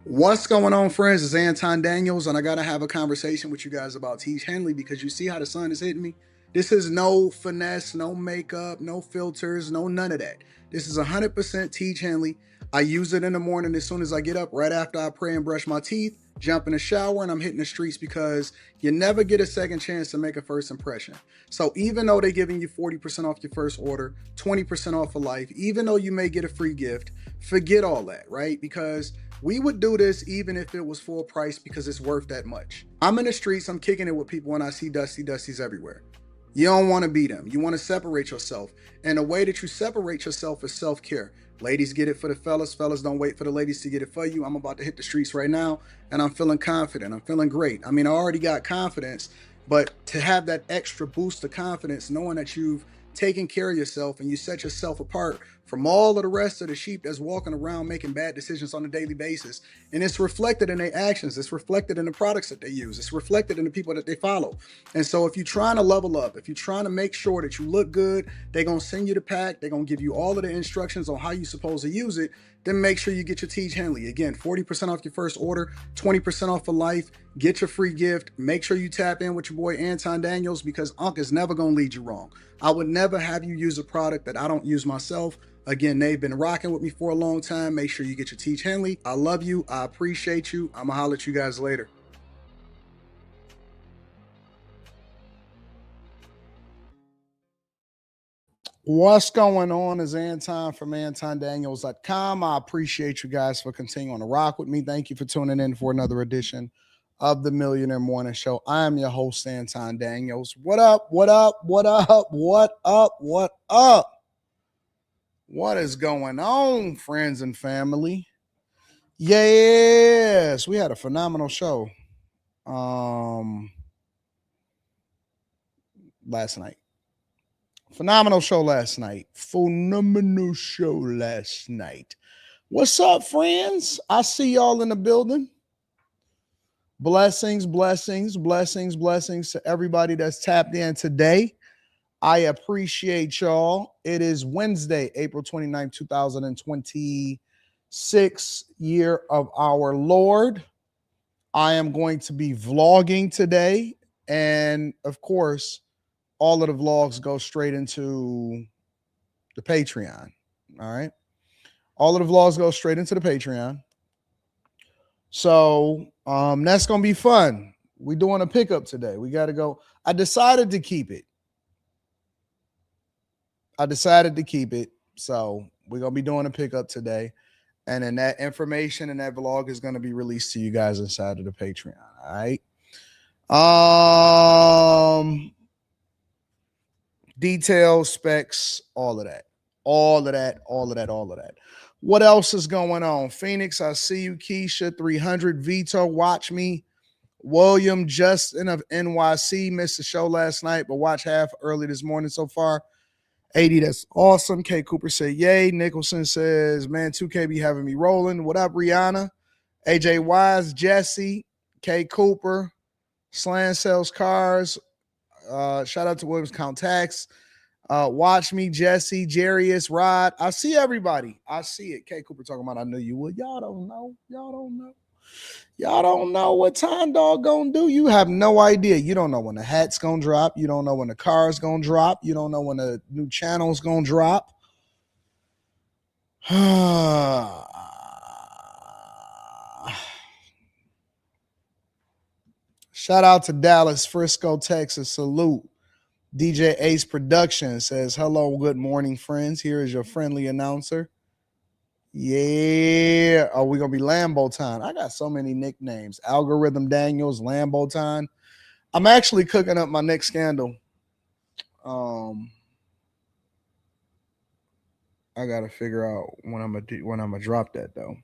What's going on, friends? It's Anton Daniels, and I gotta have a conversation with you guys about Teach Henley because you see how the sun is hitting me. This is no finesse, no makeup, no filters, no none of that. This is 100% Teach Henley. I use it in the morning as soon as I get up, right after I pray and brush my teeth, jump in the shower, and I'm hitting the streets because you never get a second chance to make a first impression. So even though they're giving you 40% off your first order, 20% off for life, even though you may get a free gift, forget all that, right? Because we would do this even if it was full price because it's worth that much. I'm in the streets, I'm kicking it with people when I see Dusties everywhere. You don't want to be them. You want to separate yourself. And the way that you separate yourself is self-care. Ladies get it for the fellas. Fellas don't wait for the ladies to get it for you. I'm about to hit the streets right now and I'm feeling confident. I'm feeling great. I mean, I already got confidence, but to have that extra boost of confidence, knowing that you've taken care of yourself and you set yourself apart from all of the rest of the sheep that's walking around making bad decisions on a daily basis. And it's reflected in their actions. It's reflected in the products that they use. It's reflected in the people that they follow. And so if you're trying to level up, if you're trying to make sure that you look good, they're going to send you the pack. They're going to give you all of the instructions on how you're supposed to use it. Then make sure you get your Teach Henley. Again, 40% off your first order, 20% off for life. Get your free gift. Make sure you tap in with your boy Anton Daniels because Unc is never going to lead you wrong. I would never have you use a product that I don't use myself. Again, they've been rocking with me for a long time. Make sure you get your Teach Henley. I love you. I appreciate you. I'm going to holler at you guys later. What's going on is Anton from AntonDaniels.com. I appreciate you guys for continuing to rock with me. Thank you for tuning in for another edition of the Millionaire Morning Show. I am your host, Anton Daniels. What up? What up? What up? What up? What up? What is going on, friends and family? Yes, we had a phenomenal show last night. Phenomenal show last night. Phenomenal show last night. What's up, friends? I see y'all in the building. Blessings, blessings, blessings, blessings to everybody that's tapped in today. I appreciate y'all. It is Wednesday, April 29th, 2026, year of our Lord. I am going to be vlogging today. And of course, all of the vlogs go straight into the Patreon. All right. All of the vlogs go straight into the Patreon. So that's going to be fun. We're doing a pickup today. We got to go. I decided to keep it. So we're going to be doing a pickup today. And then that information and that vlog is going to be released to you guys inside of the Patreon. All right. Details, specs, all of that. What else is going on? Phoenix, I see you. Keisha, 300. Vito, watch me. William, Justin of NYC, missed the show last night, but watch half early this morning so far. 80, that's awesome. K Cooper said, yay. Nicholson says, man, 2K be having me rolling. What up, Rihanna? AJ Wise, Jesse, K Cooper, Slan Sells Cars. Shout out to Williams Count Tax. Watch me, Jesse, Jarius, Rod. I see everybody. I see it. K Cooper talking about I knew you would. Y'all don't know. Y'all don't know what Time Dog gonna do. You have no idea. You don't know when the hat's gonna drop. You don't know when the car's gonna drop. You don't know when the new channel's gonna drop. Shout out to Dallas, Frisco, Texas. Salute. DJ Ace Productions says, hello, good morning, friends. Here is your friendly announcer. Yeah. Are we going to be Lambo Time? I got so many nicknames. Algorithm Daniels, Lambo Time. I'm actually cooking up my next scandal. I got to figure out when I'm gonna drop that, though.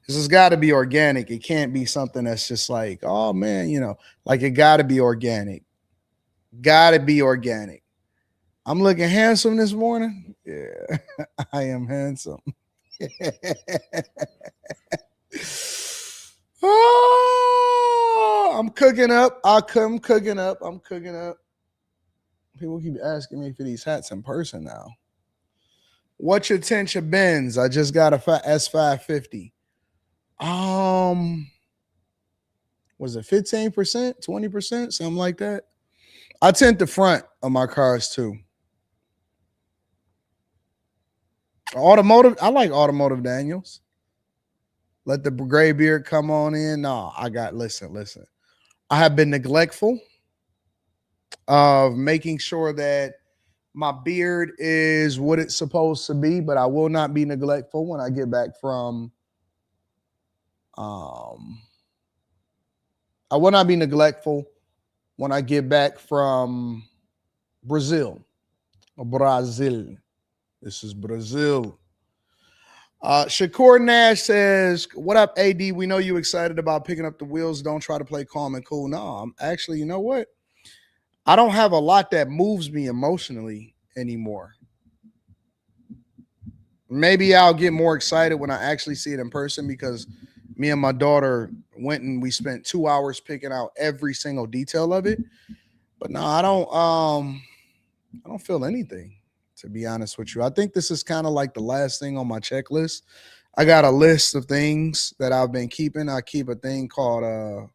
This has got to be organic. It can't be something that's just like, oh, man, like it got to be organic. I'm looking handsome this morning. Yeah, I am handsome. Oh, I'm cooking up. I'm cooking up. People keep asking me for these hats in person now. What's your Tencha Benz? I just got a S550. Was it 15%, 20%, something like that? I tint the front of my cars too. Automotive, I like automotive Daniels. Let the gray beard come on in. No, listen. I have been neglectful of making sure that my beard is what it's supposed to be, but I will not be neglectful when I get back from I will not be neglectful when I get back from Brazil. Brazil. This is Brazil. Shakur Nash says, "What up, AD? We know you excited about picking up the wheels. Don't try to play calm and cool." No, I'm actually, you know what? I don't have a lot that moves me emotionally anymore. Maybe I'll get more excited when I actually see it in person, because me and my daughter went and we spent 2 hours picking out every single detail of it. But no, I don't feel anything, to be honest with you. I think this is kind of like the last thing on my checklist. I got a list of things that I've been keeping. I keep a thing called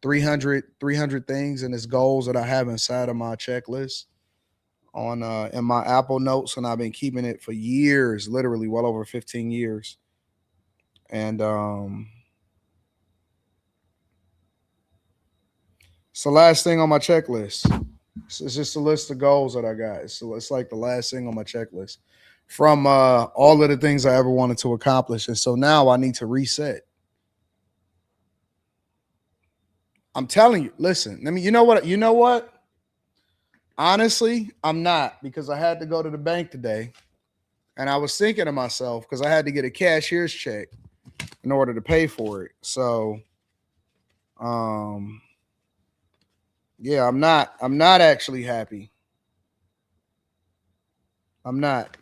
300 things, and it's goals that I have inside of my checklist on in my Apple Notes, and I've been keeping it for years, literally well over 15 years. And it's the last thing on my checklist. It's just a list of goals that I got. So it's like the last thing on my checklist from all of the things I ever wanted to accomplish. And so now I need to reset. I'm telling you, listen, you know what? Honestly, I'm not, because I had to go to the bank today and I was thinking to myself, because I had to get a cashier's check in order to pay for it. So, yeah, I'm not actually happy. I'm not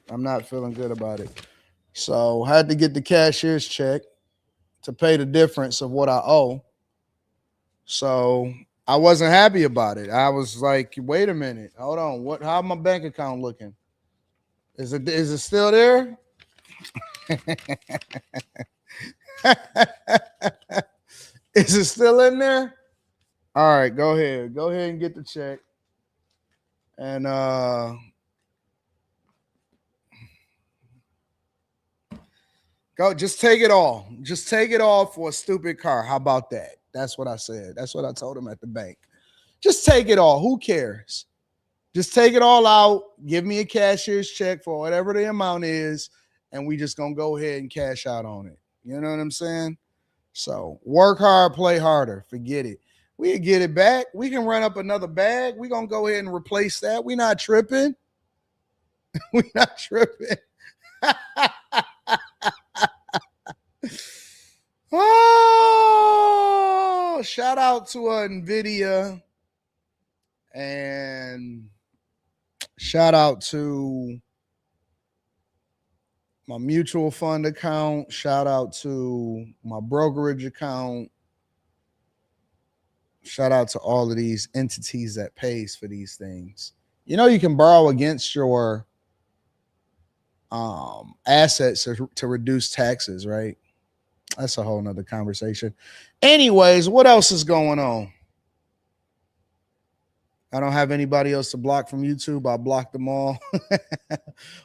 feeling good about it. So I had to get the cashier's check to pay the difference of what I owe. So I wasn't happy about it. I was like, wait a minute, hold on. How my bank account looking? Is it still there? Is it still in there? All right, go ahead. Go ahead and get the check. And go, just take it all. Just take it all for a stupid car. How about that? That's what I said. That's what I told him at the bank. Just take it all. Who cares? Just take it all out. Give me a cashier's check for whatever the amount is, and we just gonna go ahead and cash out on it. You know what I'm saying? So work hard, play harder. Forget it. We can get it back. We can run up another bag. We're gonna go ahead and replace that. We're not tripping. We're not tripping. Oh, shout out to NVIDIA, and shout out to my mutual fund account. Shout out to my brokerage account. Shout out to all of these entities that pays for these things. You know, you can borrow against your assets to reduce taxes, right? That's a whole nother conversation. Anyways, what else is going on? I don't have anybody else to block from YouTube. I blocked them all.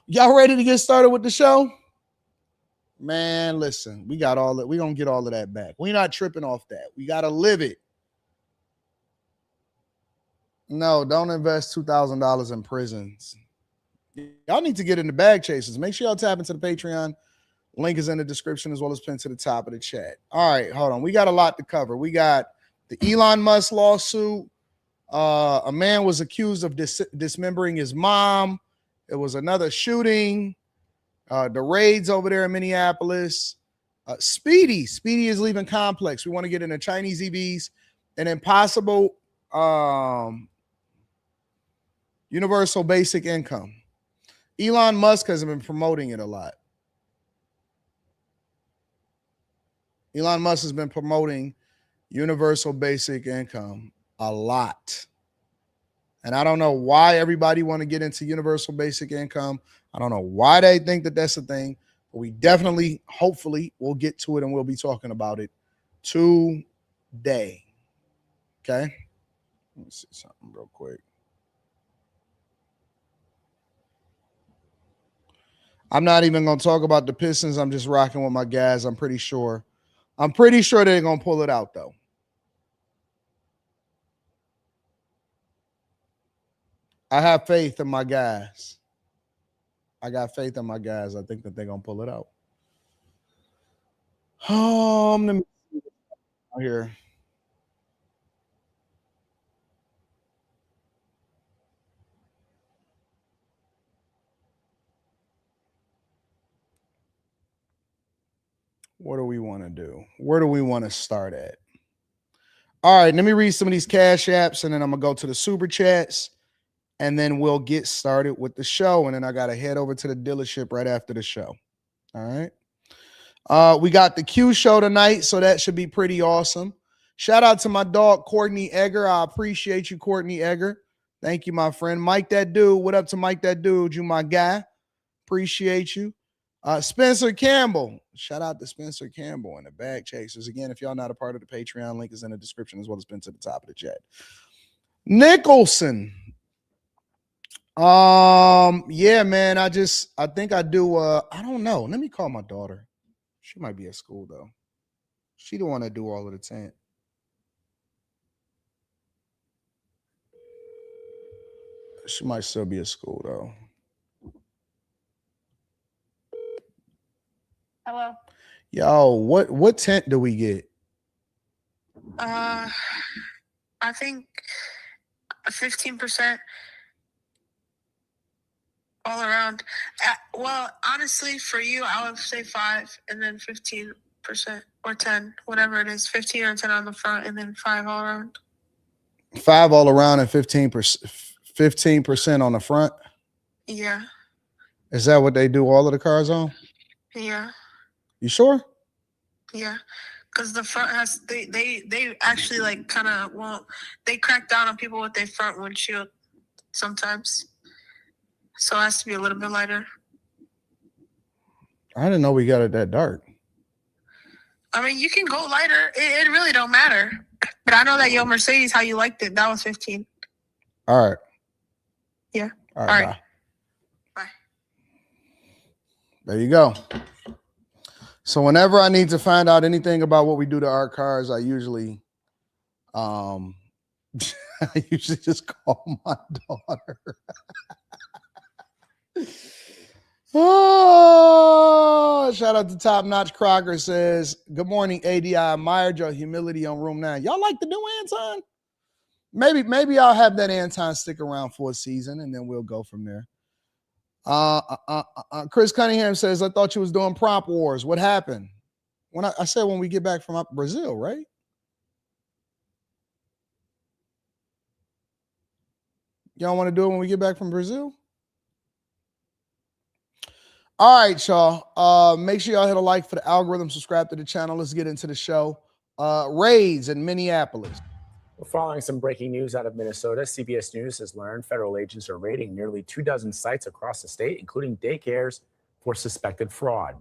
Y'all ready to get started with the show? Man, listen, we got all that. We're going to get all of that back. We're not tripping off that. We got to live it. No, don't invest $2,000 in prisons. Y'all need to get into bag chasers. Make sure y'all tap into the Patreon. Link is in the description as well as pinned to the top of the chat. All right, hold on. We got a lot to cover. We got the Elon Musk lawsuit. A man was accused of dismembering his mom. It was another shooting. The raids over there in Minneapolis. Speedy is leaving Complex. We want to get into Chinese EVs and impossible universal basic income. Elon Musk has been promoting it a lot. Elon Musk has been promoting universal basic income a lot. And I don't know why everybody want to get into universal basic income. I don't know why they think that that's a thing, but we definitely, hopefully, we'll get to it and we'll be talking about it today. Okay. Let me see something real quick. I'm not even going to talk about the Pistons. I'm just rocking with my guys. I'm pretty sure they're going to pull it out, though. I have faith in my guys. I got faith in my guys. I think that they're going to pull it out. Let me see here. What do we want to do? Where do we want to start at? All right, let me read some of these cash apps, and then I'm going to go to the super chats, and then we'll get started with the show. And then I got to head over to the dealership right after the show. All right. We got the Q show tonight, so that should be pretty awesome. Shout out to my dog, Courtney Egger. I appreciate you, Courtney Egger. Thank you, my friend. Mike that dude. What up to Mike that dude? You my guy. Appreciate you. Spencer Campbell. Shout out to Spencer Campbell and the Bag Chasers. Again, if y'all not a part of the Patreon, link is in the description as well as pinned to the top of the chat. Nicholson. Yeah, man. I think I do. I don't know. Let me call my daughter. She might be at school though. She the one that do all of the tent. She might still be at school though. Hello. Yo, what tent do we get? I think 15% all around. Well, honestly, for you, I would say 5 and then 15% or 10, whatever it is, 15 or 10 on the front and then 5 all around. 5 all around and 15% on the front. Yeah. Is that what they do all of the cars on? Yeah. You sure? Yeah. Because the front has they actually like kind of they crack down on people with their front windshield sometimes. So it has to be a little bit lighter. I didn't know we got it that dark. I mean, you can go lighter. It really don't matter. But I know that your Mercedes, how you liked it, that was 15. All right. Yeah. All right. Bye. Bye. There you go. So whenever I need to find out anything about what we do to our cars, I usually just call my daughter. Oh, shout out to Top Notch Crocker says, good morning, AD. I admired your humility on Room 9. Y'all like the new Anton? Maybe I'll have that Anton stick around for a season and then we'll go from there. Chris Cunningham says, I thought you was doing prompt wars. What happened? When I said when we get back from Brazil, right? Y'all want to do it when we get back from Brazil? All right, y'all. Make sure y'all hit a like for the algorithm, subscribe to the channel. Let's get into the show. Raids in Minneapolis. Well, following some breaking news out of Minnesota, CBS News has learned federal agents are raiding nearly 24 sites across the state, including daycares, for suspected fraud.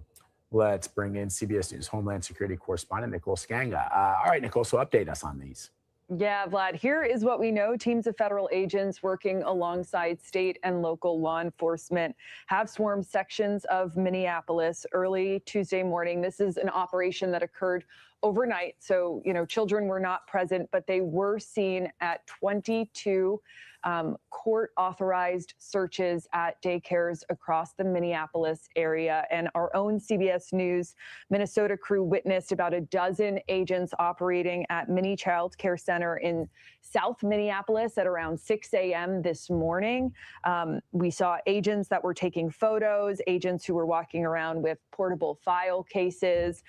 Let's bring in CBS News Homeland Security correspondent Nicole Skanga. All right, Nicole, so update us on these. Yeah, Vlad, here is what we know. Teams of federal agents working alongside state and local law enforcement have swarmed sections of Minneapolis early Tuesday morning. This is an operation that occurred overnight. So, children were not present, but they were seen at 22 court-authorized searches at daycares across the Minneapolis area. And our own CBS News Minnesota crew witnessed about a dozen agents operating at Mini Child Care Center in South Minneapolis at around 6 a.m. this morning. We saw agents that were taking photos, agents who were walking around with portable file cases.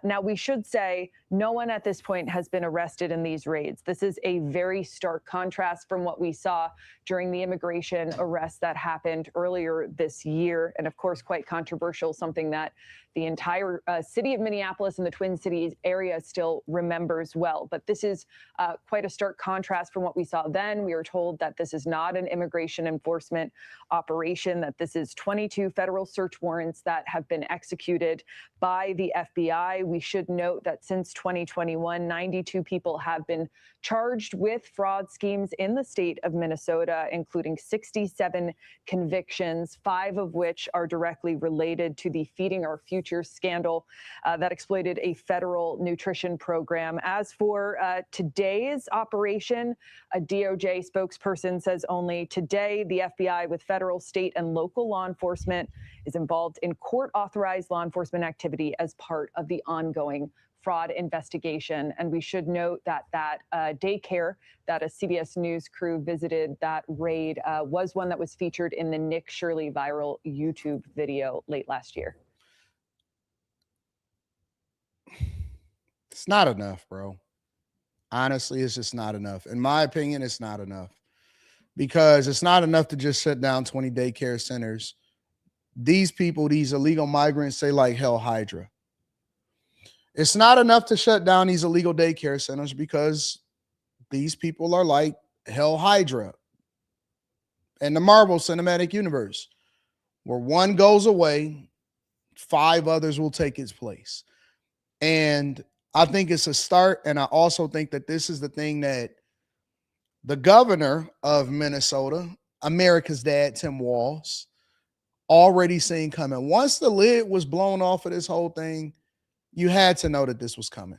Now, we should say no one at this point has been arrested in these raids. This is a very stark contrast from what we saw saw during the immigration arrest that happened earlier this year. And of course, quite controversial, something that the entire city of Minneapolis and the Twin Cities area still remembers well. But this is quite a stark contrast from what we saw then. We were told that this is not an immigration enforcement operation, that this is 22 federal search warrants that have been executed by the FBI. We should note that since 2021, 92 people have been charged with fraud schemes in the state of Minnesota, including 67 convictions, 5 of which are directly related to the Feeding Our Future scandal that exploited a federal nutrition program. As for today's operation, a DOJ spokesperson says only today the FBI with federal, state, and local law enforcement is involved in court-authorized law enforcement activity as part of the ongoing fraud investigation. And we should note that daycare that a CBS News crew visited, that raid, was one that was featured in the Nick Shirley viral YouTube video late last year. It's not enough, bro. Honestly, it's just not enough. In my opinion, it's not enough. Because it's not enough to just shut down 20 daycare centers. These people, these illegal migrants, say like hell Hydra. It's not enough to shut down these illegal daycare centers because these people are like hell Hydra in the Marvel Cinematic Universe, where one goes away, 5 others will take its place. And I think it's a start. And I also think that this is the thing that the governor of Minnesota, America's dad, Tim Walz, already seen coming. Once the lid was blown off of this whole thing, you had to know that this was coming,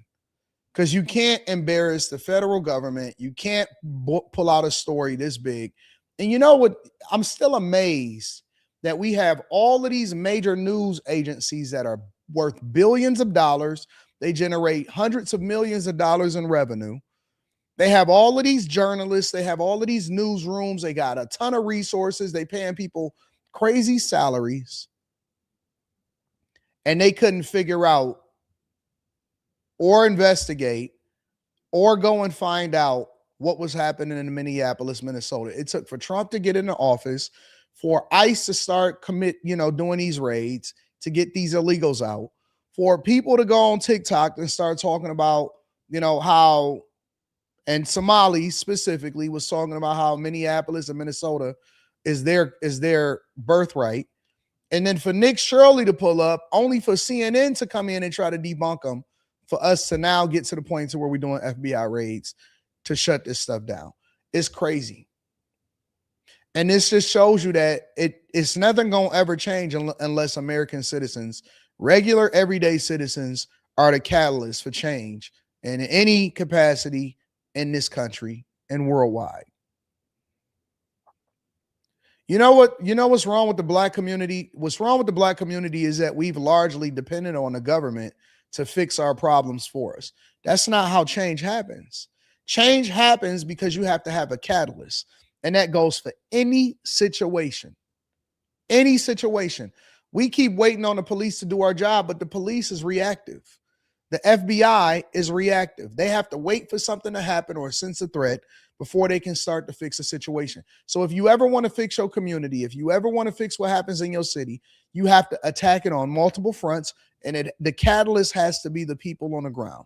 because you can't embarrass the federal government. You can't pull out a story this big. And you know what? I'm still amazed that we have all of these major news agencies that are worth billions of dollars. They generate hundreds of millions of dollars in revenue. They have all of these journalists. They have all of these newsrooms. They got a ton of resources. They paying people crazy salaries. And they couldn't figure out or investigate or go and find out what was happening in Minneapolis, Minnesota. It took for Trump to get into office, for ICE to start doing these raids to get these illegals out, for people to go on TikTok and start talking about, how, and Somali specifically was talking about how Minneapolis and Minnesota is their birthright. And then for Nick Shirley to pull up, only for CNN to come in and try to debunk them, for us to now get to the point to where we're doing FBI raids to shut this stuff down. It's crazy. And this just shows you that it's nothing going to ever change unless American citizens, regular everyday citizens, are the catalyst for change in any capacity in this country and worldwide. You know what's wrong with the black community? What's wrong with the black community is that we've largely depended on the government to fix our problems for us. That's not how change happens. Change happens because you have to have a catalyst. And that goes for any situation. Any situation. We keep waiting on the police to do our job, but the police is reactive. The FBI is reactive. They have to wait for something to happen or sense a threat before they can start to fix a situation. So if you ever want to fix your community, if you ever want to fix what happens in your city, you have to attack it on multiple fronts. And the catalyst has to be the people on the ground.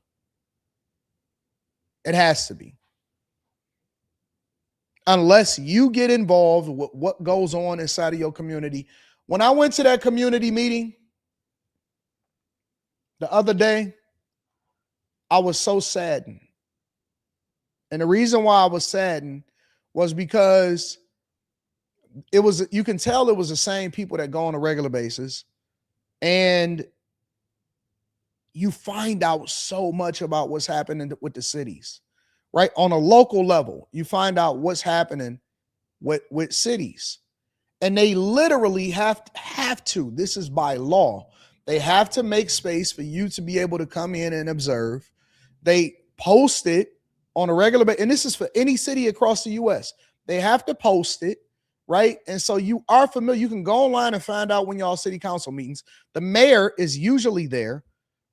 It has to be. Unless you get involved with what goes on inside of your community. When I went to that community meeting the other day, I was so saddened. And the reason why I was saddened was because you can tell it was the same people that go on a regular basis. And you find out so much about what's happening with the cities, right? On a local level, you find out what's happening with cities. And they literally have to, this is by law, they have to make space for you to be able to come in and observe. They post it on a regular basis, and this is for any city across the U.S. They have to post it, right? And so you are familiar. You can go online and find out when y'all city council meetings. The mayor is usually there,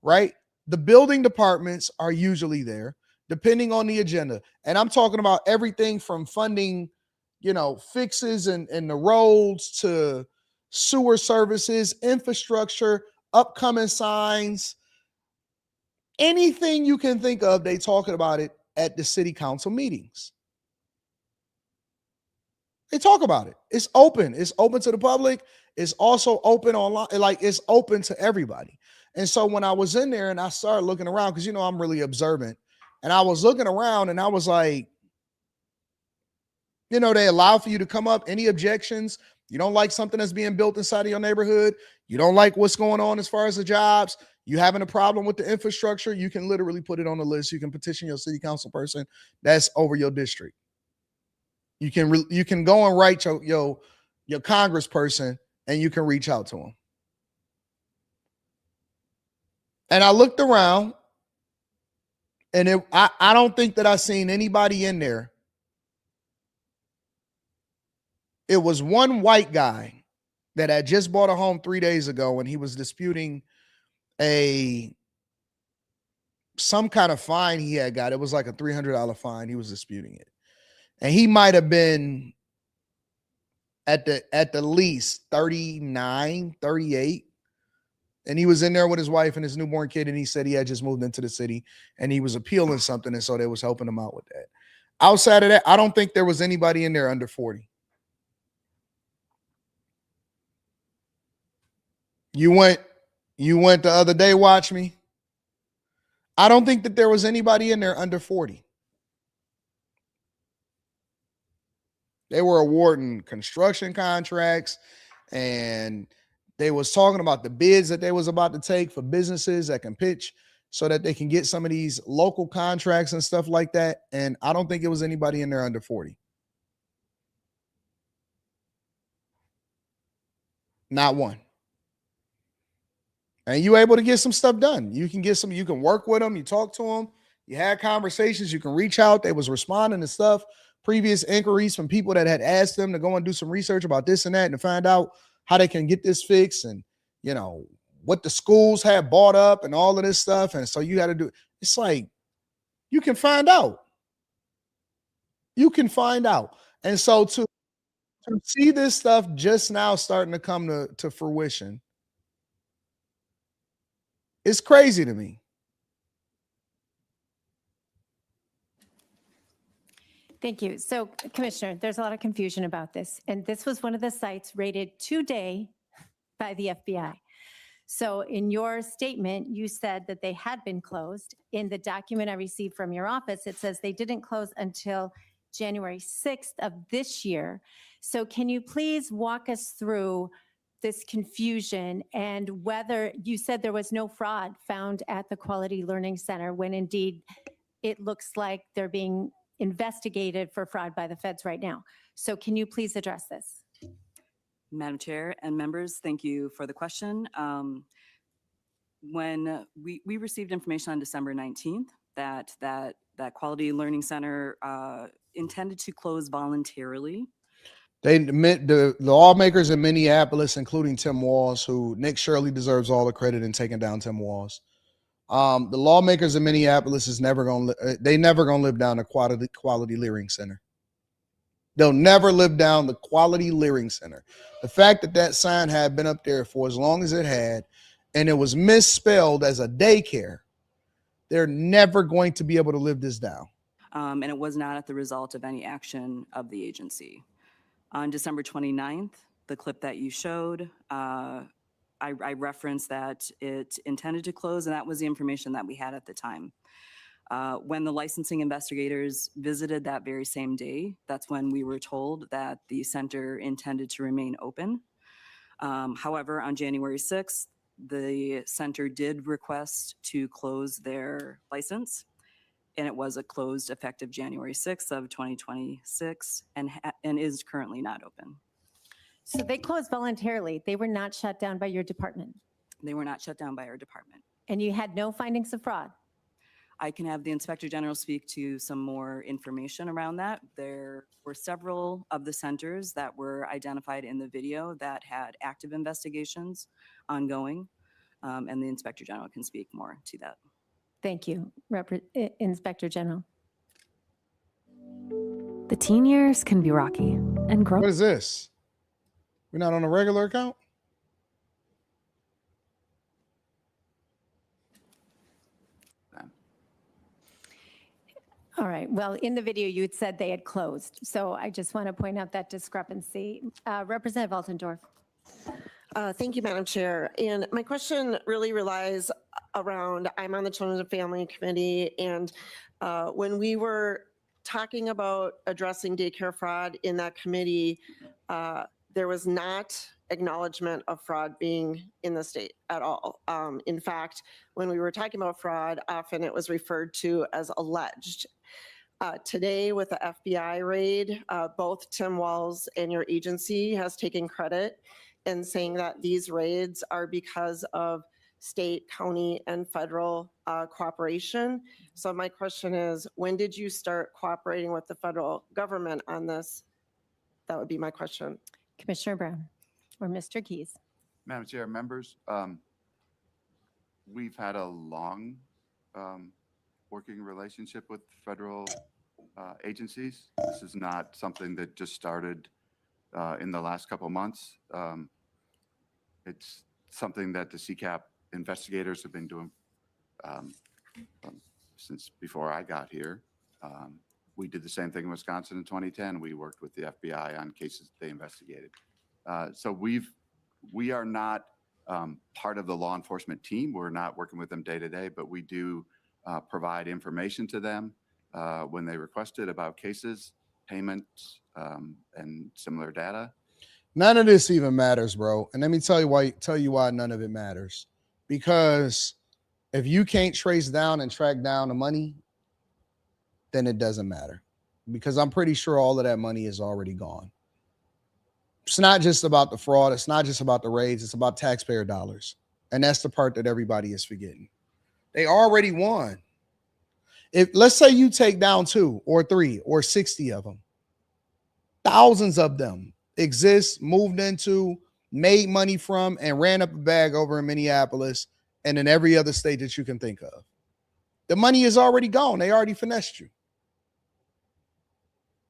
right? The building departments are usually there, depending on the agenda. And I'm talking about everything from funding, fixes in the roads to sewer services, infrastructure, upcoming signs, anything you can think of, they talking about it at the city council meetings. They talk about it. It's open. It's open to the public. It's also open online. Like, it's open to everybody. And so when I was in there and I started looking around, because I'm really observant, and I was looking around and I was like, they allow for you to come up. Any objections? You don't like something that's being built inside of your neighborhood. You don't like what's going on as far as the jobs. You having a problem with the infrastructure. You can literally put it on the list. You can petition your city council person that's over your district. You can go and write your congressperson, and you can reach out to them. And I looked around, and I don't think that I seen anybody in there. It was one white guy that had just bought a home 3 days ago, and he was disputing some kind of fine he had got. It was like a $300 fine. He was disputing it. And he might have been at the least 39, 38. And he was in there with his wife and his newborn kid. And he said he had just moved into the city and he was appealing something. And so they was helping him out with that. Outside of that, I don't think there was anybody in there under 40. You went the other day, watch me. I don't think that there was anybody in there under 40. They were awarding construction contracts, and they was talking about the bids that they was about to take for businesses that can pitch so that they can get some of these local contracts and stuff like that. And I don't think it was anybody in there under 40. Not one. And you able to get some stuff done. You can work with them. You talk to them. You had conversations. You can reach out. They was responding to stuff, previous inquiries from people that had asked them to go and do some research about this and that and to find out how they can get this fixed and, what the schools had bought up and all of this stuff. And so you got to do, it's like, you can find out. You can find out. And so to see this stuff just now starting to come to fruition, it's crazy to me. Thank you. So, Commissioner, there's a lot of confusion about this. And this was one of the sites rated today by the FBI. So in your statement, you said that they had been closed. In the document I received from your office, it says they didn't close until January 6th of this year. So can you please walk us through this confusion and whether you said there was no fraud found at the Quality Learning Center when indeed it looks like they're being investigated for fraud by the feds right now. So can you please address this? Madam Chair and members, thank you for the question. When we received information on December 19th that Quality Learning Center intended to close voluntarily. The lawmakers in Minneapolis, including Tim Walz, who Nick Shirley deserves all the credit in taking down Tim Walz. The lawmakers in Minneapolis is never gonna live down the Quality Learning Center. They'll never live down the Quality Learning Center. The fact that sign had been up there for as long as it had, and it was misspelled as a daycare, they're never going to be able to live this down. And it was not at the result of any action of the agency. On December 29th, the clip that you showed, I referenced that it intended to close, and that was the information that we had at the time. When the licensing investigators visited that very same day, that's when we were told that the center intended to remain open. However, on January 6th, the center did request to close their license, and it was closed effective January 6th of 2026 and is currently not open. So they closed voluntarily. They were not shut down by your department. They were not shut down by our department. And you had no findings of fraud. I can have the Inspector General speak to some more information around that. There were several of the centers that were identified in the video that had active investigations ongoing, and the Inspector General can speak more to that. Thank you, Inspector General. The teen years can be rocky. and grow. What is this? We're not on a regular account? All right. Well, in the video, you had said they had closed. So I just want to point out that discrepancy. Representative Altendorf. Thank you, Madam Chair. And my question really relies around, I'm on the Children and Family Committee, and when we were talking about addressing daycare fraud in that committee, there was not acknowledgement of fraud being in the state at all. In fact, when we were talking about fraud, often it was referred to as alleged. Today with the FBI raid, both Tim Walz and your agency has taken credit in saying that these raids are because of state, county, and federal cooperation. So my question is, when did you start cooperating with the federal government on this? That would be my question. Commissioner Brown or Mr. Keys. Madam Chair, members, we've had a long working relationship with federal agencies. This is not something that just started in the last couple of months. It's something that the CCAP investigators have been doing since before I got here. We did the same thing in Wisconsin in 2010. We worked with the FBI on cases they investigated. So we are not part of the law enforcement team. We're not working with them day to day, but we do provide information to them when they request it about cases, payments, and similar data. None of this even matters, bro. And let me tell you why none of it matters. Because if you can't trace down and track down the money, then it doesn't matter. Because I'm pretty sure all of that money is already gone. It's not just about the fraud. It's not just about the raids. It's about taxpayer dollars. And that's the part that everybody is forgetting. They already won. If let's say you take down 2 or 3 or 60 of them, thousands of them exist, moved into, made money from, and ran up a bag over in Minneapolis and in every other state that you can think of. The money is already gone. They already finessed you.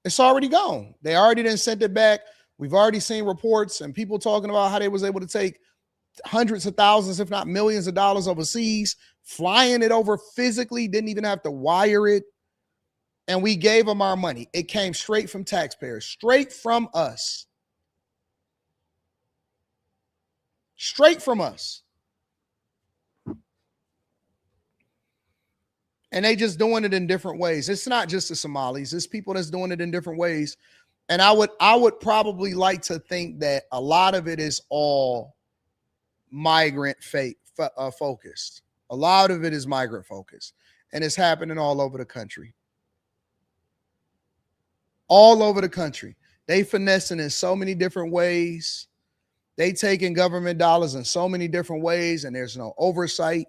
It's already gone. They already done sent it back. We've already seen reports and people talking about how they was able to take hundreds of thousands, if not millions of dollars overseas, flying it over physically, didn't even have to wire it. And we gave them our money. It came straight from taxpayers, straight from us. Straight from us. And they just doing it in different ways. It's not just the Somalis. It's people that's doing it in different ways. And I would probably like to think that a lot of it is all migrant focused. A lot of it is migrant focused. And it's happening all over the country. All over the country. They finessing in so many different ways. They taking government dollars in so many different ways, and there's no oversight.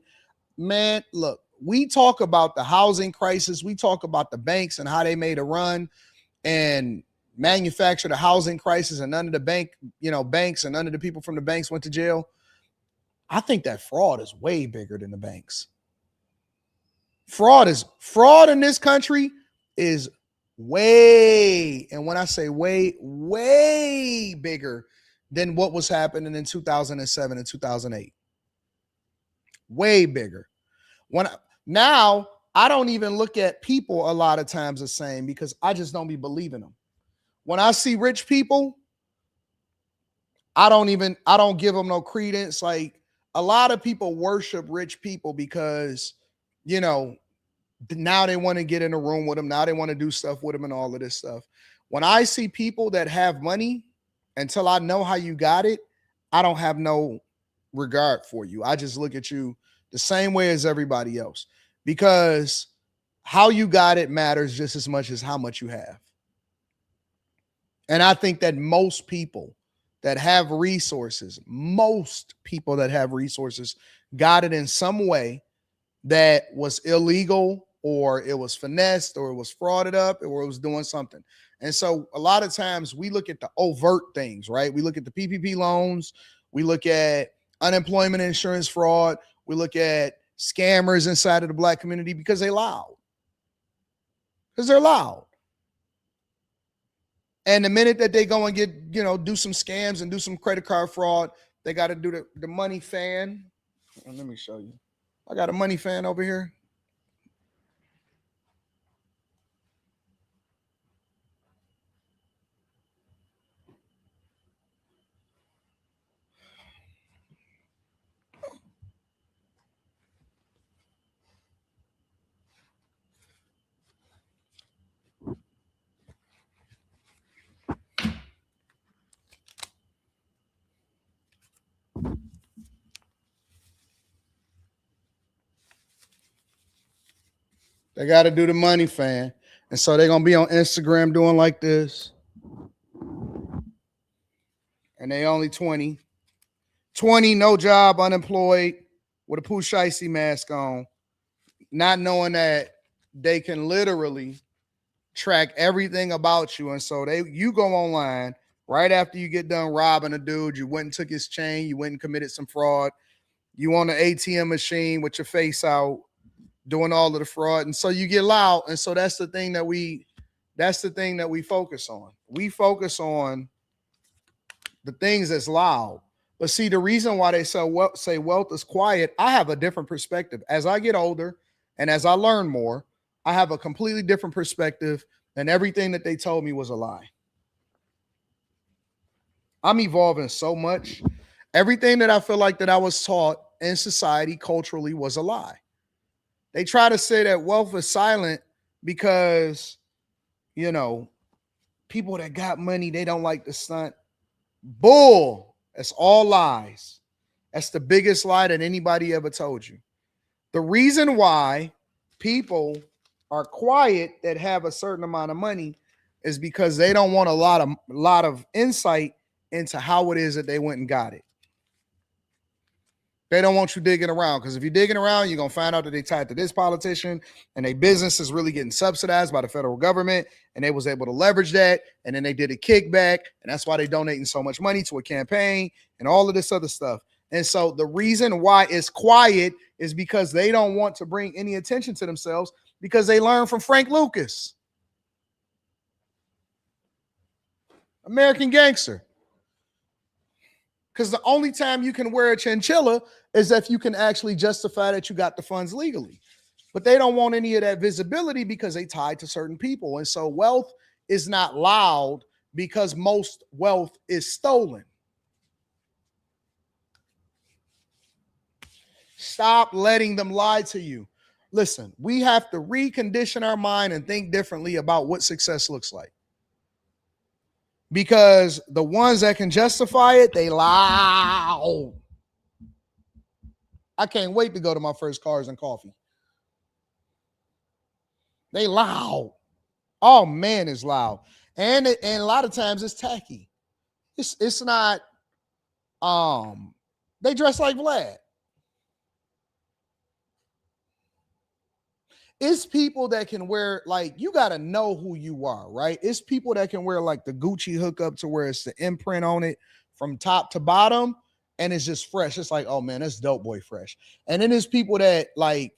Man, look, we talk about the housing crisis. We talk about the banks and how they made a run and manufactured a housing crisis, and none of the banks and none of the people from the banks went to jail. I think that fraud is way bigger than the banks. Fraud in this country is way, and when I say way, way bigger than what was happening in 2007 and 2008. Way bigger. Now, I don't even look at people a lot of times the same because I just don't be believing them. When I see rich people, I don't give them no credence. Like, a lot of people worship rich people because, now they want to get in a room with them. Now they want to do stuff with them and all of this stuff. When I see people that have money, until I know how you got it, I don't have no regard for you. I just look at you the same way as everybody else, because how you got it matters just as much as how much you have. And I think that most people that have resources got it in some way that was illegal, or it was finessed, or it was frauded up, or it was doing something. And so a lot of times we look at the overt things, right? We look at the PPP loans. We look at unemployment insurance fraud. We look at scammers inside of the Black community because they're loud. Because they're loud. And the minute that they go and get, you know, do some scams and do some credit card fraud, they got to do the money fan. Let me show you. I got a money fan over here. They got to do the money fan. And so they're going to be on Instagram doing like this. And they only 20. 20, no job, unemployed, with a Pooh Shiesty mask on, not knowing that they can literally track everything about you. And so you go online right after you get done robbing a dude, you went and took his chain, you went and committed some fraud, you on the ATM machine with your face out, doing all of the fraud. And so you get loud. And so that's the thing that we focus on. We focus on the things that's loud. But see, the reason why they say wealth is quiet, I have a different perspective. As I get older and as I learn more, I have a completely different perspective, and everything that they told me was a lie. I'm evolving so much. Everything that I feel like that I was taught in society culturally was a lie. They try to say that wealth is silent because, you know, people that got money, they don't like to stunt. Bull. That's all lies. That's the biggest lie that anybody ever told you. The reason why people are quiet that have a certain amount of money is because they don't want a lot of insight into how it is that they went and got it. They don't want you digging around, because if you're digging around, you're going to find out that they tied to this politician and their business is really getting subsidized by the federal government, and they was able to leverage that, and then they did a kickback, and that's why they're donating so much money to a campaign and all of this other stuff. And so the reason why it's quiet is because they don't want to bring any attention to themselves, because they learned from Frank Lucas, American Gangster. Because the only time you can wear a chinchilla is if you can actually justify that you got the funds legally. But they don't want any of that visibility because they tied to certain people. And so wealth is not loud because most wealth is stolen. Stop letting them lie to you. Listen, we have to recondition our mind and think differently about what success looks like. Because the ones that can justify it, they lie. I can't wait to go to my first Cars and Coffee. They loud. Oh man, it's loud. And a lot of times it's tacky. It's not, they dress like Vlad. It's people that can wear, like, you got to know who you are, right? It's people that can wear like the Gucci hookup to where it's the imprint on it from top to bottom, and it's just fresh. It's like, oh man, that's dope boy fresh. And then there's people that like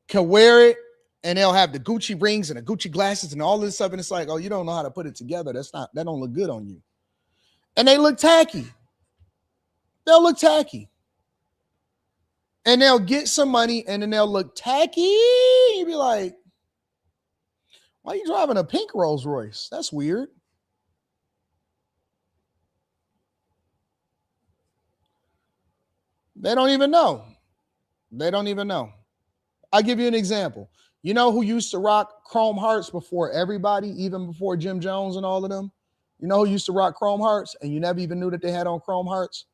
can wear it and they'll have the Gucci rings and the Gucci glasses and all this stuff, and it's like, oh, you don't know how to put it together. That don't look good on you. And they look tacky. They'll look tacky. And they'll get some money and then they'll look tacky. You'd be like, why are you driving a pink Rolls Royce? That's weird. They don't even know. They don't even know. I'll give you an example. You know who used to rock chrome hearts before everybody, even before Jim Jones and all of them? You know who used to rock chrome hearts and you never even knew that they had on chrome hearts?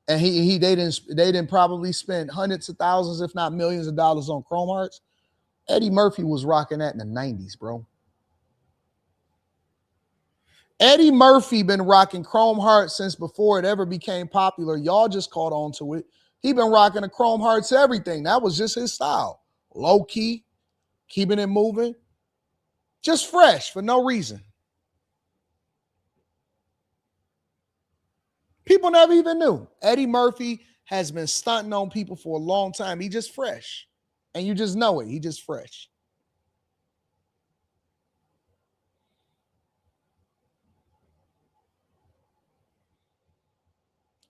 And they didn't probably spend hundreds of thousands, if not millions of dollars on chrome hearts. Eddie Murphy was rocking that in the 90s, bro. Eddie Murphy been rocking chrome hearts since before it ever became popular. Y'all just caught on to it. He been rocking the chrome hearts, everything. That was just his style. Low key, keeping it moving. Just fresh for no reason. People never even knew. Eddie Murphy has been stunting on people for a long time. He just fresh. And you just know it. He just fresh.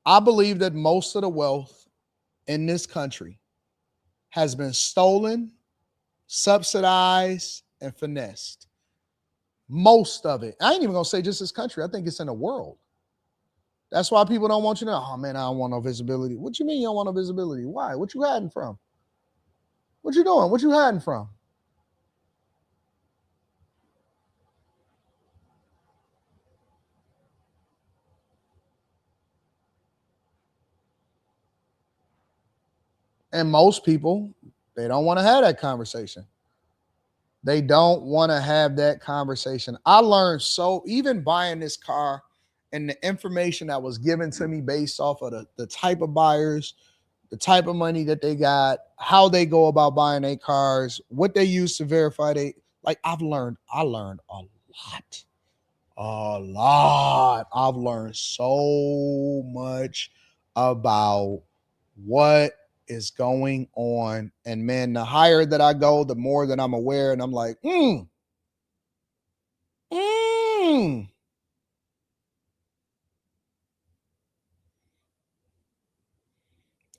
I believe that most of the wealth in this country has been stolen, subsidized, and finessed. Most of it. I ain't even gonna say just this country. I think it's in the world. That's why people don't want you to know, oh man, I don't want no visibility. What you mean you don't want no visibility? Why? What you hiding from? What you doing? What you hiding from? And most people, they don't want to have that conversation. They don't want to have that conversation. I learned even buying this car and the information that was given to me based off of the type of buyers, the type of money that they got, how they go about buying their cars, what they use to verify I learned a lot. I've learned so much about what is going on. And man, the higher that I go, the more that I'm aware. And I'm like,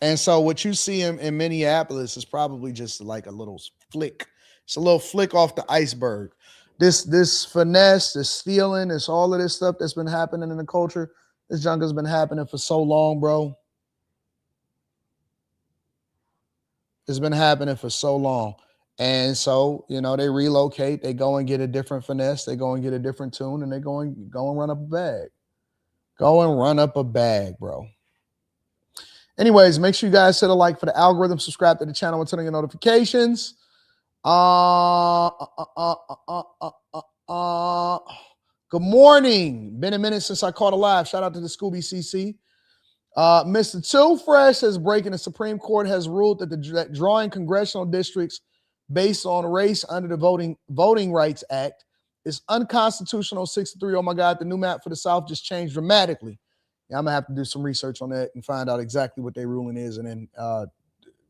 And so what you see in Minneapolis is probably just like a little flick. It's a little flick off the iceberg. This finesse, this stealing, this all of this stuff that's been happening in the culture, this junk has been happening for so long, bro. It's been happening for so long. And so, they relocate, they go and get a different finesse, they go and get a different tune, and they go and run up a bag. Go and run up a bag, bro. Anyways, make sure you guys hit a like for the algorithm, subscribe to the channel, and turn on your notifications. Good morning. Been a minute since I caught a live. Shout out to the Scooby CC. Mr. Too Fresh says breaking the Supreme Court has ruled that drawing congressional districts based on race under the Voting Rights Act is unconstitutional. 63. Oh my God, the new map for the South just changed dramatically. Yeah, I'm gonna have to do some research on that and find out exactly what their ruling is, and then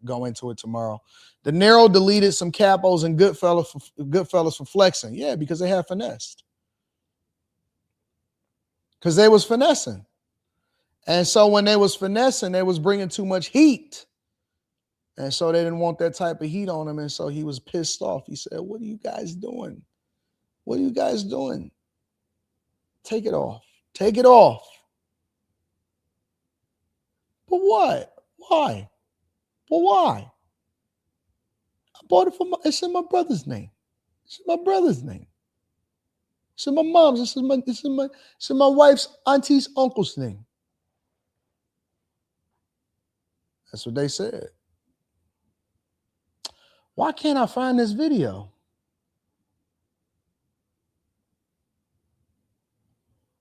go into it tomorrow. De Niro deleted some capos and Goodfellas for flexing. Yeah, because they had finessed. Because they was finessing. And so when they was finessing, they was bringing too much heat. And so they didn't want that type of heat on him. And so he was pissed off. He said, what are you guys doing? What are you guys doing? Take it off. Take it off. But what? Why? But why? I bought it it's in my brother's name. It's in my brother's name. It's in my mom's. It's in my wife's auntie's uncle's name. That's what they said. Why can't I find this video?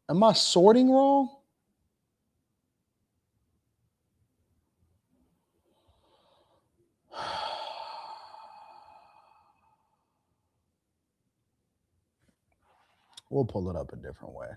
Am I sorting wrong? We'll pull it up a different way.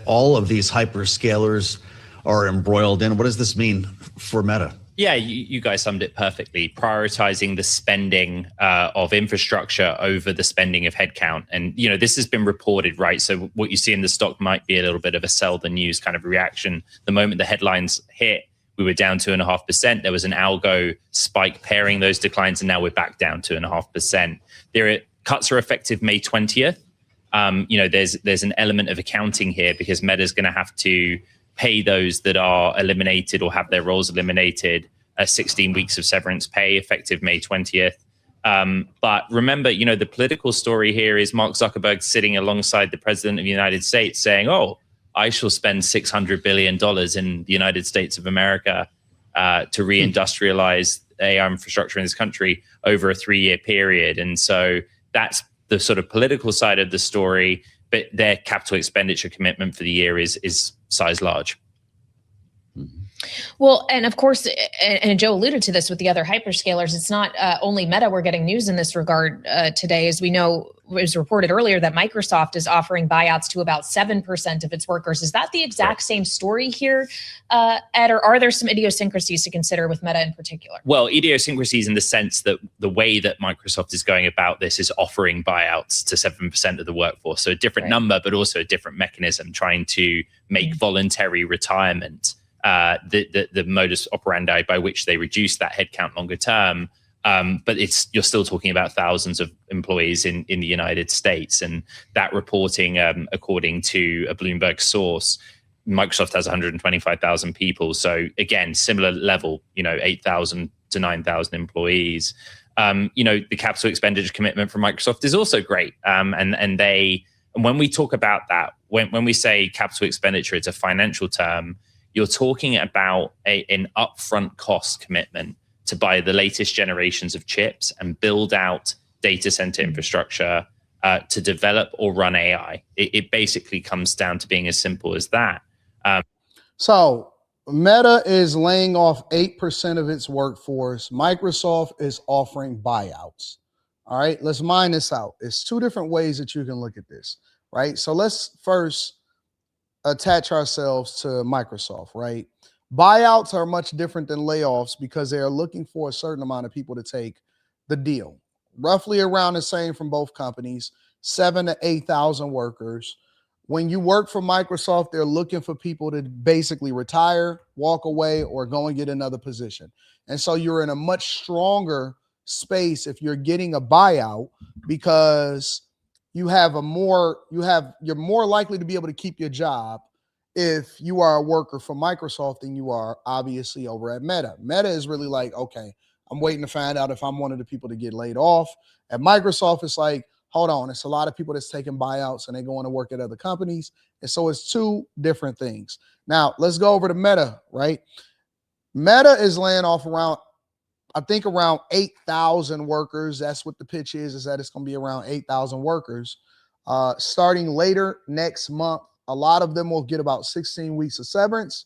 All of these hyperscalers are embroiled in. What does this mean for Meta? Yeah, you guys summed it perfectly. Prioritizing the spending of infrastructure over the spending of headcount. And, this has been reported, right? So what you see in the stock might be a little bit of a sell the news kind of reaction. The moment the headlines hit, we were down 2.5%. There was an algo spike pairing those declines, and now we're back down 2.5%. Cuts are effective May 20th. There's an element of accounting here because Meta's going to have to pay those that are eliminated or have their roles eliminated 16 weeks of severance pay effective May 20th. But remember, the political story here is Mark Zuckerberg sitting alongside the president of the United States saying, oh, I shall spend $600 billion in the United States of America to reindustrialize AI infrastructure in this country over a 3-year period. And so that's the sort of political side of the story, but their capital expenditure commitment for the year is size large. Mm-hmm. Well, and of course, and Joe alluded to this with the other hyperscalers, it's not only Meta. We're getting news in this regard today. As we know, it was reported earlier that Microsoft is offering buyouts to about 7% of its workers. Is that the exact same story here, Ed, or are there some idiosyncrasies to consider with Meta in particular? Well, idiosyncrasies in the sense that the way that Microsoft is going about this is offering buyouts to 7% of the workforce. So a different number, but also a different mechanism, trying to make voluntary retirement the modus operandi by which they reduce that headcount longer term. But you're still talking about thousands of employees in the United States. And that reporting, according to a Bloomberg source, Microsoft has 125,000 people. So again, similar level, 8,000 to 9,000 employees. The capital expenditure commitment from Microsoft is also great. And when we talk about that, when we say capital expenditure, it's a financial term. You're talking about an upfront cost commitment to buy the latest generations of chips and build out data center infrastructure to develop or run AI. It basically comes down to being as simple as that. So Meta is laying off 8% of its workforce. Microsoft is offering buyouts. All right, let's mine this out. It's two different ways that you can look at this, right? So let's first attach ourselves to Microsoft, right? Buyouts are much different than layoffs because they are looking for a certain amount of people to take the deal. Roughly around the same from both companies, 7,000 to 8,000 workers. When you work for Microsoft, they're looking for people to basically retire, walk away, or go and get another position. And so you're in a much stronger space if you're getting a buyout because you're more likely to be able to keep your job if you are a worker for Microsoft than you are obviously over at Meta. Meta is really like, okay, I'm waiting to find out if I'm one of the people to get laid off. At Microsoft, it's like, hold on, it's a lot of people that's taking buyouts and they're going to work at other companies. And so it's two different things. Now, let's go over to Meta, right? Meta is laying off around 8,000 workers. That's what the pitch is that it's going to be around 8,000 workers starting later next month. A lot of them will get about 16 weeks of severance.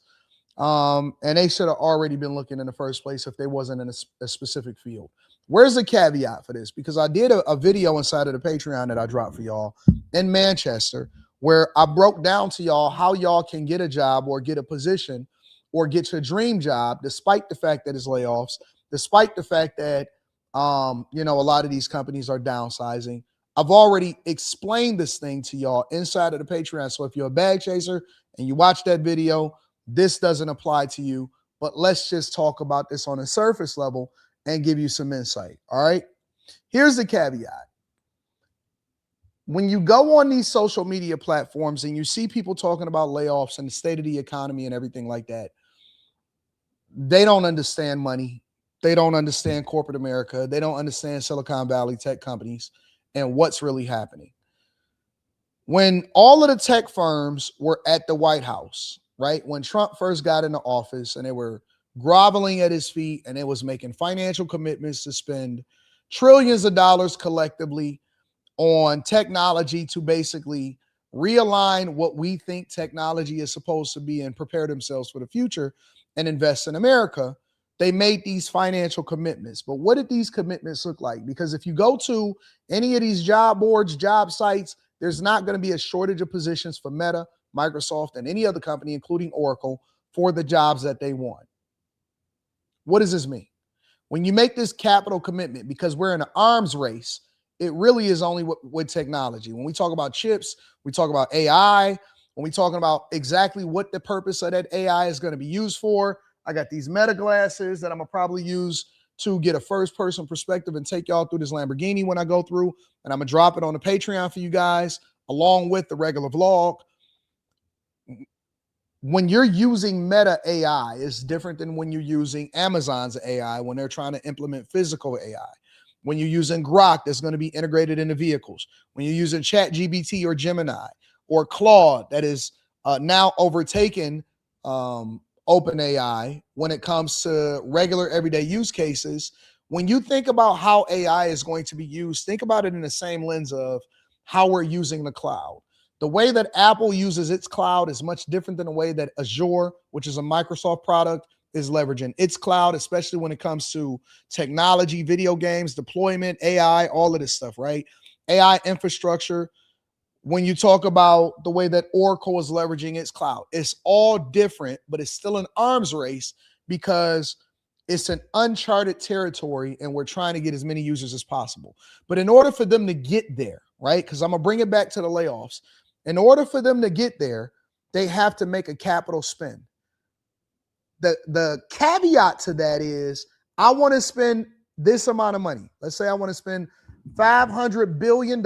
And they should have already been looking in the first place if they wasn't in a specific field. Where's the caveat for this? Because I did a video inside of the Patreon that I dropped for y'all in Manchester where I broke down to y'all how y'all can get a job or get a position or get your dream job despite the fact that it's layoffs, despite the fact that, a lot of these companies are downsizing. I've already explained this thing to y'all inside of the Patreon. So if you're a bag chaser and you watch that video, this doesn't apply to you. But let's just talk about this on a surface level and give you some insight. All right. Here's the caveat. When you go on these social media platforms and you see people talking about layoffs and the state of the economy and everything like that, they don't understand money. They don't understand corporate America. They don't understand Silicon Valley tech companies and what's really happening. When all of the tech firms were at the White House, right? When Trump first got into office and they were groveling at his feet and it was making financial commitments to spend trillions of dollars collectively on technology to basically realign what we think technology is supposed to be and prepare themselves for the future and invest in America, they made these financial commitments. But what did these commitments look like? Because if you go to any of these job boards, job sites, there's not going to be a shortage of positions for Meta, Microsoft, and any other company, including Oracle, for the jobs that they want. What does this mean? When you make this capital commitment, because we're in an arms race, it really is only with technology. When we talk about chips, we talk about AI. When we talking about exactly what the purpose of that AI is going to be used for, I got these Meta glasses that I'm going to probably use to get a first-person perspective and take y'all through this Lamborghini when I go through, and I'm going to drop it on the Patreon for you guys, along with the regular vlog. When you're using Meta AI, it's different than when you're using Amazon's AI when they're trying to implement physical AI. When you're using Grok, that's going to be integrated into vehicles. When you're using ChatGPT or Gemini or Claude, that is now overtaken OpenAI when it comes to regular everyday use cases. When you think about how AI is going to be used, think about it in the same lens of how we're using the cloud. The way that Apple uses its cloud is much different than the way that Azure, which is a Microsoft product, is leveraging its cloud, especially when it comes to technology, video games, deployment, AI, all of this stuff, right? AI infrastructure. When you talk about the way that Oracle is leveraging its cloud, it's all different, but it's still an arms race because it's an uncharted territory and we're trying to get as many users as possible. But in order for them to get there, right? Because I'm going to bring it back to the layoffs. In order for them to get there, they have to make a capital spend. The caveat to that is I want to spend this amount of money. Let's say I want to spend $500 billion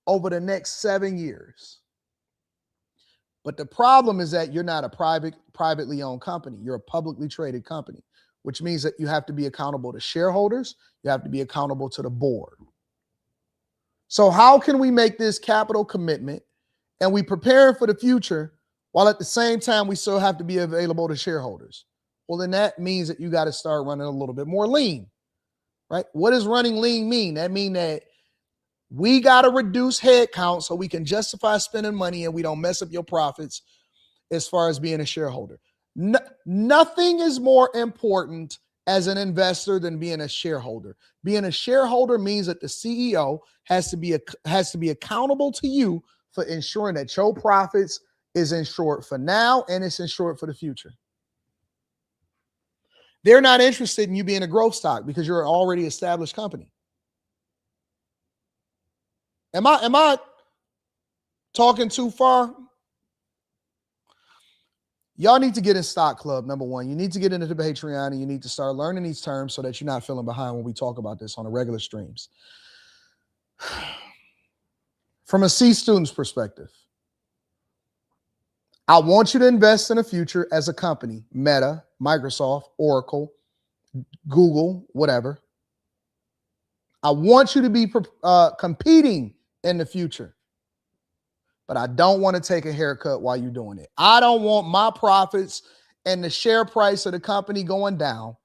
over the next 7 years. But the problem is that you're not a privately owned company. You're a publicly traded company, which means that you have to be accountable to shareholders. You have to be accountable to the board. So how can we make this capital commitment and we prepare for the future while at the same time we still have to be available to shareholders? Well, then that means that you got to start running a little bit more lean, right? What does running lean mean? That means that we got to reduce headcount so we can justify spending money and we don't mess up your profits as far as being a shareholder. Nothing is more important as an investor than being a shareholder. Being a shareholder means that the CEO has to be accountable to you for ensuring that your profits is insured for now and it's insured for the future. They're not interested in you being a growth stock because you're an already established company. Am I talking too far? Y'all need to get in Stock Club, number one. You need to get into the Patreon and you need to start learning these terms so that you're not feeling behind when we talk about this on the regular streams. From a C student's perspective, I want you to invest in the future as a company, Meta, Microsoft, Oracle, Google, whatever. I want you to be competing in the future, but I don't want to take a haircut while you're doing it. I don't want my profits and the share price of the company going down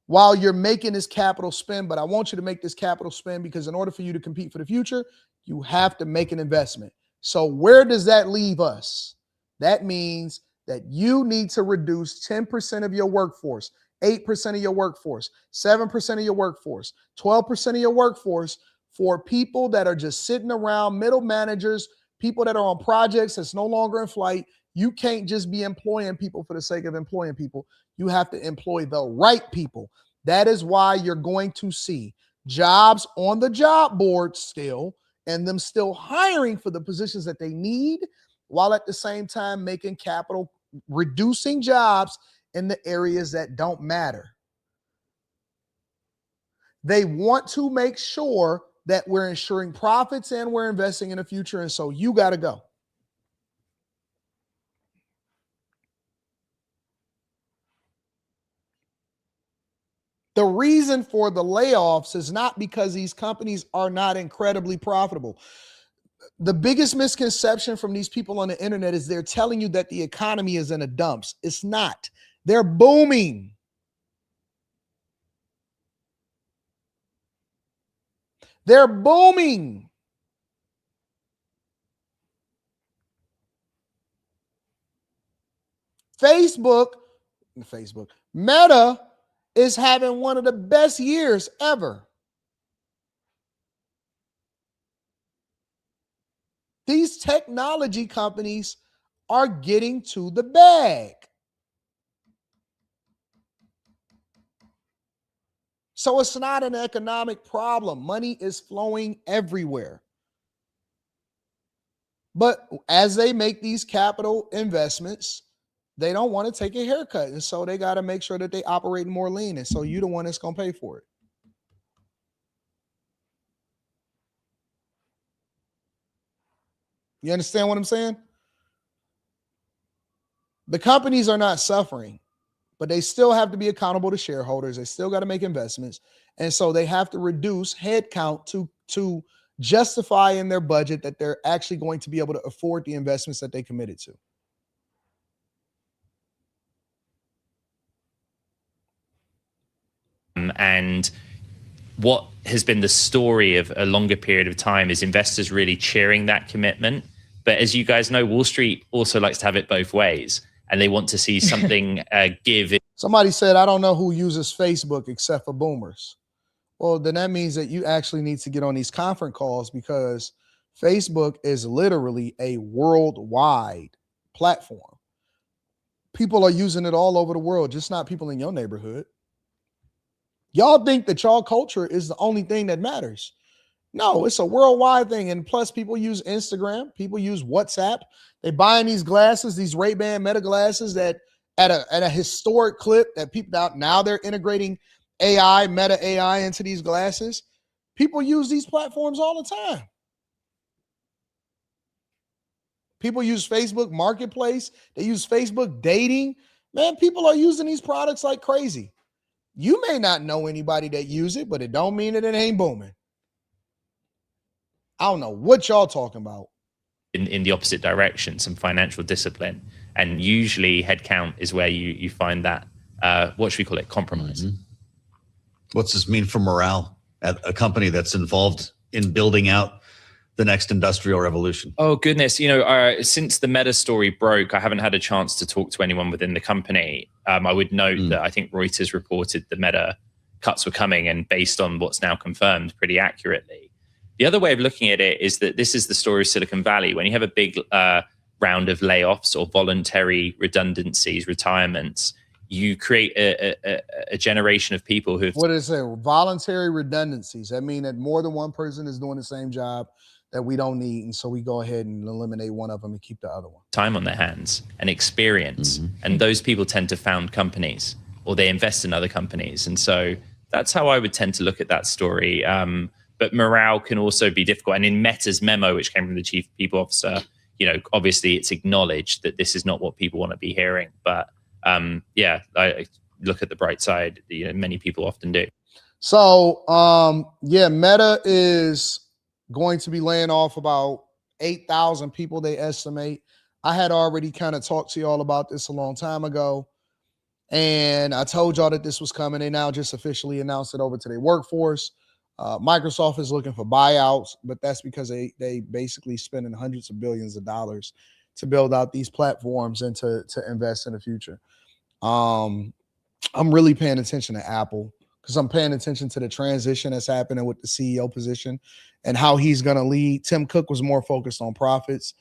while you're making this capital spend, but I want you to make this capital spend because in order for you to compete for the future, you have to make an investment. So where does that leave us? That means that you need to reduce 10% of your workforce, 8% of your workforce, 7% of your workforce, 12% of your workforce for people that are just sitting around, middle managers, people that are on projects that's no longer in flight. You can't just be employing people for the sake of employing people. You have to employ the right people. That is why you're going to see jobs on the job board still and them still hiring for the positions that they need while at the same time making capital, reducing jobs in the areas that don't matter. They want to make sure that we're ensuring profits and we're investing in the future. And so you got to go. The reason for the layoffs is not because these companies are not incredibly profitable. The biggest misconception from these people on the internet is they're telling you that the economy is in the dumps. It's not. They're booming. They're booming. Meta is having one of the best years ever. These technology companies are getting to the bag. So it's not an economic problem. Money is flowing everywhere. But as they make these capital investments, they don't want to take a haircut. And so they got to make sure that they operate more lean. And so you're the one that's going to pay for it. You understand what I'm saying? The companies are not suffering, but they still have to be accountable to shareholders. They still got to make investments. And so they have to reduce headcount to justify in their budget that they're actually going to be able to afford the investments that they committed to. And what has been the story of a longer period of time, is investors really cheering that commitment. But as you guys know, Wall Street also likes to have it both ways, and they want to see something give. Somebody said, I don't know who uses Facebook except for boomers. Well, then that means that you actually need to get on these conference calls, because Facebook is literally a worldwide platform. People are using it all over the world, just not people in your neighborhood. Y'all think that y'all culture is the only thing that matters. No, it's a worldwide thing. And plus, people use Instagram, people use WhatsApp. They buying these glasses, these Ray-Ban Meta glasses that at a historic clip that people now they're integrating AI, Meta AI into these glasses. People use these platforms all the time. People use Facebook Marketplace. They use Facebook Dating. Man, people are using these products like crazy. You may not know anybody that use it, but it don't mean that it ain't booming. I don't know what y'all talking about. In the opposite direction, some financial discipline. And usually headcount is where you find that, what should we call it, compromise. Mm-hmm. What's this mean for morale at a company that's involved in building out the next industrial revolution? Oh, goodness. Since the Meta story broke, I haven't had a chance to talk to anyone within the company. I would note that I think Reuters reported the Meta cuts were coming, and based on what's now confirmed, pretty accurately. The other way of looking at it is that this is the story of Silicon Valley. When you have a big round of layoffs or voluntary redundancies, retirements, you create a generation of people who. What is it? Voluntary redundancies. That means that more than one person is doing the same job that we don't need, and so we go ahead and eliminate one of them and keep the other one. Time on their hands and experience, and those people tend to found companies or they invest in other companies, and so that's how I would tend to look at that story. But morale can also be difficult, and in Meta's memo, which came from the chief people officer, obviously it's acknowledged that this is not what people want to be hearing. But I look at the bright side. Many people often do. So Meta is going to be laying off about 8,000 people, they estimate. I had already kind of talked to y'all about this a long time ago, and I told y'all that this was coming. They now just officially announced it over to their workforce. Microsoft is looking for buyouts, but that's because they basically spending hundreds of billions of dollars to build out these platforms and to invest in the future. I'm really paying attention to Apple, because I'm paying attention to the transition that's happening with the CEO position and how he's going to lead. Tim Cook was more focused on profits.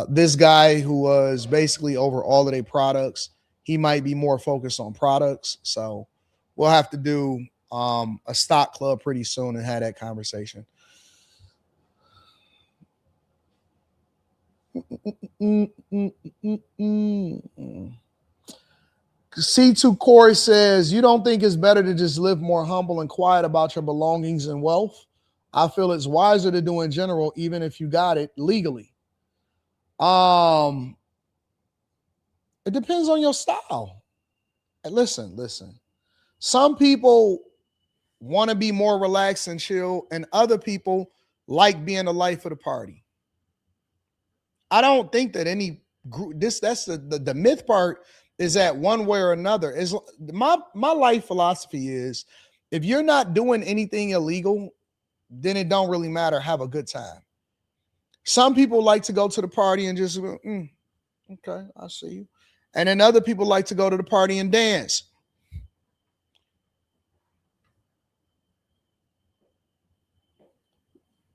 This guy who was basically over all of their products, he might be more focused on products. So we'll have to do a stock club pretty soon and have that conversation. C2 Corey says, you don't think it's better to just live more humble and quiet about your belongings and wealth? I feel it's wiser to do in general, even if you got it legally. It depends on your style. And listen. Some people want to be more relaxed and chill, and other people like being the life of the party. I don't think that any group, that's the myth part, is that one way or another. Is my life philosophy is, if you're not doing anything illegal, then it don't really matter. Have a good time. Some people like to go to the party and just go, okay, I see you. And then other people like to go to the party and dance.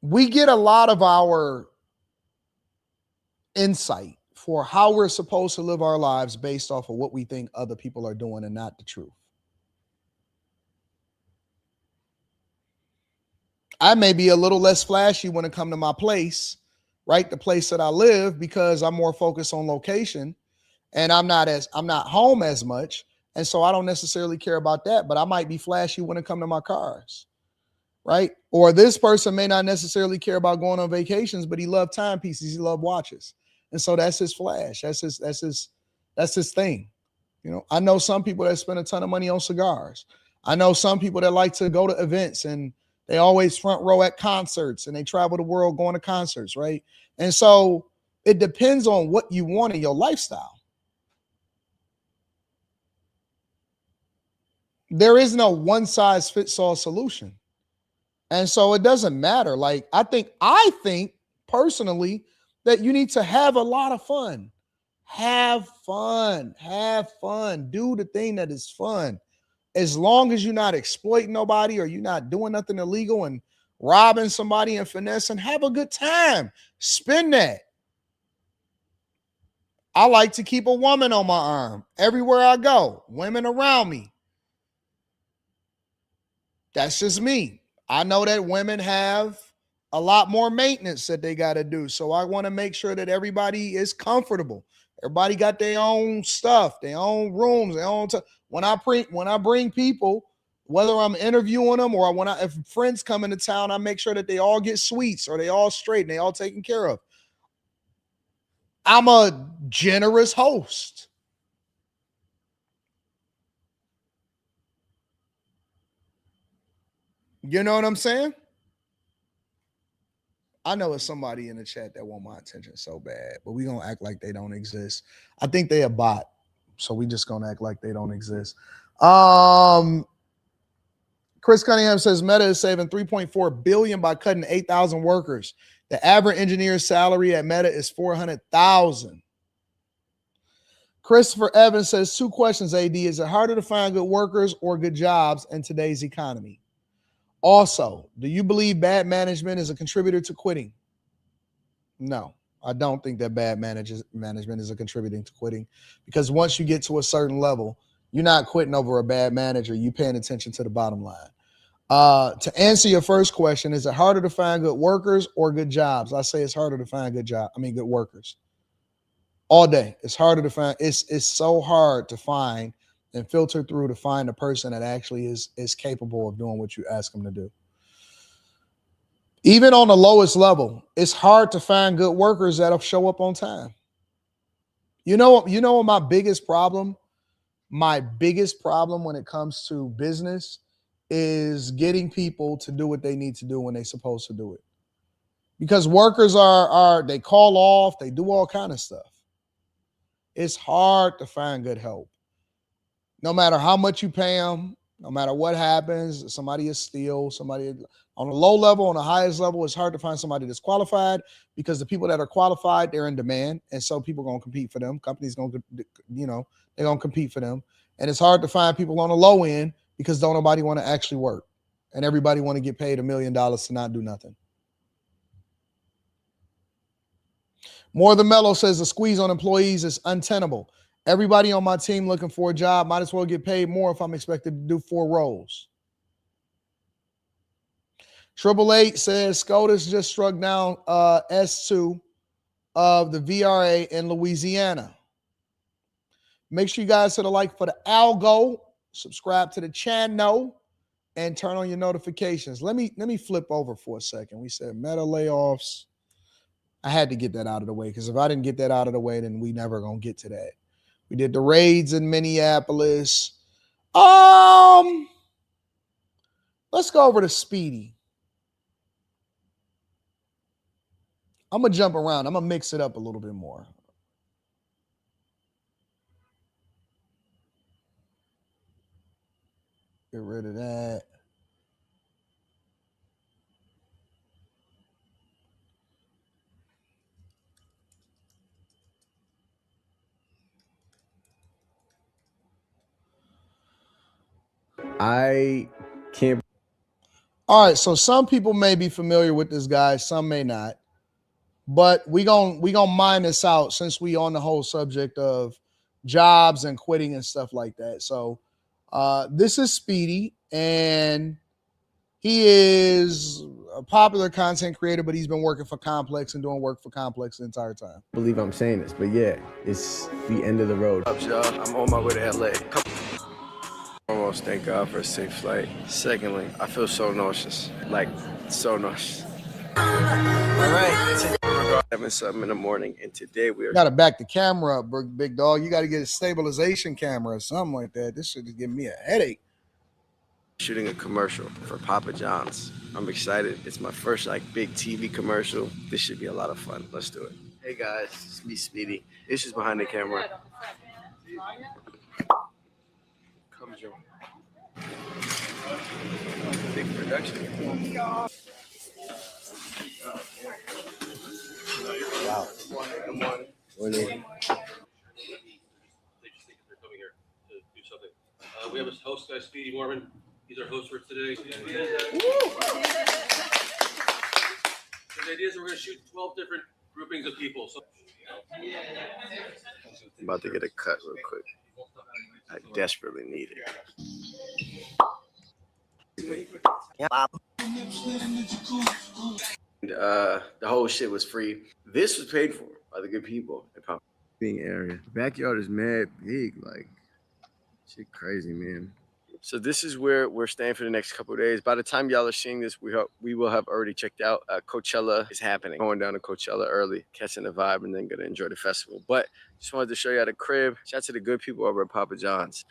We get a lot of our insight for how we're supposed to live our lives based off of what we think other people are doing and not the truth. I may be a little less flashy when it comes to my place, right? The place that I live, because I'm more focused on location and I'm not home as much. And so I don't necessarily care about that, but I might be flashy when it comes to my cars, right? Or this person may not necessarily care about going on vacations, but he loves timepieces, he loves watches. And so that's his flash. That's his thing. I know some people that spend a ton of money on cigars. I know some people that like to go to events and they always front row at concerts and they travel the world going to concerts, right? And so it depends on what you want in your lifestyle. There is no one size fits all solution. And so it doesn't matter. Like, I think personally that you need to have a lot of fun. Have fun. Do the thing that is fun. As long as you're not exploiting nobody or you're not doing nothing illegal and robbing somebody and finessing, have a good time. Spend that. I like to keep a woman on my arm everywhere I go, women around me. That's just me. I know that women have a lot more maintenance that they got to do. So I want to make sure that everybody is comfortable. Everybody got their own stuff, their own rooms, their own when I bring people, whether I'm interviewing them or if friends come into town, I make sure that they all get suites or they all straight and they all taken care of. I'm a generous host. You know what I'm saying? I know it's somebody in the chat that want my attention so bad, but we gonna act like they don't exist. I think they a bot, so we just gonna act like they don't exist. Chris Cunningham says Meta is saving $3.4 billion by cutting 8,000 workers. The average engineer's salary at Meta is $400,000. Christopher Evans says 2 questions, AD. Is it harder to find good workers or good jobs in today's economy? Also, do you believe bad management is a contributor to quitting? No, I don't think that bad management is a contributing to quitting, because once you get to a certain level, you're not quitting over a bad manager. You're paying attention to the bottom line. To answer your first question, is it harder to find good workers or good jobs? I say it's harder to find good workers. All day. It's harder to find. It's so hard to find and filter through to find a person that actually is capable of doing what you ask them to do. Even on the lowest level, it's hard to find good workers that'll show up on time. You know what my biggest problem when it comes to business is getting people to do what they need to do when they're supposed to do it. Because workers they call off, they do all kind of stuff. It's hard to find good help. No matter how much you pay them, no matter what happens, somebody is steal, somebody on a low level, on the highest level, it's hard to find somebody that's qualified, because the people that are qualified, they're in demand. And so people are going to compete for them. Companies they're going to compete for them. And it's hard to find people on the low end because don't nobody want to actually work. And everybody want to get paid $1 million to not do nothing. More Than Mellow says the squeeze on employees is untenable. Everybody on my team looking for a job might as well get paid more if I'm expected to do 4 roles. 888 says SCOTUS just struck down S2 of the VRA in Louisiana. Make sure you guys hit the like for the algo, subscribe to the channel, and turn on your notifications. Let me flip over for a second. We said Meta layoffs. I had to get that out of the way, because if I didn't get that out of the way, then we never gonna get to that. We did the raids in Minneapolis. Let's go over to Speedy. I'm going to jump around. I'm going to mix it up a little bit more. Get rid of that. I can't. All right, so some people may be familiar with this guy, some may not. But we gonna mine this out since we on the whole subject of jobs and quitting and stuff like that. So this is Speedy, and he is a popular content creator, but he's been working for Complex and doing work for Complex the entire time. I believe I'm saying this, but yeah, it's the end of the road. What's up, y'all? I'm on my way to LA. Almost, thank God for a safe flight. Secondly, I feel so nauseous, like so nauseous. All right, 7 in the morning, and today we are. Got to back the camera up, big dog. You got to get a stabilization camera or something like that. This should give me a headache. Shooting a commercial for Papa John's. I'm excited. It's my first big TV commercial. This should be a lot of fun. Let's do it. Hey guys, it's me, Speedy. It's just behind the camera. Come join. Big production. Wow. Morning. We have a host guy, Speedy Morman. He's our host for today. His idea is we're going to shoot 12 different groupings of people. So I'm about to get a cut real quick. I desperately need it. And, the whole shit was free. This was paid for by the good people. Being area. Backyard is mad big. Like, shit crazy, man. So this is where we're staying for the next couple of days. By the time y'all are seeing this, we will have already checked out. Coachella is happening. Going down to Coachella early, catching the vibe, and then gonna enjoy the festival. But just wanted to show you the crib. Shout out to the good people over at Papa John's.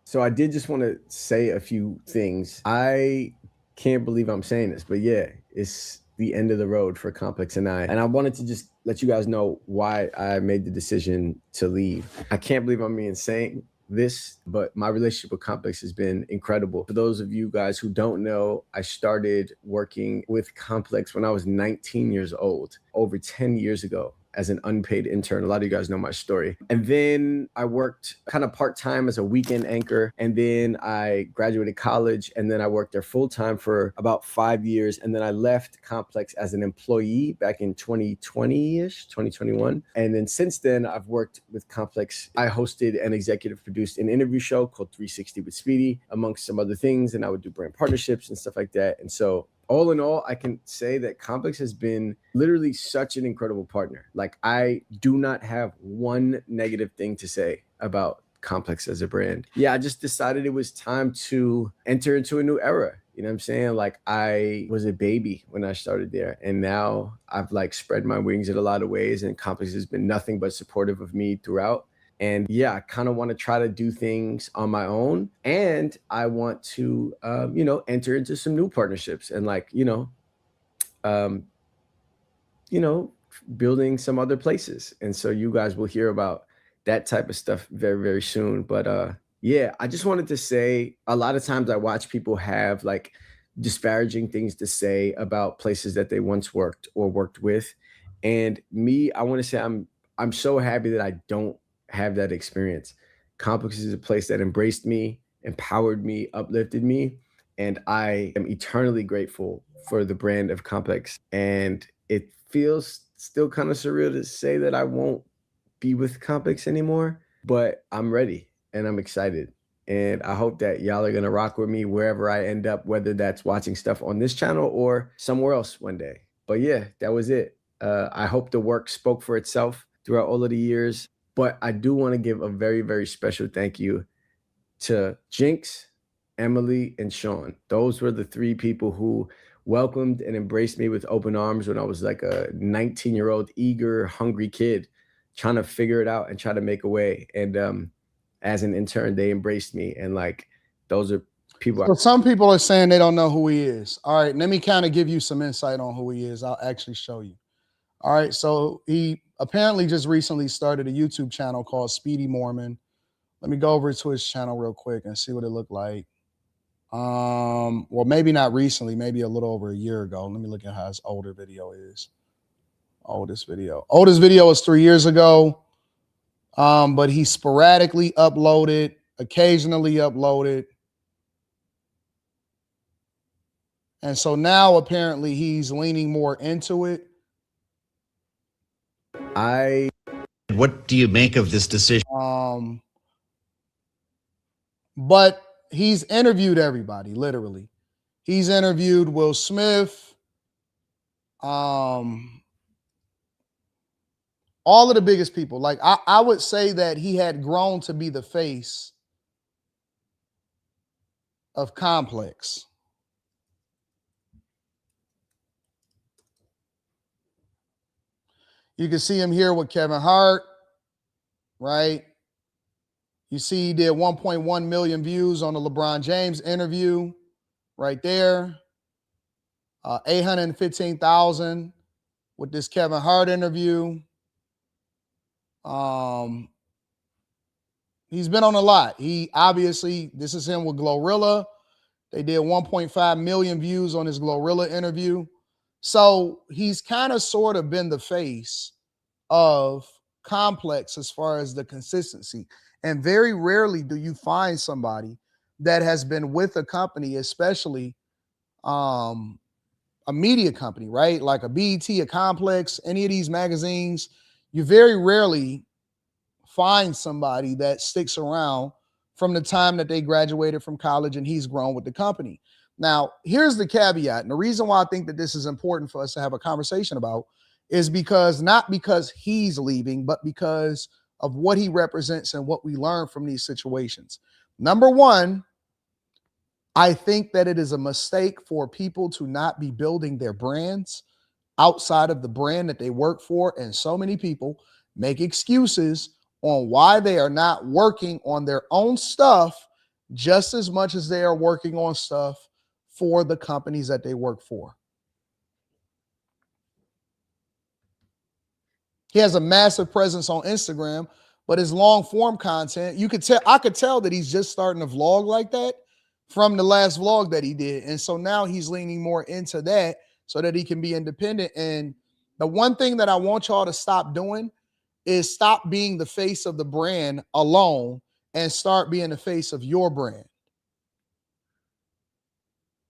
So I did just want to say a few things. I can't believe I'm saying this, but yeah, it's the end of the road for Complex and I. And I wanted to just let you guys know why I made the decision to leave. I can't believe I'm being saying this, but my relationship with Complex has been incredible. For those of you guys who don't know, I started working with Complex when I was 19 years old, over 10 years ago, as an unpaid intern. A lot of you guys know my story. And then I worked kind of part-time as a weekend anchor. And then I graduated college, and then I worked there full-time for about 5 years. And then I left Complex as an employee back in 2020-ish, 2021. And then since then, I've worked with Complex. I hosted and executive produced an interview show called 360 with Speedy, amongst some other things. And I would do brand partnerships and stuff like that. And so all in all, I can say that Complex has been literally such an incredible partner. Like, I do not have one negative thing to say about Complex as a brand. Yeah, I just decided it was time to enter into a new era. You know what I'm saying? Like, I was a baby when I started there, and now I've like spread my wings in a lot of ways, and Complex has been nothing but supportive of me throughout. And yeah, I kind of want to try to do things on my own. And I want to, enter into some new partnerships and building some other places. And so you guys will hear about that type of stuff very, very soon. But yeah, I just wanted to say, a lot of times I watch people have like disparaging things to say about places that they once worked or worked with. And me, I want to say I'm so happy that I don't have that experience. Complex is a place that embraced me, empowered me, uplifted me, and I am eternally grateful for the brand of Complex. And it feels still kind of surreal to say that I won't be with Complex anymore, but I'm ready and I'm excited. And I hope that y'all are gonna rock with me wherever I end up, whether that's watching stuff on this channel or somewhere else one day. But yeah, that was it. I hope the work spoke for itself throughout all of the years. But I do want to give a very, very special thank you to Jinx, Emily, and Sean. Those were the three people who welcomed and embraced me with open arms when I was like a 19-year-old, eager, hungry kid trying to figure it out and try to make a way. And as an intern, they embraced me. And like, those are people. So some people are saying they don't know who he is. All right, let me kind of give you some insight on who he is. I'll actually show you. All right, so he apparently just recently started a YouTube channel called Speedy Morman. Let me go over to his channel real quick and see what it looked like. Well, maybe not recently, maybe a little over a year ago. Let me look at how his older video is. Oldest video is 3 years ago. But he sporadically uploaded, occasionally uploaded. And so now apparently he's leaning more into it. What do you make of this decision? But he's interviewed everybody, literally. He's interviewed Will Smith, all of the biggest people. Like I would say that he had grown to be the face of Complex. You can see him here with Kevin Hart, right? You see he did 1.1 million views on the LeBron James interview right there. 815,000 with this Kevin Hart interview. He's been on a lot. He obviously, this is him with Glorilla. They did 1.5 million views on his Glorilla interview. So he's kind of sort of been the face of Complex as far as the consistency. And very rarely do you find somebody that has been with a company, especially a media company, right? Like a BET, a Complex, any of these magazines. You very rarely find somebody that sticks around from the time that they graduated from college and he's grown with the company. Now, here's the caveat. And the reason why I think that this is important for us to have a conversation about is because not because he's leaving, but because of what he represents and what we learn from these situations. Number one, I think that it is a mistake for people to not be building their brands outside of the brand that they work for. And so many people make excuses on why they are not working on their own stuff just as much as they are working on stuff for the companies that they work for. He has a massive presence on Instagram, but his long form content, I could tell that he's just starting to vlog like that from the last vlog that he did. And so now he's leaning more into that so that he can be independent. And the one thing that I want y'all to stop doing is stop being the face of the brand alone and start being the face of your brand.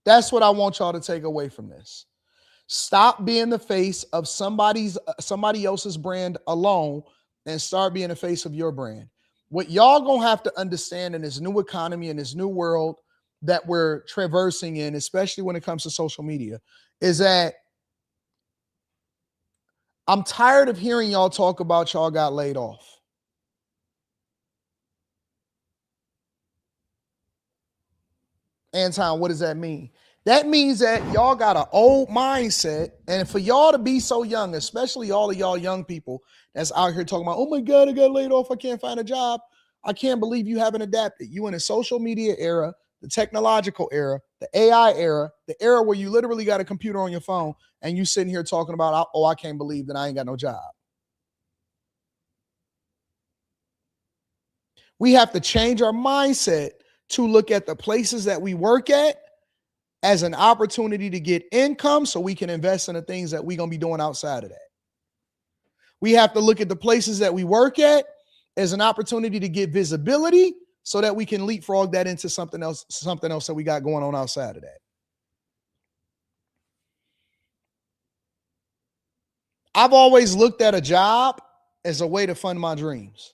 That's what I want y'all to take away from this. Stop being the face of somebody else's brand alone and start being the face of your brand. What y'all gonna have to understand in this new economy, in this new world that we're traversing in, especially when it comes to social media, is that I'm tired of hearing y'all talk about y'all got laid off. Anton, what does that mean? That means that y'all got an old mindset. And for y'all to be so young, especially all of y'all young people that's out here talking about, oh my God, I got laid off, I can't find a job. I can't believe you haven't adapted. You in a social media era, the technological era, the AI era, the era where you literally got a computer on your phone and you sitting here talking about, oh, I can't believe that I ain't got no job. We have to change our mindset to look at the places that we work at as an opportunity to get income so we can invest in the things that we're going to be doing outside of that. We have to look at the places that we work at as an opportunity to get visibility so that we can leapfrog that into something else that we got going on outside of that. I've always looked at a job as a way to fund my dreams.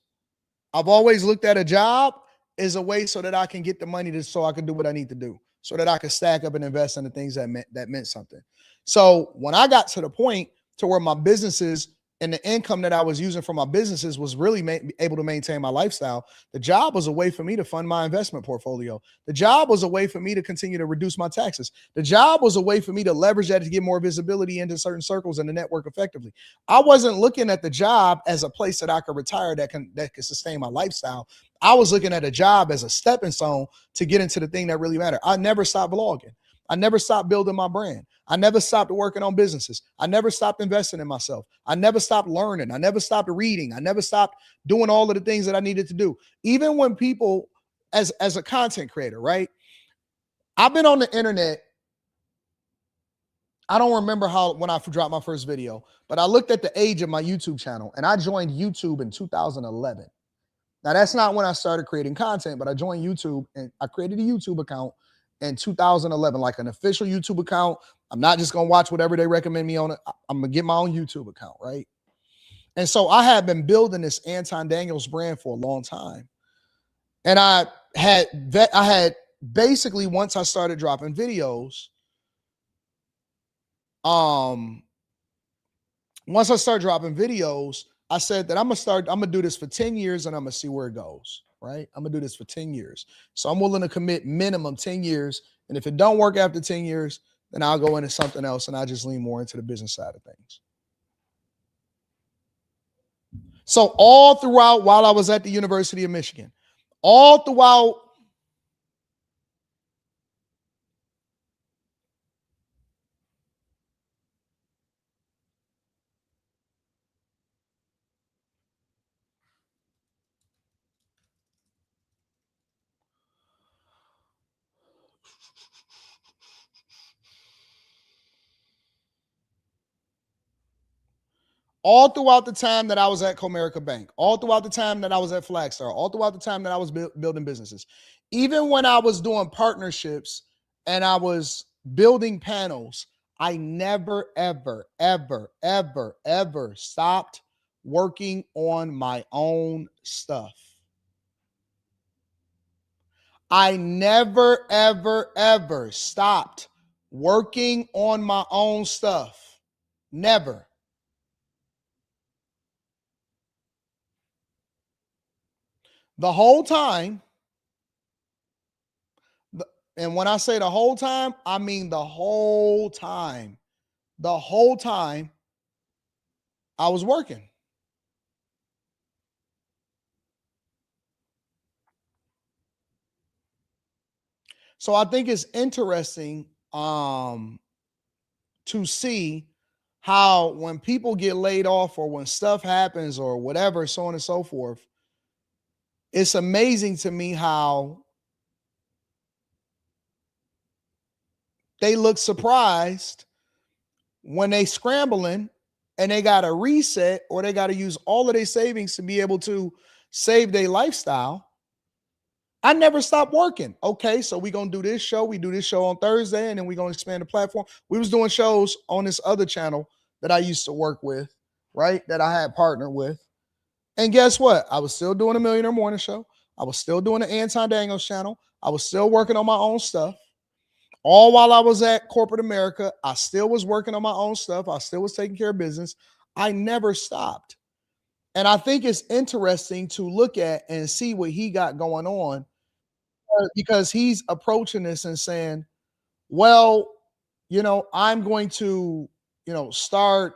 I've always looked at a job as a way so that I can get the money so I can do what I need to do, so that I can stack up and invest in the things that meant something. So when I got to the point to where my businesses and the income that I was using for my businesses was really able to maintain my lifestyle, the job was a way for me to fund my investment portfolio. The job was a way for me to continue to reduce my taxes. The job was a way for me to leverage that to get more visibility into certain circles and the network effectively. I wasn't looking at the job as a place that I could retire that can sustain my lifestyle. I was looking at a job as a stepping stone to get into the thing that really mattered. I never stopped vlogging. I never stopped building my brand. I never stopped working on businesses. I never stopped investing in myself. I never stopped learning. I never stopped reading. I never stopped doing all of the things that I needed to do. Even when people, as a content creator, right? I've been on the internet. I don't remember when I dropped my first video, but I looked at the age of my YouTube channel and I joined YouTube in 2011. Now, that's not when I started creating content, but I joined YouTube and I created a YouTube account in 2011, like an official YouTube account. I'm not just going to watch whatever they recommend me on it. I'm going to get my own YouTube account, right? And so I have been building this Anton Daniels brand for a long time. And I had basically, once I started dropping videos, I said that I'm gonna do this for 10 years and I'm gonna see where it goes, right? I'm gonna do this for 10 years. So I'm willing to commit minimum 10 years. And if it don't work after 10 years, then I'll go into something else and I'll just lean more into the business side of things. So all throughout, while I was at the University of Michigan, all throughout, all throughout the time that I was at Comerica Bank, all throughout the time that I was at Flagstar, all throughout the time that I was building businesses, even when I was doing partnerships and I was building panels, I never, ever, ever, ever, ever stopped working on my own stuff. I never, ever, ever stopped working on my own stuff. Never. The whole time, and when I say the whole time, I mean the whole time. The whole time I was working. So I think it's interesting to see how when people get laid off or when stuff happens or whatever, so on and so forth, it's amazing to me how they look surprised when they scrambling and they got to reset or they got to use all of their savings to be able to save their lifestyle. I never stopped working. Okay, so we're going to do this show. We do this show on Thursday, and then we're going to expand the platform. We was doing shows on this other channel that I used to work with, right, that I had partnered with. And guess what? I was still doing a Millionaire Morning show. I was still doing the Anton Daniels channel. I was still working on my own stuff. All while I was at corporate America, I still was working on my own stuff. I still was taking care of business. I never stopped. And I think it's interesting to look at and see what he got going on because he's approaching this and saying, well, I'm going to, start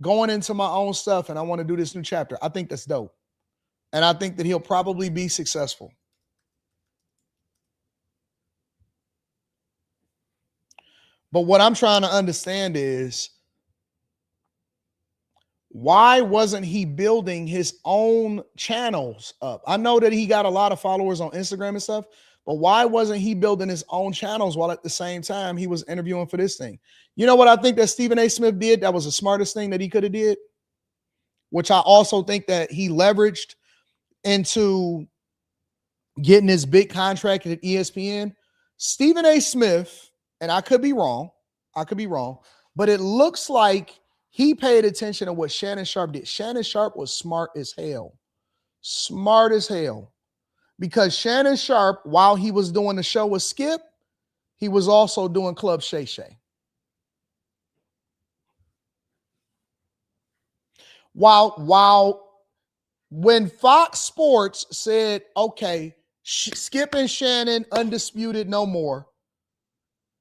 going into my own stuff and I want to do this new chapter. I think that's dope. And I think that he'll probably be successful. But what I'm trying to understand is, why wasn't he building his own channels up? I know that he got a lot of followers on Instagram and stuff, but why wasn't he building his own channels while at the same time he was interviewing for this thing? You know what I think that Stephen A. Smith did that was the smartest thing that he could have did, which I also think that he leveraged into getting his big contract at ESPN. Stephen A. Smith, and I could be wrong, but it looks like he paid attention to what Shannon Sharp did. Shannon Sharp was smart as hell. Because Shannon Sharp, while he was doing the show with Skip, he was also doing Club Shay Shay. While when Fox Sports said, okay, Skip and Shannon undisputed no more,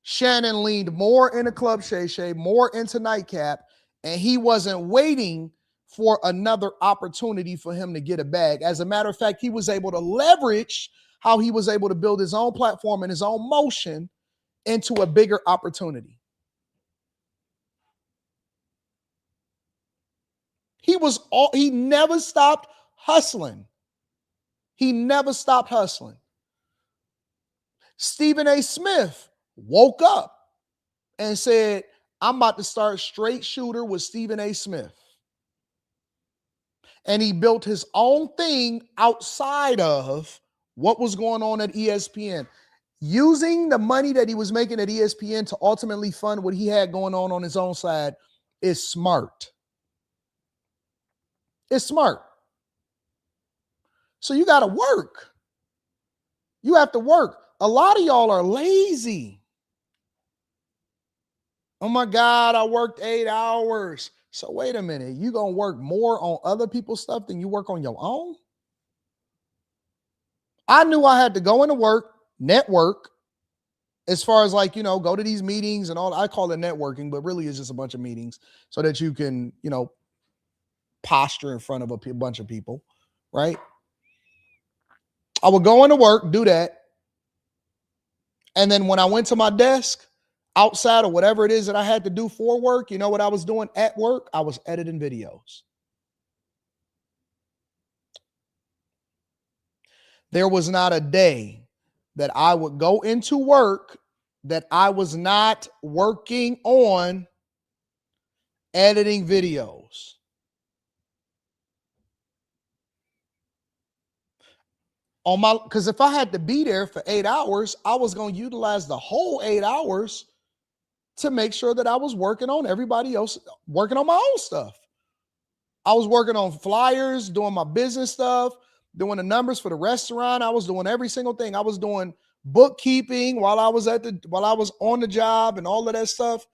Shannon leaned more into Club Shay Shay, more into Nightcap, and he wasn't waiting for another opportunity for him to get a bag. As a matter of fact, he was able to leverage how he was able to build his own platform and his own motion into a bigger opportunity. He never stopped hustling. Stephen A. Smith woke up and said, I'm about to start Straight Shooter with Stephen A. Smith. And he built his own thing outside of what was going on at ESPN, using the money that he was making at ESPN to ultimately fund what he had going on his own side is smart. It's smart. So you got to work. You have to work. A lot of y'all are lazy. Oh my God, I worked 8 hours. So wait a minute, you going to work more on other people's stuff than you work on your own? I knew I had to go into work, network, as far as go to these meetings and all. I call it networking, but really it's just a bunch of meetings so that you can, posture in front of a bunch of people, right? I would go into work, do that. And then when I went to my desk, outside of whatever it is that I had to do for work, you know what I was doing at work? I was editing videos. There was not a day that I would go into work that I was not working on editing videos. on my, because if I had to be there for 8 hours, I was going to utilize the whole 8 hours to make sure that I was working on everybody else, working on my own stuff. I was working on flyers, doing my business stuff, doing the numbers for the restaurant. I was doing every single thing. I was doing bookkeeping while I was on the job and all of that stuff.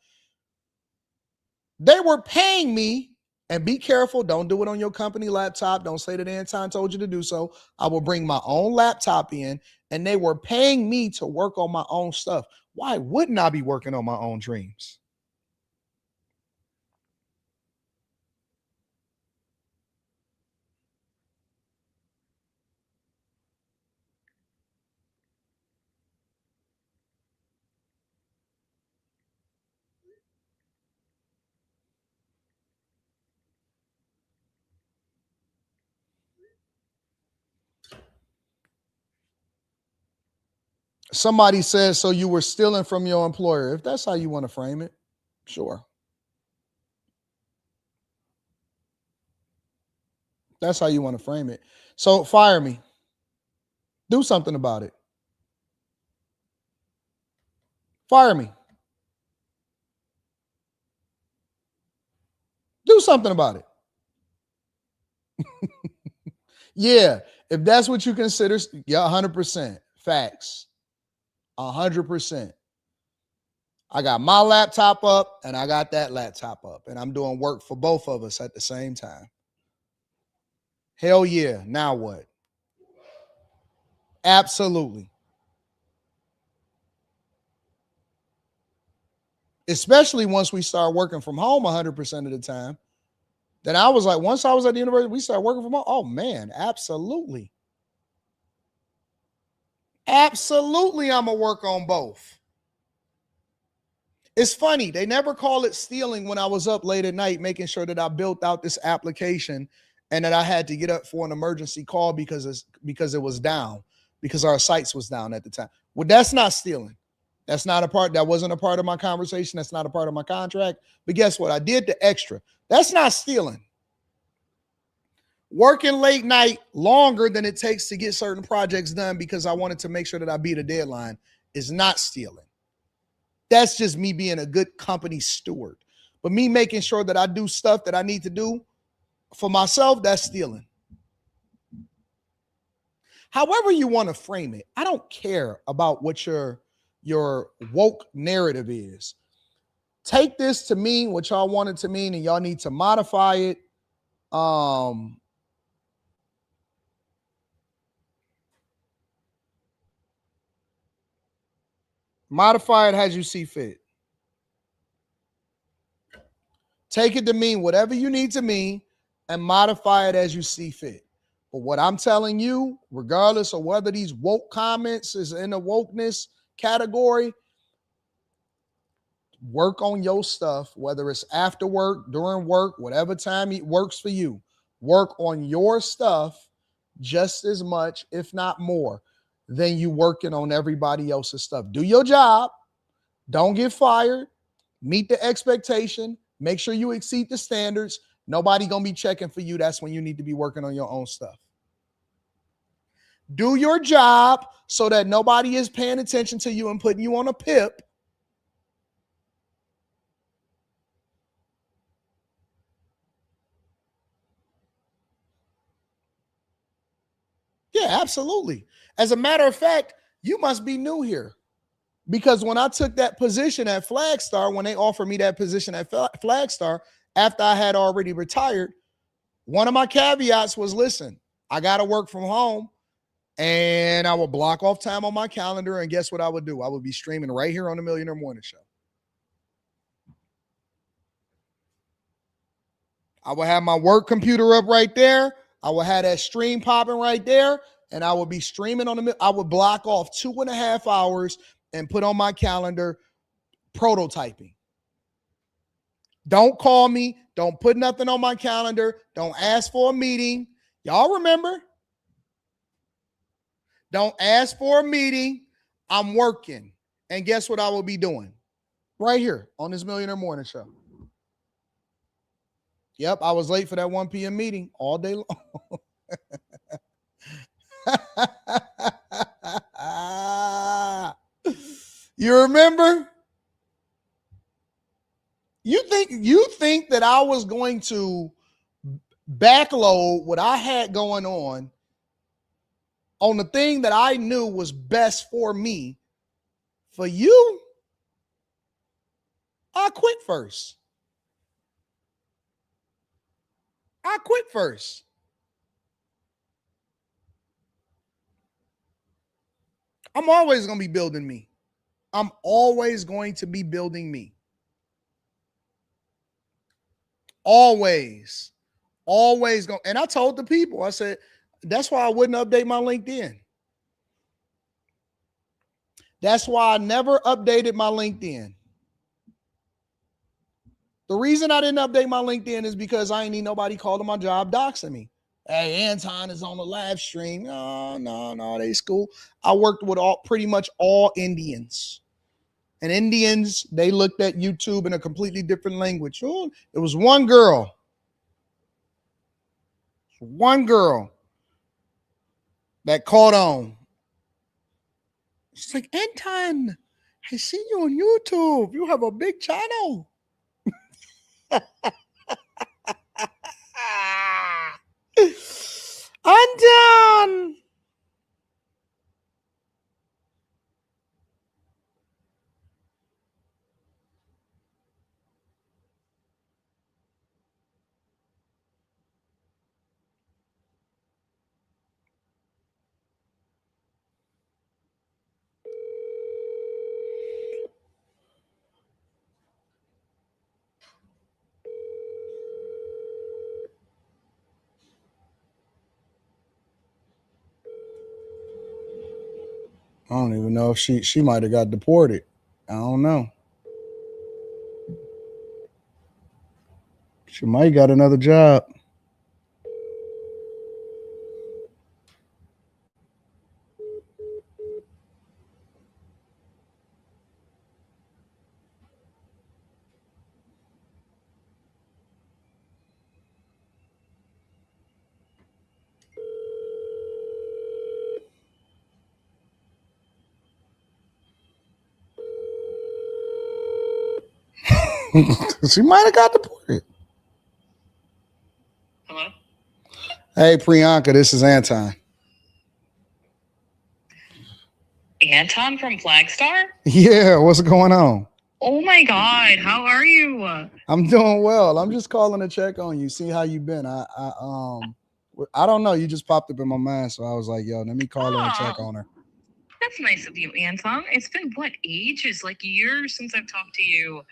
They were paying me, and be careful, don't do it on your company laptop. Don't say that Anton told you to do so. I will bring my own laptop in, and they were paying me to work on my own stuff. Why wouldn't I be working on my own dreams? Somebody says, so you were stealing from your employer. If that's how you want to frame it, sure. That's how you want to frame it. So fire me. Do something about it. Fire me. Do something about it. Yeah, if that's what you consider, yeah, 100%. Facts. 100%. I got my laptop up and I got that laptop up, and I'm doing work for both of us at the same time. Hell yeah. Now what? Absolutely. Especially once we start working from home 100% of the time. Then I was like, once I was at the university, we started working from home. Oh man, absolutely. Absolutely, I'm gonna work on both. It's funny, they never call it stealing when I was up late at night making sure that I built out this application and that I had to get up for an emergency call because it was down, because our sites was down at the time. Well, that's not stealing. That wasn't a part of my conversation. That's not a part of my contract. But guess what? I did the extra. That's not stealing. Working late night longer than it takes to get certain projects done because I wanted to make sure that I beat a deadline is not stealing. That's just me being a good company steward. But me making sure that I do stuff that I need to do for myself, that's stealing. However you want to frame it, I don't care about what your woke narrative is. Take this to mean what y'all want it to mean, and y'all need to modify it. Modify it as you see fit. Take it to mean whatever you need to mean and modify it as you see fit. But what I'm telling you, regardless of whether these woke comments is in the wokeness category, work on your stuff, whether it's after work, during work, whatever time it works for you. Work on your stuff just as much, if not more, than you working on everybody else's stuff. Do your job. Don't get fired. Meet the expectation. Make sure you exceed the standards. Nobody gonna be checking for you. That's when you need to be working on your own stuff. Do your job so that nobody is paying attention to you and putting you on a pip. Yeah, absolutely. As a matter of fact, you must be new here. Because when I took that position at Flagstar, when they offered me that position at Flagstar, after I had already retired, one of my caveats was, listen, I got to work from home, and I will block off time on my calendar. And guess what I would do? I would be streaming right here on the Millionaire Morning Show. I would have my work computer up right there. I would have that stream popping right there, and I would be streaming on I would block off 2.5 hours and put on my calendar prototyping. Don't call me. Don't put nothing on my calendar. Don't ask for a meeting. Y'all remember? Don't ask for a meeting. I'm working. And guess what I will be doing? Right here on this Millionaire Morning Show. Yep, I was late for that 1 p.m. meeting all day long. Remember? You think that I was going to backload what I had going on the thing that I knew was best for me, for you? I quit first. I'm always going to be building me. I'm always going to be building me. Always going. And I told the people, I said, that's why I wouldn't update my LinkedIn. That's why I never updated my LinkedIn. The reason I didn't update my LinkedIn is because I ain't need nobody calling my job doxing me. Hey, Anton is on the live stream. No, they school. I worked with pretty much all Indians. And Indians, they looked at YouTube in a completely different language. Oh, it was one girl. That caught on. She's like, Anton, I see you on YouTube. You have a big channel. Anton. I don't even know if she might have got deported. I don't know. She might got another job. She might have got deported. Hello? Hey, Priyanka, this is Anton. Anton from Flagstar? Yeah, what's going on? Oh my God, how are you? I'm doing well. I'm just calling to check on you, see how you been. I don't know. You just popped up in my mind, so I was like, yo, let me call her and check on her. That's nice of you, Anton. It's been what, ages? Like years since I've talked to you.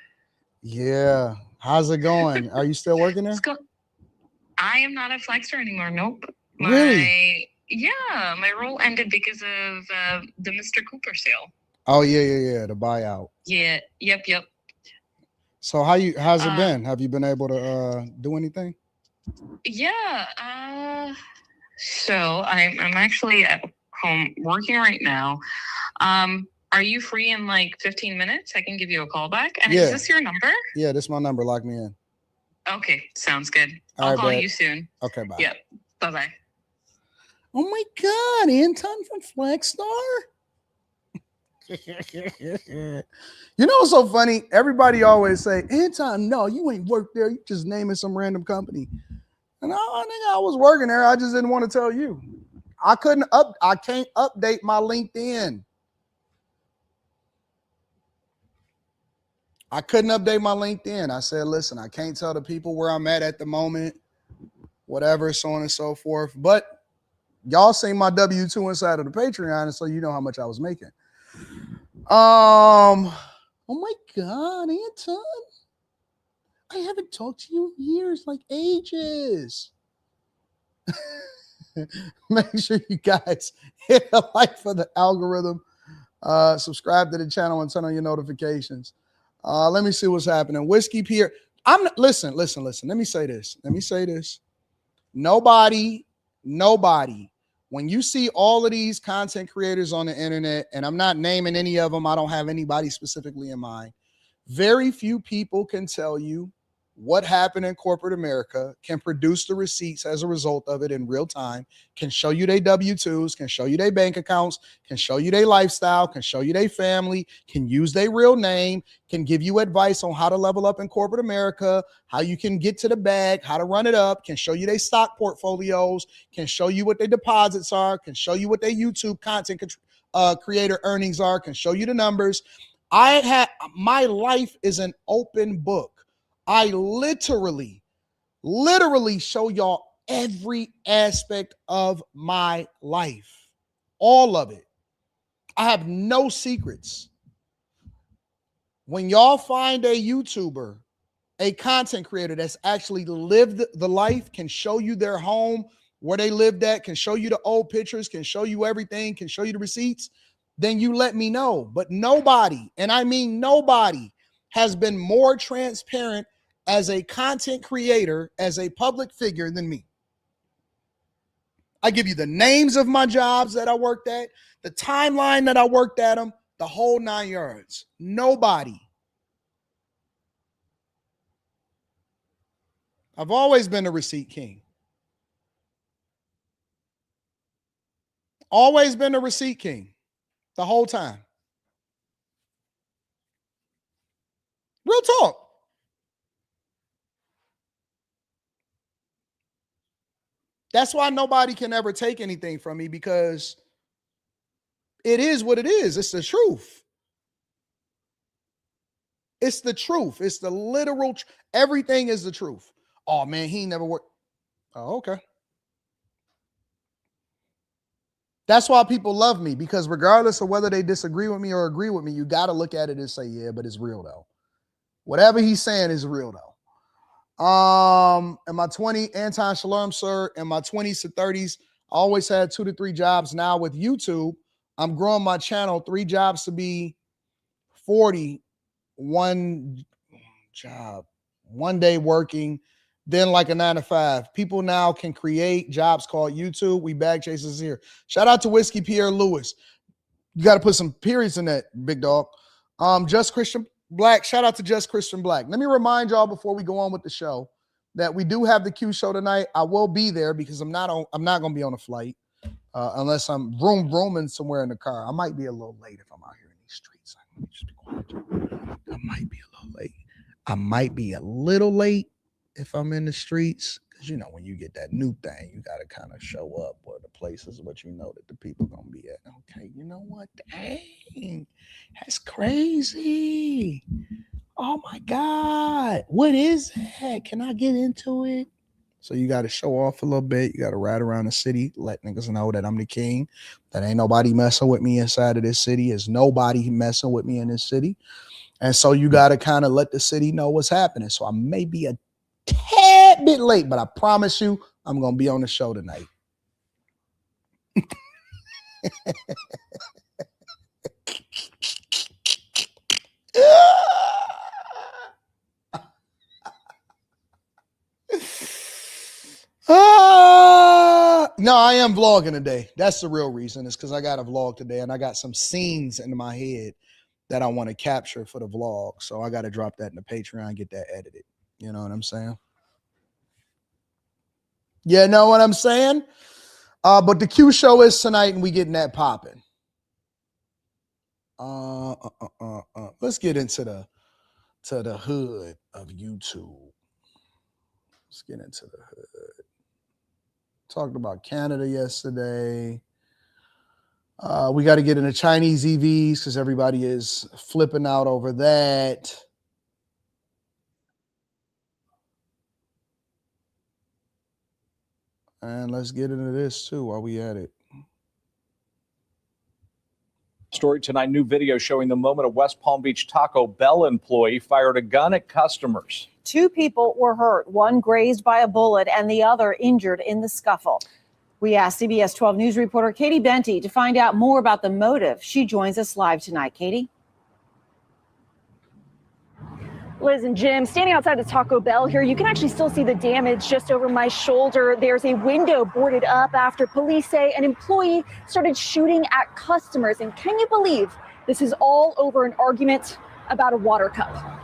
Yeah. How's it going? Are you still working there? I am not at Flagstar anymore. Nope. Really? My role ended because of the Mr. Cooper sale. Oh, yeah. The buyout. Yeah. Yep. So how's it been? Have you been able to do anything? Yeah. So I'm actually at home working right now. Are you free in like 15 minutes? I can give you a call back. And Yeah. Is this your number? Yeah, this is my number. Lock me in. Okay, sounds good. All I'll right, call babe. you soon. Okay, bye. Yep. Bye-bye. Oh my God, Anton from Flagstar? You know what's so funny? Everybody always say, Anton, no, you ain't worked there. You just naming some random company. And I think I was working there. I just didn't want to tell you. I can't update my LinkedIn. I couldn't update my LinkedIn. I said, listen, I can't tell the people where I'm at the moment, whatever, so on and so forth. But y'all seen my W-2 inside of the Patreon, and so you know how much I was making. Oh my God, Anton. I haven't talked to you in years, like ages. Make sure you guys hit a like for the algorithm. Subscribe to the channel and turn on your notifications. Let me see what's happening. Whiskey Pierre. Listen. Let me say this. Nobody. When you see all of these content creators on the internet, and I'm not naming any of them, I don't have anybody specifically in mind. Very few people can tell you what happened in corporate America, can produce the receipts as a result of it in real time, can show you their W-2s, can show you their bank accounts, can show you their lifestyle, can show you their family, can use their real name, can give you advice on how to level up in corporate America, how you can get to the bag, how to run it up, can show you their stock portfolios, can show you what their deposits are, can show you what their YouTube content creator earnings are, can show you the numbers. My life is an open book. I literally show y'all every aspect of my life, all of it. I have no secrets. When y'all find a YouTuber, a content creator that's actually lived the life, can show you their home, where they lived at, can show you the old pictures, can show you everything, can show you the receipts, then you let me know. But nobody, and I mean nobody, has been more transparent as a content creator, as a public figure than me. I give you the names of my jobs that I worked at, the timeline that I worked at them, the whole 9 yards. Nobody. I've always been a receipt king. Always been a receipt king the whole time. Real talk. That's why nobody can ever take anything from me, because it is what it is. It's the truth. It's the truth. It's the literal. Everything is the truth. Oh, man, he never worked. Oh, okay. That's why people love me, because regardless of whether they disagree with me or agree with me, you got to look at it and say, yeah, but it's real, though. Whatever he's saying is real, though. In my 20, Anton Shalom, sir, in my 20s to 30s, I always had 2 to 3 jobs. Now with YouTube, I'm growing my channel, 3 jobs to be 40, 1 job, 1 day working, then like a 9 to 5. People now can create jobs called YouTube. We bag chasers here. Shout out to Whiskey Pierre Lewis. You got to put some periods in that, big dog. Just Christian Black. Shout out to Just Christian Black. Let me remind y'all before we go on with the show that we do have the Q show tonight. I will be there because I'm not going to be on a flight unless I'm roaming somewhere in the car. I might be a little late if I'm out here in these streets. Just be quiet. I might be a little late. I might be a little late if I'm in the streets, because you know when you get that new thing, you got to kind of show up where the places what you know that the people gonna be at. Okay, you know what? Dang, that's crazy. Oh my God, what is that? Can I get into it? So you got to show off a little bit. You got to ride around the city, let niggas know that I'm the king, that ain't nobody messing with me inside of this city. There's nobody messing with me in this city. And so you got to kind of let the city know what's happening. So I may be a tad bit late, but I promise you I'm going to be on the show tonight. No, I am vlogging today. That's the real reason. It's because I got a vlog today and I got some scenes in my head that I want to capture for the vlog. So I got to drop that in the Patreon, get that edited. You know what I'm saying? You know what I'm saying? But the Q show is tonight and we getting that popping. Let's get into the hood of YouTube. Let's get into the hood. Talked about Canada yesterday. We got to get into Chinese EVs because everybody is flipping out over that. And let's get into this too while we at it. Story tonight, new video showing the moment a West Palm Beach Taco Bell employee fired a gun at customers. 2 people were hurt, one grazed by a bullet and the other injured in the scuffle. We asked CBS 12 News reporter Katie Benty to find out more about the motive. She joins us live tonight. Katie? Liz and Jim, standing outside the Taco Bell here, you can actually still see the damage just over my shoulder. There's a window boarded up after police say an employee started shooting at customers. And can you believe this is all over an argument about a water cup?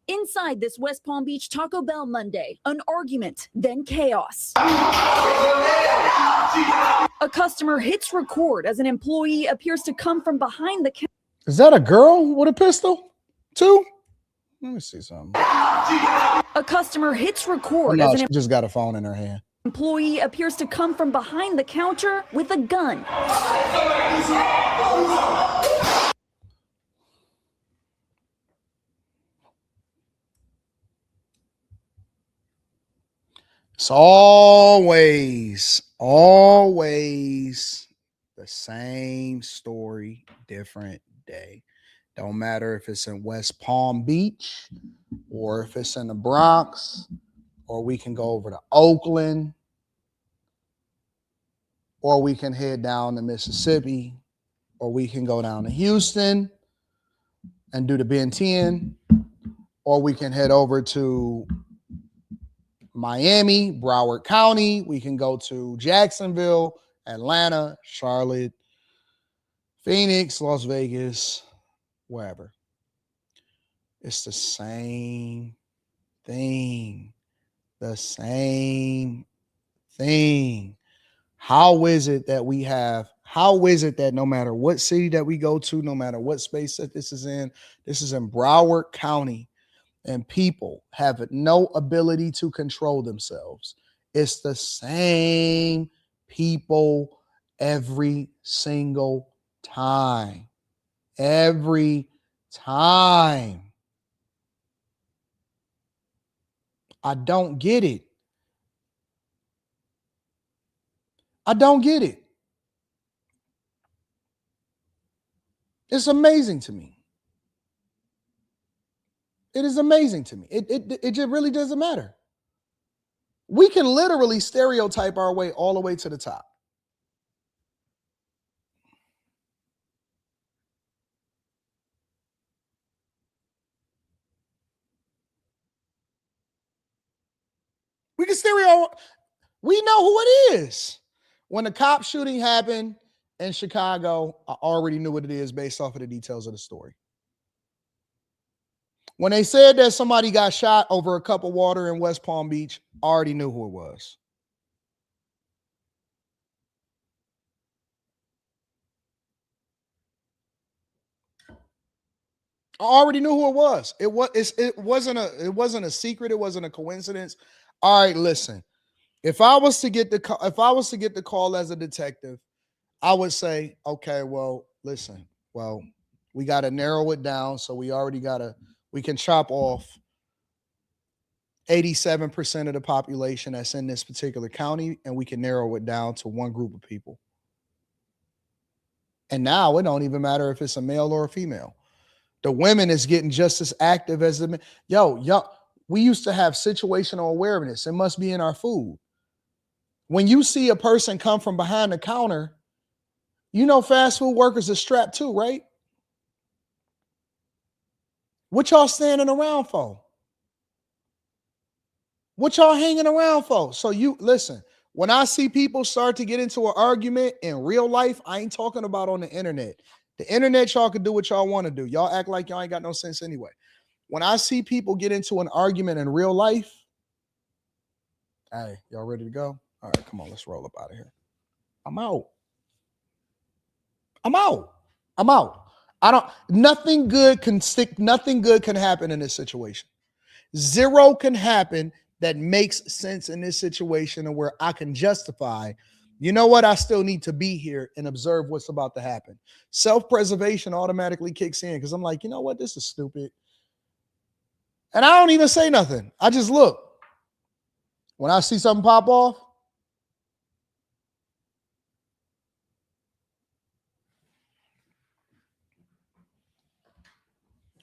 Inside this West Palm Beach Taco Bell Monday, an argument, then chaos. A customer hits record as an employee appears to come from behind the counter. Is that a girl with a pistol too? Let me see something. A customer hits record No, as she an just got a phone in her hand. employee appears to come from behind the counter with a gun. It's always the same story, different day. Don't matter if it's in West Palm Beach or if it's in the Bronx, or we can go over to Oakland, or we can head down to Mississippi, or we can go down to Houston and do the Ben 10, or we can head over to Miami, Broward County. We can go to Jacksonville, Atlanta, Charlotte, Phoenix, Las Vegas, wherever. It's the same thing. The same thing. How is it that no matter what city that we go to, no matter what space that this is in Broward County, and people have no ability to control themselves? It's the same people every single time. Every time. I don't get it. I don't get it. It's amazing to me. It is amazing to me. It just really doesn't matter. We can literally stereotype our way all the way to the top. We can we know who it is. When the cop shooting happened in Chicago, I already knew what it is based off of the details of the story. When they said that somebody got shot over a cup of water in West Palm Beach, I already knew who it was. I already knew who it was. It wasn't a secret. It wasn't a coincidence. All right, listen. If I was to get the call as a detective, I would say, okay, well, listen. Well, we got to narrow it down. So we can chop off 87% of the population that's in this particular county, and we can narrow it down to one group of people. And now it don't even matter if it's a male or a female. The women is getting just as active as the men. Yo, we used to have situational awareness. It must be in our food. When you see a person come from behind the counter, you know fast food workers are strapped too, right? What y'all standing around for? What y'all hanging around for? So you listen, when I see people start to get into an argument in real life, I ain't talking about on the internet. The internet, y'all can do what y'all want to do. Y'all act like y'all ain't got no sense anyway. When I see people get into an argument in real life, hey, y'all ready to go? All right, come on, let's roll up out of here. I'm out. Nothing good can happen in this situation. Zero can happen that makes sense in this situation, and where I can justify, you know what, I still need to be here and observe what's about to happen. Self-preservation automatically kicks in because I'm like, you know what, this is stupid. And I don't even say nothing. I just look. When I see something pop off,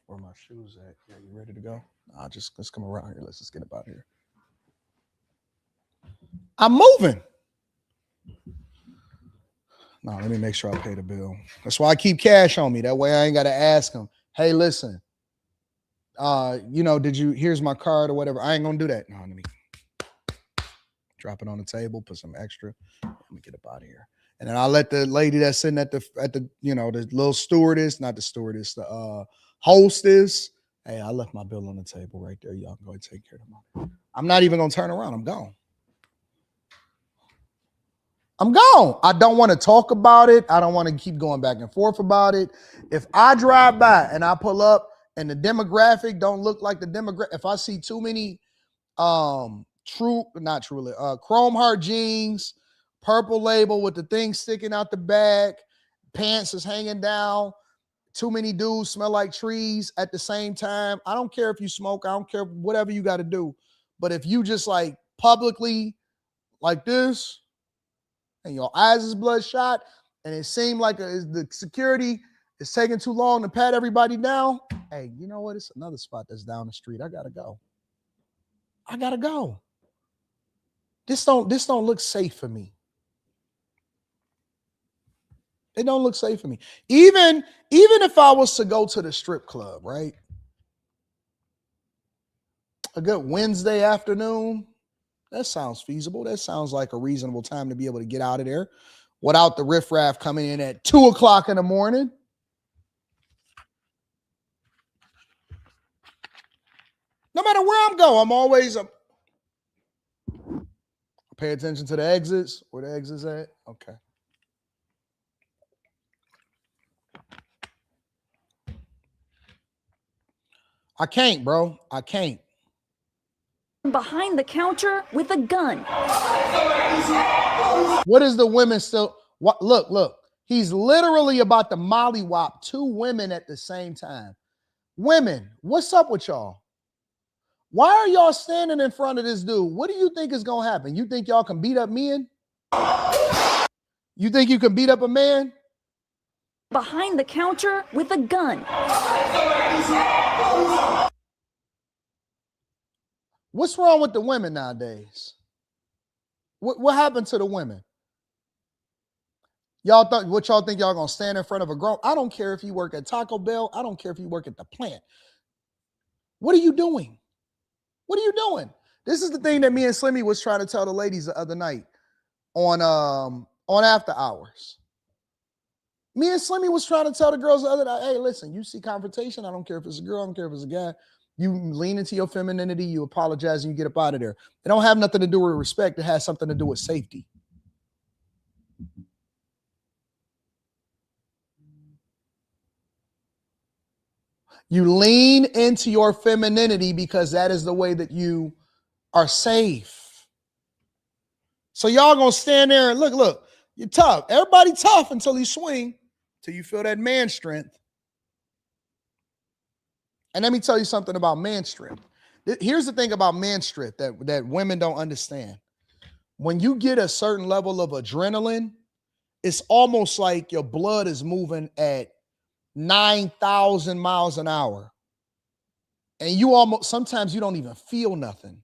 where are my shoes at? Yeah, you ready to go? Let's come around here. Let's just get up out of here. I'm moving. No, let me make sure I pay the bill. That's why I keep cash on me. That way I ain't got to ask them, hey, listen, here's my card or whatever. I ain't going to do that. No, let me drop it on the table, put some extra. Let me get up out of here. And then I'll let the lady that's sitting at the the little stewardess, not the stewardess, the hostess, Hey, I left my bill on the table right there. Y'all can go and take care of the money. I'm not even going to turn around. I'm gone. I'm gone. I don't want to talk about it. I don't want to keep going back and forth about it. If I drive by and I pull up and the demographic don't look like the demographic, if I see too many chrome heart jeans, purple label with the thing sticking out the back, pants is hanging down, too many dudes smell like trees at the same time. I don't care if you smoke. I don't care whatever you got to do. But if you just like publicly like this, and your eyes is bloodshot, and it seemed like the security is taking too long to pat everybody down. Hey, you know what? It's another spot that's down the street. I gotta go. This don't look safe for me. It don't look safe for me. Even if I was to go to the strip club, right? A good Wednesday afternoon. That sounds feasible. That sounds like a reasonable time to be able to get out of there without the riffraff coming in at 2:00 in the morning. No matter where I'm going, I'm always pay attention to the exits. Where the exits at? Okay. I can't, bro. I can't. Behind the counter with a gun. What is the women still? What? Look. He's literally about to mollywop 2 women at the same time. Women, what's up with y'all? Why are y'all standing in front of this dude? What do you think is going to happen? You think y'all can beat up men? You think you can beat up a man? Behind the counter with a gun. What's wrong with the women nowadays? What happened to the women? Y'all think y'all gonna stand in front of a grown? I don't care if you work at Taco Bell. I don't care if you work at the plant. What are you doing? What are you doing? This is the thing that me and Slimmy was trying to tell the ladies the other night on After Hours. Me and Slimmy was trying to tell the girls the other night, hey, listen, you see confrontation. I don't care if it's a girl. I don't care if it's a guy. You lean into your femininity. You apologize and you get up out of there. It don't have nothing to do with respect. It has something to do with safety. You lean into your femininity because that is the way that you are safe. So y'all gonna stand there and look, you're tough. Everybody tough until you swing, till you feel that man strength. And let me tell you something about man strength. Here's the thing about man strength that women don't understand. When you get a certain level of adrenaline, it's almost like your blood is moving at 9,000 miles an hour. And sometimes you don't even feel nothing.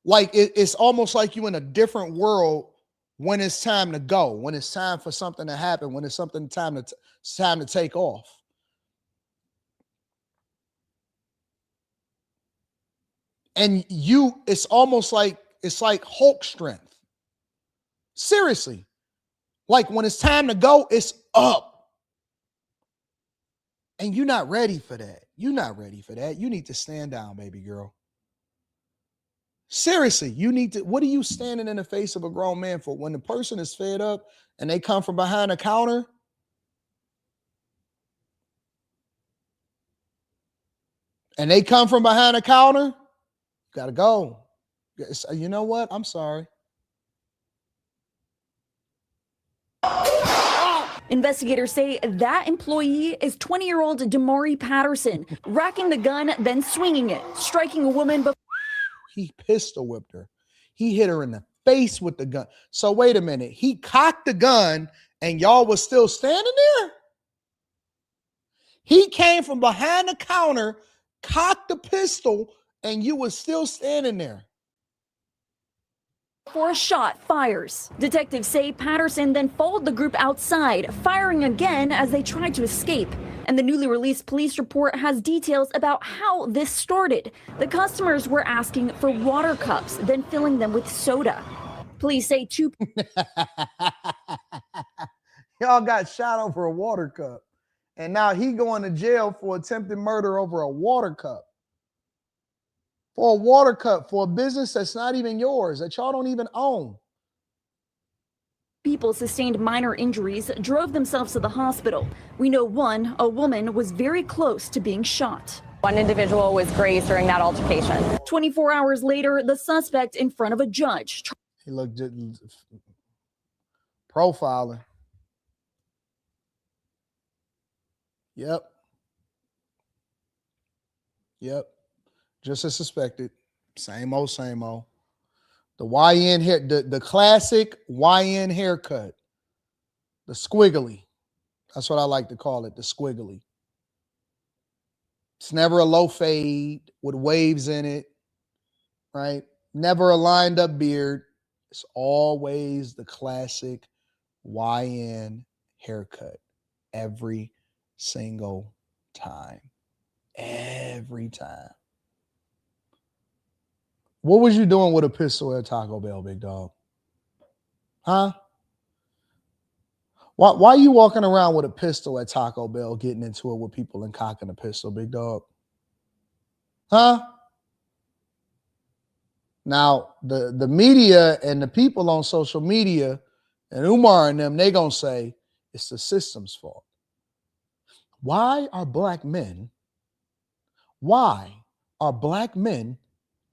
Like it's almost like you're in a different world when it's time to go, when it's time for something to happen, when it's time to take off. And it's almost like Hulk strength. Seriously. Like when it's time to go, it's up. And you're not ready for that. You're not ready for that. You need to stand down, baby girl. Seriously, what are you standing in the face of a grown man for? When the person is fed up and they come from behind a counter, gotta go. You know what? I'm sorry. Investigators say that employee is 20-year-old Damari Patterson, racking the gun, then swinging it, striking a woman. He pistol whipped her. He hit her in the face with the gun. So wait a minute. He cocked the gun and y'all was still standing there? He came from behind the counter, cocked the pistol, and you was still standing there. Before a shot fires. Detectives say Patterson then followed the group outside, firing again as they tried to escape. And the newly released police report has details about how this started. The customers were asking for water cups, then filling them with soda. Police say two Y'all got shot over a water cup. And now he going to jail for attempted murder over a water cup. For a water cup, for a business that's not even yours, that y'all don't even own. People sustained minor injuries, drove themselves to the hospital. We know one, a woman, was very close to being shot. One individual was grazed during that altercation. 24 hours later, the suspect in front of a judge. He looked profiling. Yep. Just as suspected. Same old, same old. The YN hair, the classic YN haircut. The squiggly. That's what I like to call it, the squiggly. It's never a low fade with waves in it, right? Never a lined up beard. It's always the classic YN haircut every single time. Every time. What was you doing with a pistol at Taco Bell, big dog? Huh? Why are you walking around with a pistol at Taco Bell, getting into it with people and cocking a pistol, big dog? Huh? Now, the media and the people on social media and Umar and them, they gonna say it's the system's fault. Why are black men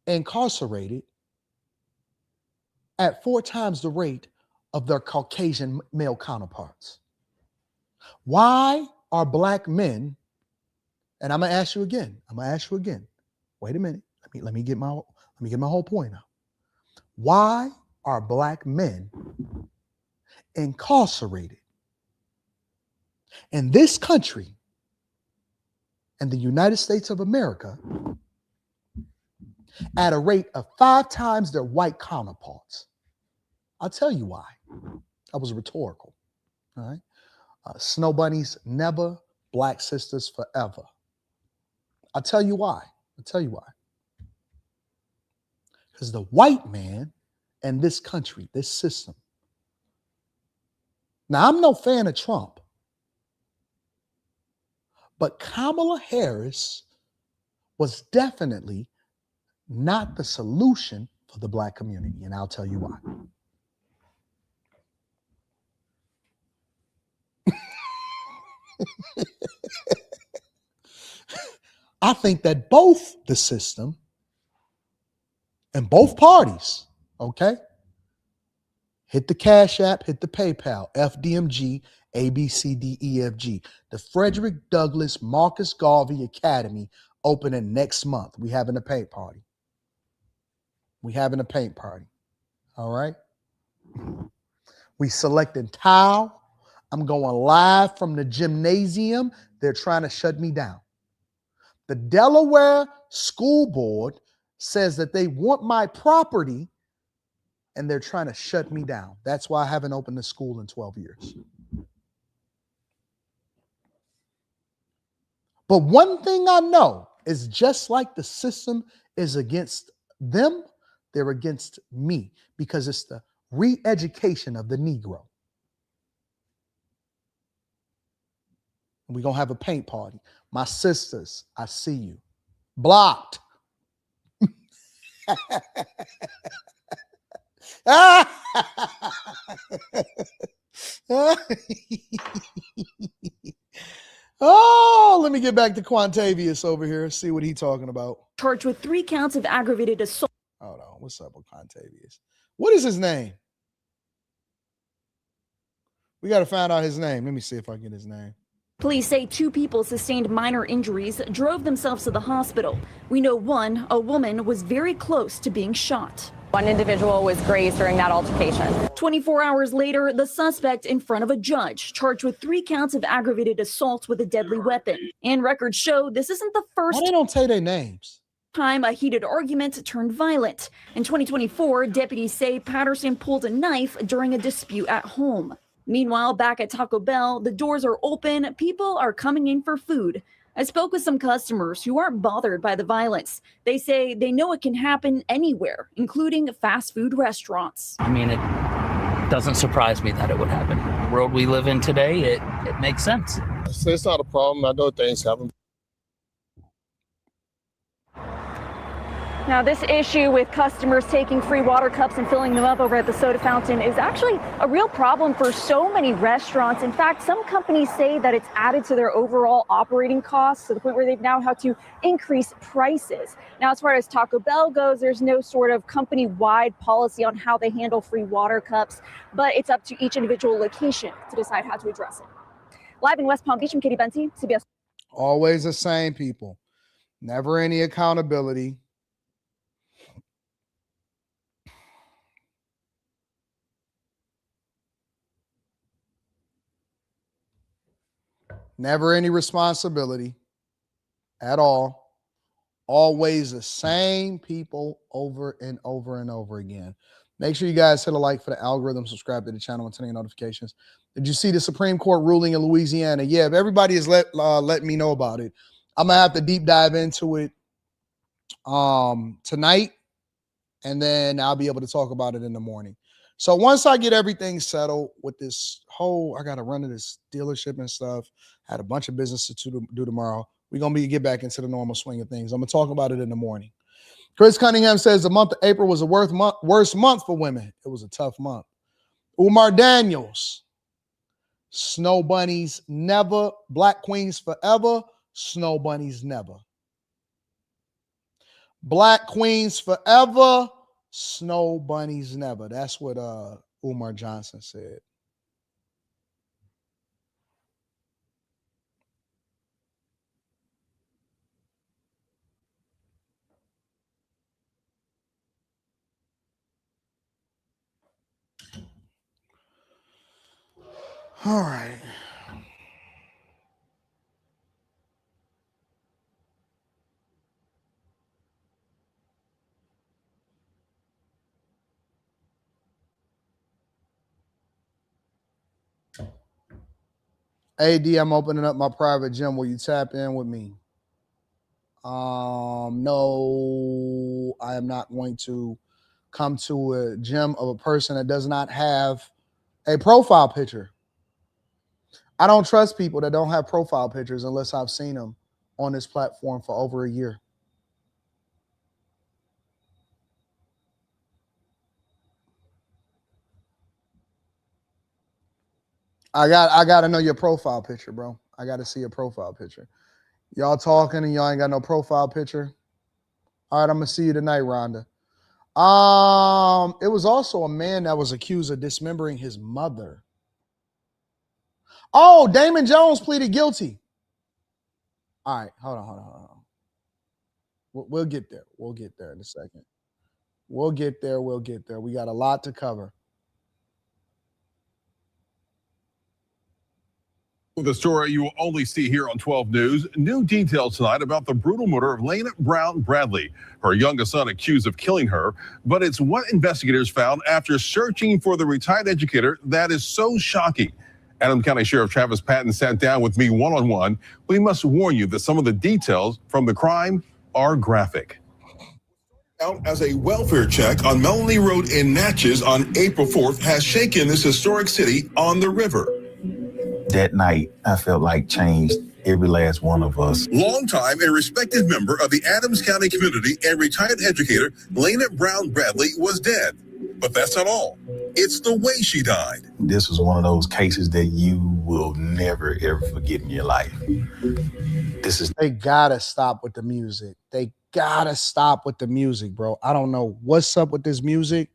incarcerated at 4 times the rate of their Caucasian male counterparts? Why are black men, and I'm gonna ask you again. Wait a minute. Let me get my whole point out. Why are black men incarcerated in this country, in the United States of America, at a rate of 5 times their white counterparts? I'll tell you why. That was rhetorical. All right. Snow bunnies never, black sisters forever. I'll tell you why. Because the white man in this country, this system. Now, I'm no fan of Trump, but Kamala Harris was definitely not the solution for the black community, and I'll tell you why. I think that both the system and both parties, okay, hit the Cash App, hit the PayPal, FDMG, ABCDEFG, the Frederick Douglass Marcus Garvey Academy opening next month. We having a paint party. All right. We selecting tile. I'm going live from the gymnasium. They're trying to shut me down. The Delaware School Board says that they want my property and they're trying to shut me down. That's why I haven't opened a school in 12 years. But one thing I know is just like the system is against them, they're against me because it's the re-education of the Negro. We're going to have a paint party. My sisters, I see you. Blocked. Oh, let me get back to Quantavious over here. See what he's talking about. Charged with 3 counts of aggravated assault. Hold on. What's up with Quantavious? What is his name? We got to find out his name. Let me see if I can get his name. Police say 2 people sustained minor injuries, drove themselves to the hospital. We know one, a woman, was very close to being shot. One individual was grazed during that altercation. 24 hours later, the suspect in front of a judge, charged with 3 counts of aggravated assault with a deadly weapon. And records show this isn't the first Why they don't say their names? time a heated argument turned violent. In 2024, deputies say Patterson pulled a knife during a dispute at home. Meanwhile, back at Taco Bell, the doors are open. People are coming in for food. I spoke with some customers who aren't bothered by the violence. They say they know it can happen anywhere, including fast food restaurants. I mean, Doesn't surprise me that it would happen. The world we live in today, it makes sense. It's not a problem. I know things happen. Now, this issue with customers taking free water cups and filling them up over at the soda fountain is actually a real problem for so many restaurants. In fact, some companies say that it's added to their overall operating costs to the point where they've now had to increase prices. Now, as far as Taco Bell goes, there's no sort of company-wide policy on how they handle free water cups, but it's up to each individual location to decide how to address it. Live in West Palm Beach, I'm Katie Benty, CBS. Always the same people. Never any accountability. Never any responsibility at all. Always the same people over and over and over again. Make sure you guys hit a like for the algorithm, subscribe to the channel, and turn on notifications. Did you see the Supreme Court ruling in Louisiana? Yeah, if everybody is letting me know about it, I'm going to have to deep dive into it tonight, and then I'll be able to talk about it in the morning. So once I get everything settled with this whole, I got to run to this dealership and stuff. Had a bunch of business to do tomorrow. We're going to get back into the normal swing of things. I'm going to talk about it in the morning. Chris Cunningham says the month of April was a worst month for women. It was a tough month. Umar Daniels, snow bunnies never, black queens forever, snow bunnies never. Black queens forever, snow bunnies never. That's what Umar Johnson said. All right. AD, I'm opening up my private gym. Will you tap in with me? No, I am not going to come to a gym of a person that does not have a profile picture. I don't trust people that don't have profile pictures unless I've seen them on this platform for over a year. I got to know your profile picture, bro. I got to see your profile picture. Y'all talking and y'all ain't got no profile picture. All right, I'm gonna see you tonight, Rhonda. It was also a man that was accused of dismembering his mother. Oh, Damon Jones pleaded guilty. All right, hold on. We'll get there. We'll get there in a second. We'll get there. We got a lot to cover. The story you will only see here on 12 News. New details tonight about the brutal murder of Lena Brown Bradley, her youngest son accused of killing her. But it's what investigators found after searching for the retired educator that is so shocking. Adams County Sheriff Travis Patton sat down with me one-on-one. We must warn you that some of the details from the crime are graphic. Out as a welfare check on Melanie Road in Natchez on April 4th has shaken this historic city on the river. That night, I felt like changed every last one of us. Longtime and respected member of the Adams County community and retired educator, Lena Brown Bradley, was dead. But that's not all. It's the way she died. This was one of those cases that you will never, ever forget in your life. They gotta stop with the music. They gotta stop with the music, bro. I don't know what's up with this music.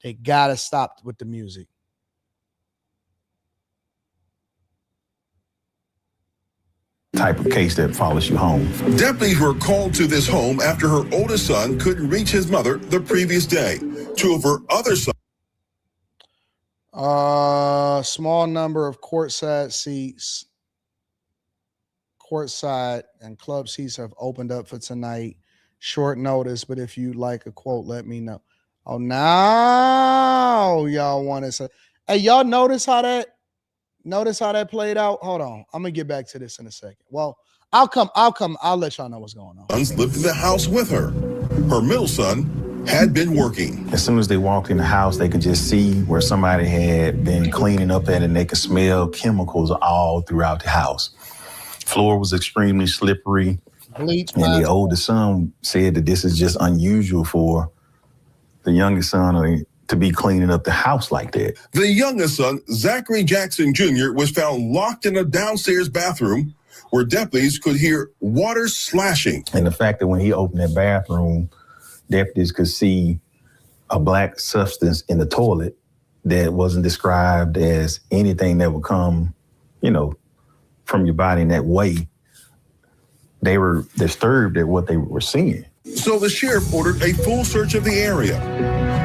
They gotta stop with the music. Type of case that follows you home. Deputies were called to this home after her oldest son couldn't reach his mother the previous day. Two of her other sons. Small number of courtside seats. Courtside and club seats have opened up for tonight. Short notice, but if you like a quote, let me know. Oh, now y'all want to say, hey, y'all notice how that played out? Hold on. I'm gonna get back to this in a second. Well, I'll let y'all know what's going on. Sons lived in the house with her. Her middle son had been working. As soon as they walked in the house, they could just see where somebody had been cleaning up at it, and they could smell chemicals all throughout the house. Floor was extremely slippery. Bleach. And the oldest son said that this is just unusual for the youngest son to be cleaning up the house like that. The youngest son, Zachary Jackson Jr., was found locked in a downstairs bathroom where deputies could hear water slashing. And the fact that when he opened that bathroom, deputies could see a black substance in the toilet that wasn't described as anything that would come, from your body in that way. They were disturbed at what they were seeing. So the sheriff ordered a full search of the area.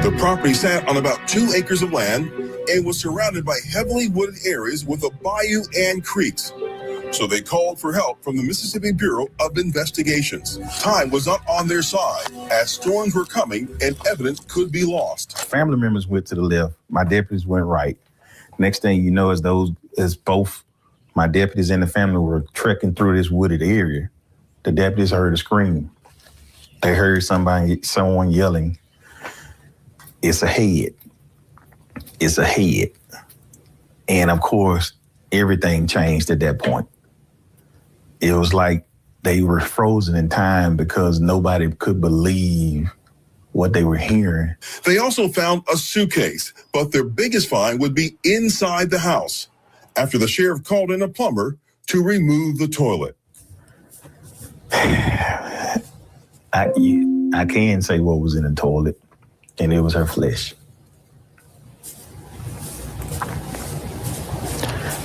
The property sat on about 2 acres of land and was surrounded by heavily wooded areas with a bayou and creeks. So they called for help from the Mississippi Bureau of Investigations. Time was not on their side as storms were coming and evidence could be lost. Family members went to the left. My deputies went right. Next thing you know, as both my deputies and the family were trekking through this wooded area, the deputies heard a scream. They heard someone yelling, "It's a head. It's a head." And of course, everything changed at that point. It was like they were frozen in time because nobody could believe what they were hearing. They also found a suitcase, but their biggest find would be inside the house after the sheriff called in a plumber to remove the toilet. I can say what was in the toilet, and it was her flesh.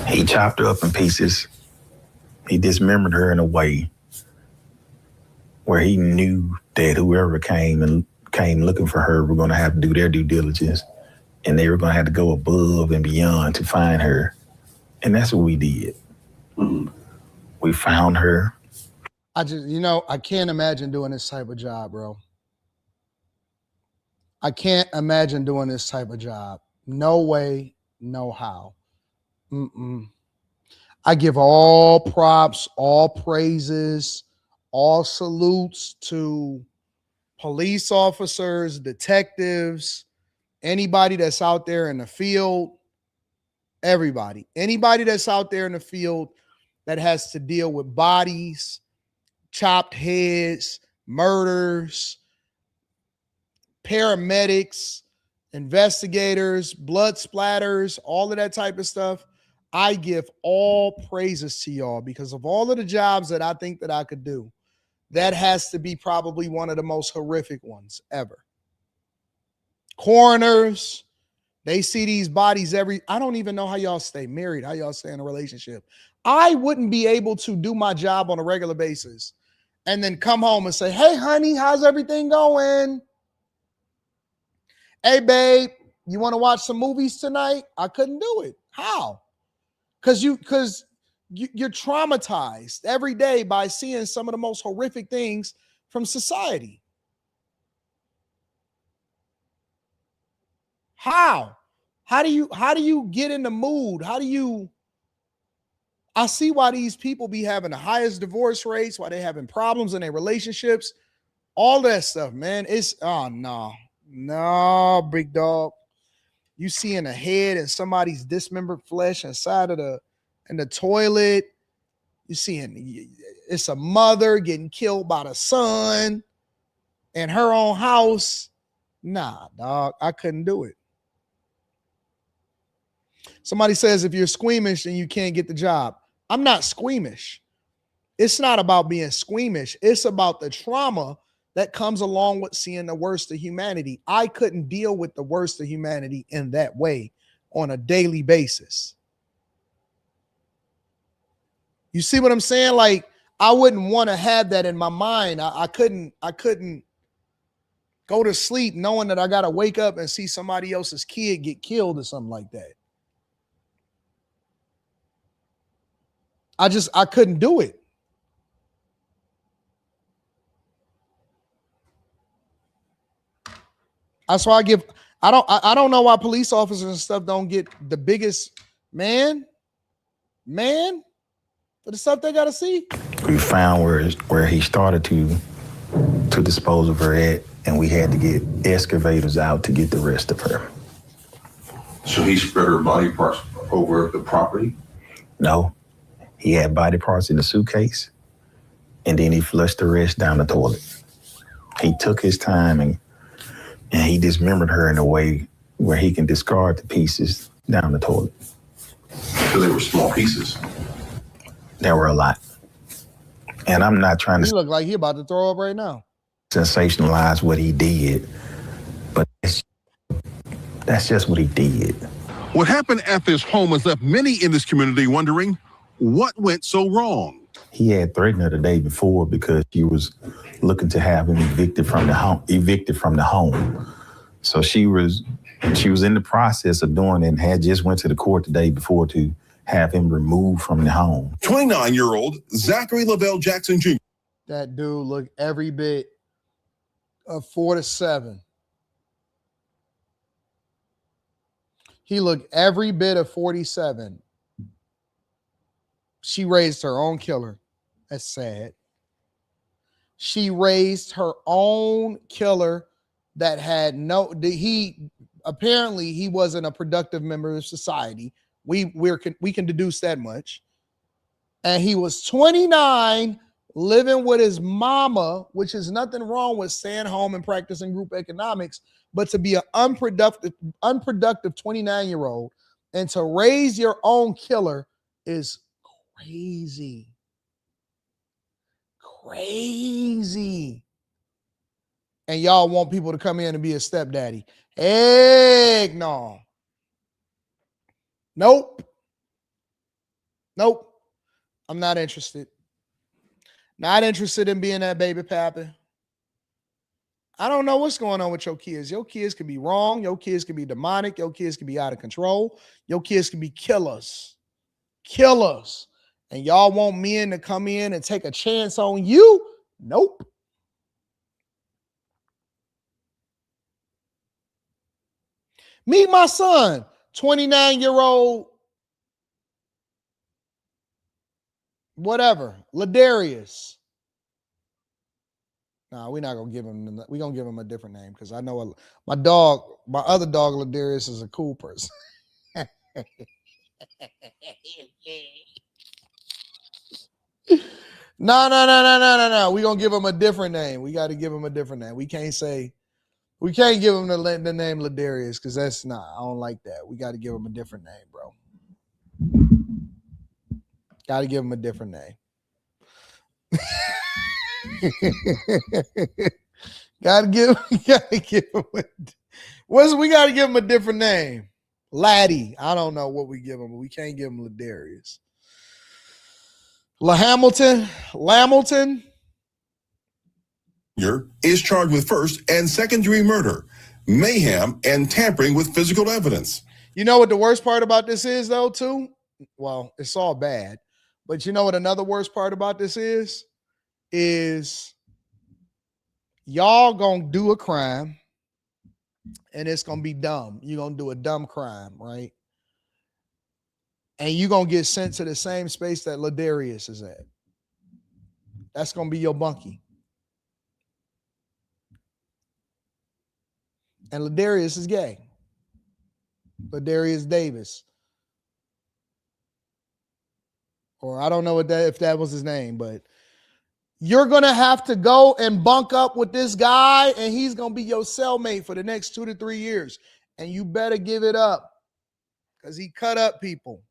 He chopped her up in pieces. He dismembered her in a way where he knew that whoever came looking for her were going to have to do their due diligence, and they were going to have to go above and beyond to find her. And that's what we did. We found her. I can't imagine doing this type of job, bro. I can't imagine doing this type of job. No way, no how. I give all props, all praises, all salutes to police officers, detectives, anybody that's out there in the field, everybody. Anybody that's out there in the field that has to deal with bodies, chopped heads, murders, paramedics, investigators, blood splatters, all of that type of stuff. I give all praises to y'all because of all of the jobs that I think that I could do. That has to be probably one of the most horrific ones ever. Coroners, they see these bodies I don't even know how y'all stay married, how y'all stay in a relationship. I wouldn't be able to do my job on a regular basis and then come home and say, "Hey, honey, how's everything going? Hey, babe, you want to watch some movies tonight?" I couldn't do it. How? Because you're traumatized every day by seeing some of the most horrific things from society. How do you get in the mood? I see why these people be having the highest divorce rates, why they having problems in their relationships, all that stuff, man. It's no, big dog. You seeing a head and somebody's dismembered flesh inside of the toilet. You seeing it's a mother getting killed by the son in her own house. Nah, dog, I couldn't do it. Somebody says if you're squeamish, then you can't get the job. I'm not squeamish. It's not about being squeamish. It's about the trauma that comes along with seeing the worst of humanity. I couldn't deal with the worst of humanity in that way on a daily basis. You see what I'm saying? Like, I wouldn't want to have that in my mind. I couldn't go to sleep knowing that I got to wake up and see somebody else's kid get killed or something like that. I couldn't do it. That's why I don't know why police officers and stuff don't get the biggest man for the stuff they gotta see. We found where he started to dispose of her at, and we had to get excavators out to get the rest of her. So he spread her body parts over the property? No, he had body parts in the suitcase, and then he flushed the rest down the toilet. He took his time and he dismembered her in a way where he can discard the pieces down the toilet. So they were small pieces? There were a lot. And I'm not trying He to look like he about to throw up right now. sensationalize what he did, but that's just what he did. What happened at this home has left many in this community wondering what went so wrong. He had threatened her the day before because she was looking to have him evicted from the home. So she was in the process of doing it and had just went to the court the day before to have him removed from the home. 29-year-old Zachary Lavelle Jackson Jr. That dude looked every bit of 4 to 7. He looked every bit of 47. She raised her own killer. That's sad. She raised her own killer that had apparently he wasn't a productive member of society. We can deduce that much. And he was 29, living with his mama, which is nothing wrong with staying home and practicing group economics, but to be an unproductive 29-year-old and to raise your own killer is crazy. Crazy. And y'all want people to come in and be a stepdaddy. Heck no. Nope. I'm not interested. Not interested in being that baby papa. I don't know what's going on with your kids. Your kids can be wrong. Your kids can be demonic. Your kids can be out of control. Your kids can be killers. Killers. And y'all want men to come in and take a chance on you? Nope. Meet my son, 29-year-old, whatever, Ladarius. Nah, we're not gonna give him. We're gonna give him a different name because I know my other dog, Ladarius, is a cool person. No. We're gonna give him a different name. We got to give him a different name. We can't give him the name Ladarius because that's not. I don't like that. We got to give him a different name, bro. Got to give him a different name. Gotta give him we gotta give him a different name. Laddie. I don't know what we give him, but we can't give him Ladarius. Lamilton is charged with first and second-degree murder, mayhem, and tampering with physical evidence. You know what the worst part about this is, though, too? Well, it's all bad. But you know what another worst part about this is y'all gonna do a crime and it's gonna be dumb. You're gonna do a dumb crime, right? And you're gonna get sent to the same space that Ladarius is at. That's gonna be your bunkie. And Ladarius is gay. Ladarius Davis. Or I don't know if that was his name, but you're going to have to go and bunk up with this guy, and he's going to be your cellmate for the next 2 to 3 years. And you better give it up because he cut up people.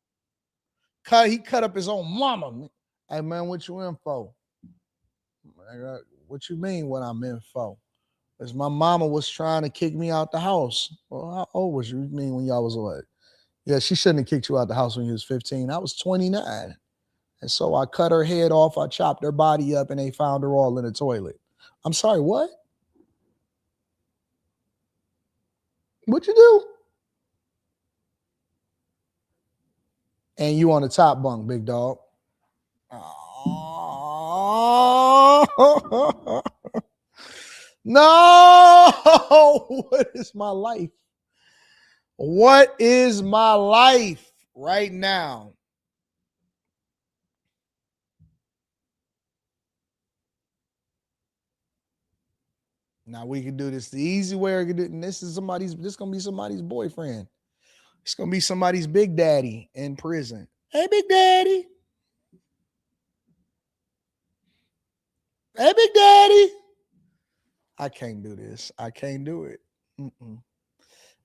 He cut up his own mama. Hey, man, what you in for? What you mean what I'm in for? Because my mama was trying to kick me out the house. Well, how old was you? You mean when y'all was what? Yeah, she shouldn't have kicked you out the house when you was 15. I was 29. And so I cut her head off, I chopped her body up, and they found her all in the toilet. I'm sorry, what? What'd you do? And you on the top bunk, big dog. Oh. No! What is my life? What is my life right now? Now we can do this the easy way, and this gonna be somebody's boyfriend. It's gonna be somebody's big daddy in prison. Hey, big daddy. Hey, big daddy. I can't do this. I can't do it.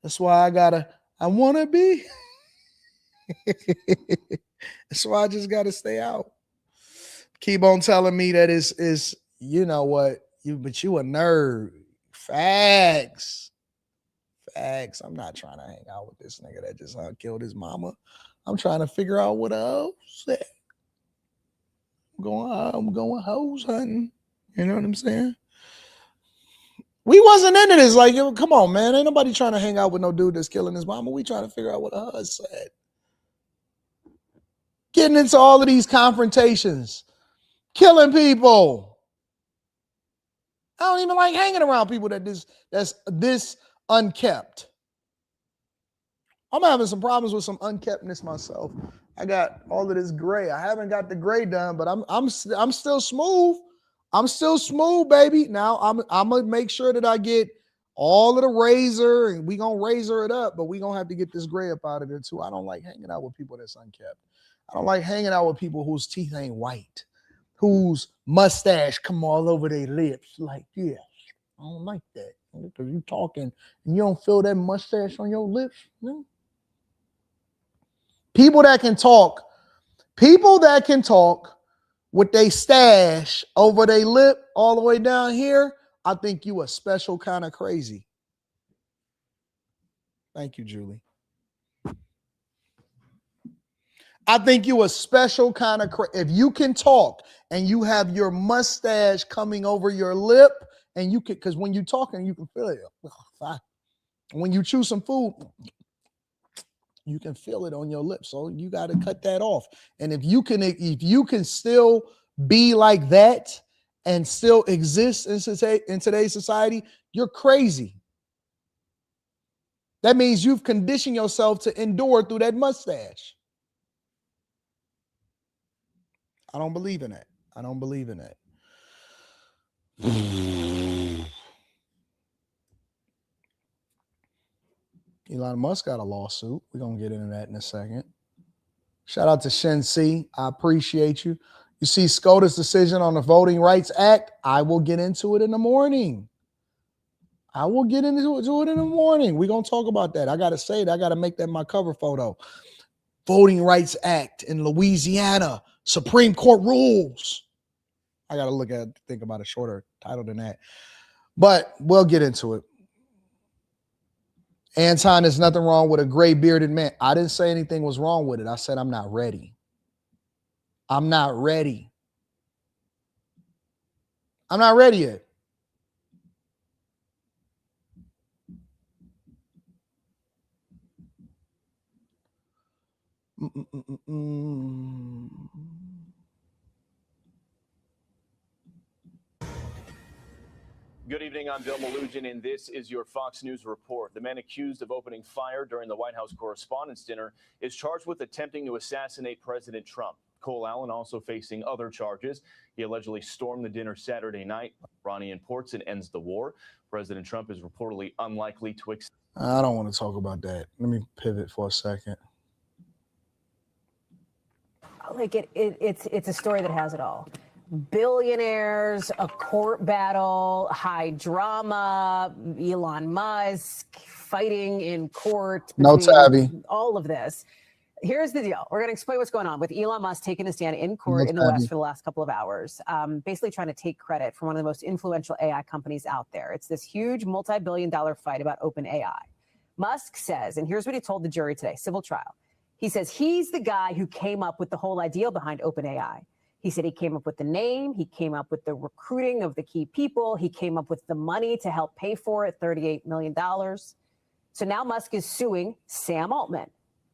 That's why I want to be. That's why I just got to stay out. Keep on telling me that is you know what, but you a nerd. Facts. I'm not trying to hang out with this nigga that just killed his mama. I'm trying to figure out what else. I'm going hoes hunting. You know what I'm saying? We wasn't into this. Like, come on, man. Ain't nobody trying to hang out with no dude that's killing his mama. We trying to figure out what hus said. Getting into all of these confrontations. Killing people. I don't even like hanging around people that's this unkept. I'm having some problems with some unkeptness myself. I got all of this gray. I haven't got the gray done, but I'm still smooth. I'm still smooth, baby. Now I'm gonna make sure that I get all of the razor, and we gonna razor it up, but we gonna have to get this gray up out of there too. I don't like hanging out with people that's unkept. I don't like hanging out with people whose teeth ain't white, whose mustache come all over their lips like this. I don't like that. Because you talking and you don't feel that mustache on your lips. No. People that can talk with they stash over their lip all the way down here, I think you a special kind of crazy. Thank you, Julie. I think you a special kind of crazy. If you can talk and you have your mustache coming over your lip, and you can, because when you're talking, you can feel it. When you chew some food, you can feel it on your lips. So you got to cut that off. And if you can still be like that and still exist in today's society, you're crazy. That means you've conditioned yourself to endure through that mustache. I don't believe in that. I don't believe in that. Elon Musk got a lawsuit. We're going to get into that in a second. Shout out to Shen C. I appreciate you. You see SCOTUS decision on the Voting Rights Act. I will get into it in the morning. We're going to talk about that. I got to say it. I got to make that my cover photo. Voting Rights Act in Louisiana. Supreme Court rules. I got to think about a shorter title than that. But we'll get into it. Anton, there's nothing wrong with a gray bearded man. I didn't say anything was wrong with it. I said I'm not ready. I'm not ready. I'm not ready yet. Good evening, I'm Bill Malugin, and this is your Fox News report. The man accused of opening fire during the White House Correspondents' Dinner is charged with attempting to assassinate President Trump. Cole Allen also facing other charges. He allegedly stormed the dinner Saturday night. Iranian ports and ends the war. President Trump is reportedly unlikely to accept. I don't want to talk about that. Let me pivot for a second. Like it's a story that has it all. Billionaires, a court battle, high drama, Elon Musk fighting in court. No tabby. All of this. Here's the deal. We're going to explain what's going on with Elon Musk taking a stand in court in the West for the last couple of hours, basically trying to take credit for one of the most influential AI companies out there. It's this huge multi-billion-dollar fight about OpenAI. Musk says, and here's what he told the jury today, civil trial. He says he's the guy who came up with the whole idea behind OpenAI. He said he came up with the name. He came up with the recruiting of the key people. He came up with the money to help pay for it, $38 million. So now Musk is suing Sam Altman.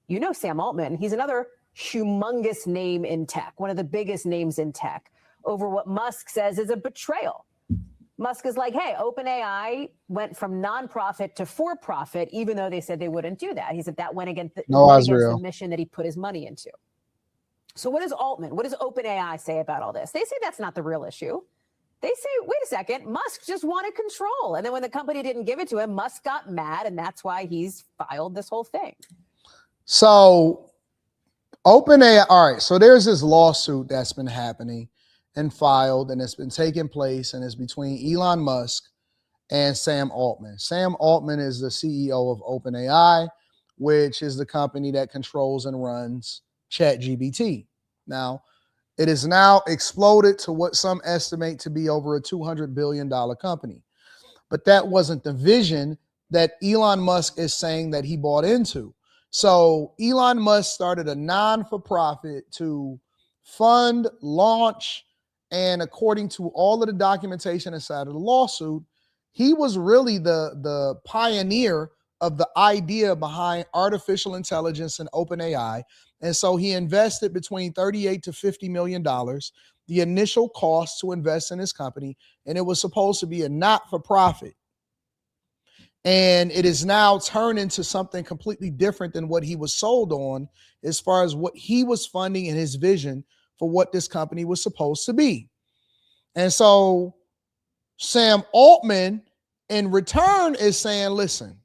You know Sam Altman. He's another humongous name in tech, one of the biggest names in tech, over what Musk says is a betrayal. Musk is like, hey, OpenAI went from nonprofit to for-profit, even though they said they wouldn't do that. He said that went against the mission that he put his money into. So what does OpenAI say about all this? They say that's not the real issue. They say, wait a second, Musk just wanted control. And then when the company didn't give it to him, Musk got mad, and that's why he's filed this whole thing. So OpenAI, all right, so there's this lawsuit that's been happening and filed, and it's been taking place, and it's between Elon Musk and Sam Altman. Sam Altman is the CEO of OpenAI, which is the company that controls and runs ChatGPT. Now, it is now exploded to what some estimate to be over a $200 billion company. But that wasn't the vision that Elon Musk is saying that he bought into. So Elon Musk started a non-for-profit to fund, launch, and according to all of the documentation inside of the lawsuit, he was really the pioneer of the idea behind artificial intelligence and OpenAI. And so he invested between $38 to $50 million, the initial cost to invest in his company, and it was supposed to be a not-for-profit. And it is now turned into something completely different than what he was sold on as far as what he was funding and his vision for what this company was supposed to be. And so Sam Altman in return is saying, listen,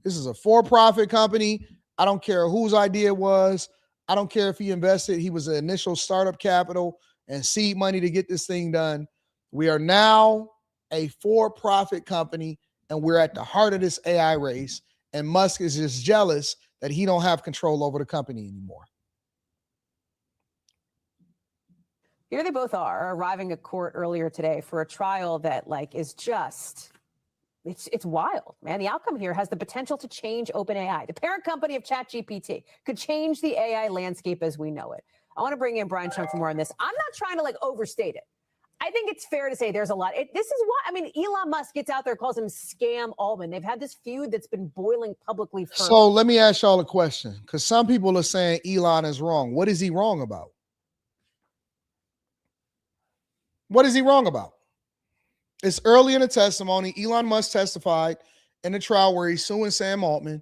this is a for-profit company. I don't care whose idea it was. I don't care if he invested. He was the initial startup capital and seed money to get this thing done. We are now a for-profit company, and we're at the heart of this AI race. And Musk is just jealous that he don't have control over the company anymore. Here they both are arriving at court earlier today for a trial that is just, it's wild, man. The outcome here has the potential to change OpenAI. The parent company of ChatGPT could change the AI landscape as we know it. I want to bring in Brian Chung for more on this. I'm not trying to overstate it. I think it's fair to say there's a lot. This is why, Elon Musk gets out there, calls him Scam Altman. They've had this feud that's been boiling publicly for. So let me ask y'all a question, because some people are saying Elon is wrong. What is he wrong about? What is he wrong about? It's early in the testimony. Elon Musk testified in the trial where he's suing Sam Altman.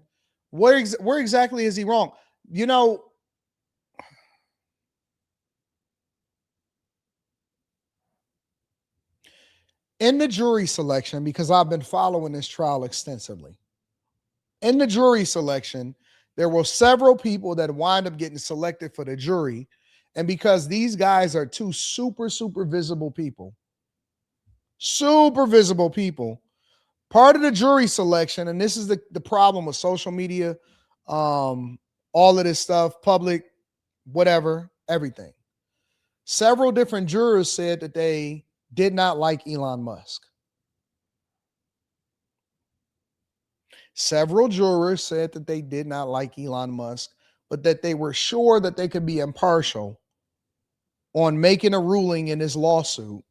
Where exactly is he wrong? You know, in the jury selection, because I've been following this trial extensively, in the jury selection, there were several people that wind up getting selected for the jury. And because these guys are two super visible people, part of the jury selection, and this is the problem with social media, all of this stuff, public, whatever, everything. Several different jurors said that they did not like Elon Musk. Several jurors said that they did not like Elon Musk, but that they were sure that they could be impartial on making a ruling in this lawsuit,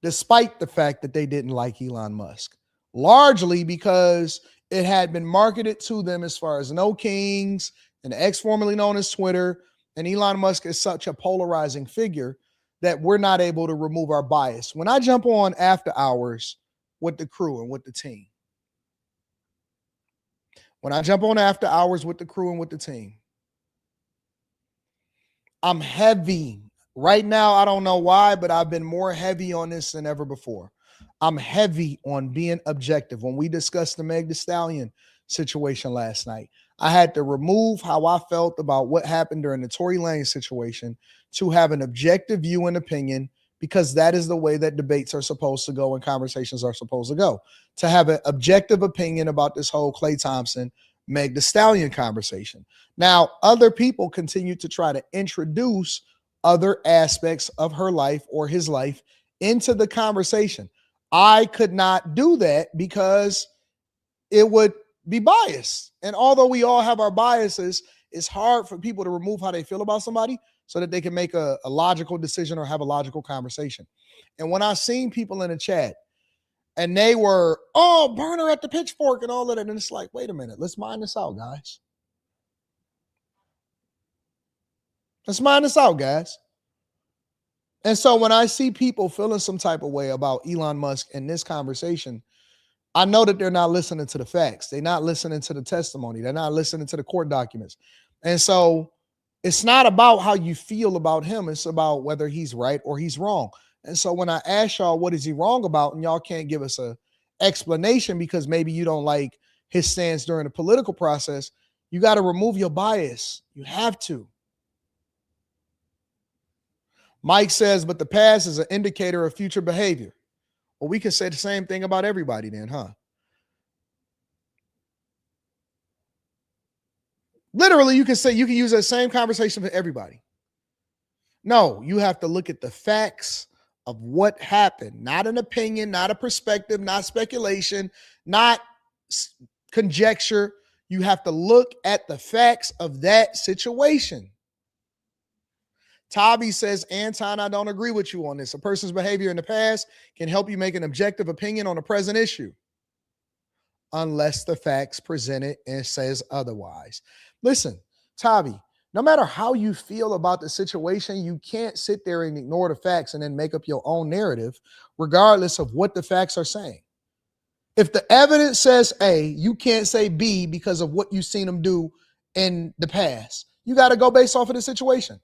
despite the fact that they didn't like Elon Musk, largely because it had been marketed to them as far as no kings and X formerly known as Twitter, and Elon Musk is such a polarizing figure that we're not able to remove our bias. When I jump on after hours with the crew and with the team, I'm heavy. Right now, I don't know why, but I've been more heavy on this than ever before. I'm heavy on being objective. When we discussed the Meg Thee Stallion situation last night, I had to remove how I felt about what happened during the Tory Lanez situation to have an objective view and opinion, because that is the way that debates are supposed to go and conversations are supposed to go. To have an objective opinion about this whole Klay Thompson, Meg Thee Stallion conversation. Now, other people continue to try to introduce other aspects of her life or his life into the conversation. I could not do that because it would be biased. And although we all have our biases, it's hard for people to remove how they feel about somebody so that they can make a logical decision or have a logical conversation. And when I seen people in the chat and they were, oh, burner at the pitchfork and all of that, and it's like, wait a minute, let's mind this out, guys. Let's mind this out, guys. And so when I see people feeling some type of way about Elon Musk in this conversation, I know that they're not listening to the facts. They're not listening to the testimony. They're not listening to the court documents. And so it's not about how you feel about him. It's about whether he's right or he's wrong. And so when I ask y'all what is he wrong about, and y'all can't give us a explanation because maybe you don't like his stance during the political process, you got to remove your bias. You have to. Mike says, but the past is an indicator of future behavior. Well, we can say the same thing about everybody then, huh? Literally, you can use that same conversation for everybody. No, you have to look at the facts of what happened, not an opinion, not a perspective, not speculation, not conjecture. You have to look at the facts of that situation. Tavi says, Anton, I don't agree with you on this. A person's behavior in the past can help you make an objective opinion on a present issue, unless the facts presented and says otherwise. Listen, Tavi, no matter how you feel about the situation, you can't sit there and ignore the facts and then make up your own narrative, regardless of what the facts are saying. If the evidence says A, you can't say B because of what you've seen them do in the past. You got to go based off of the situation.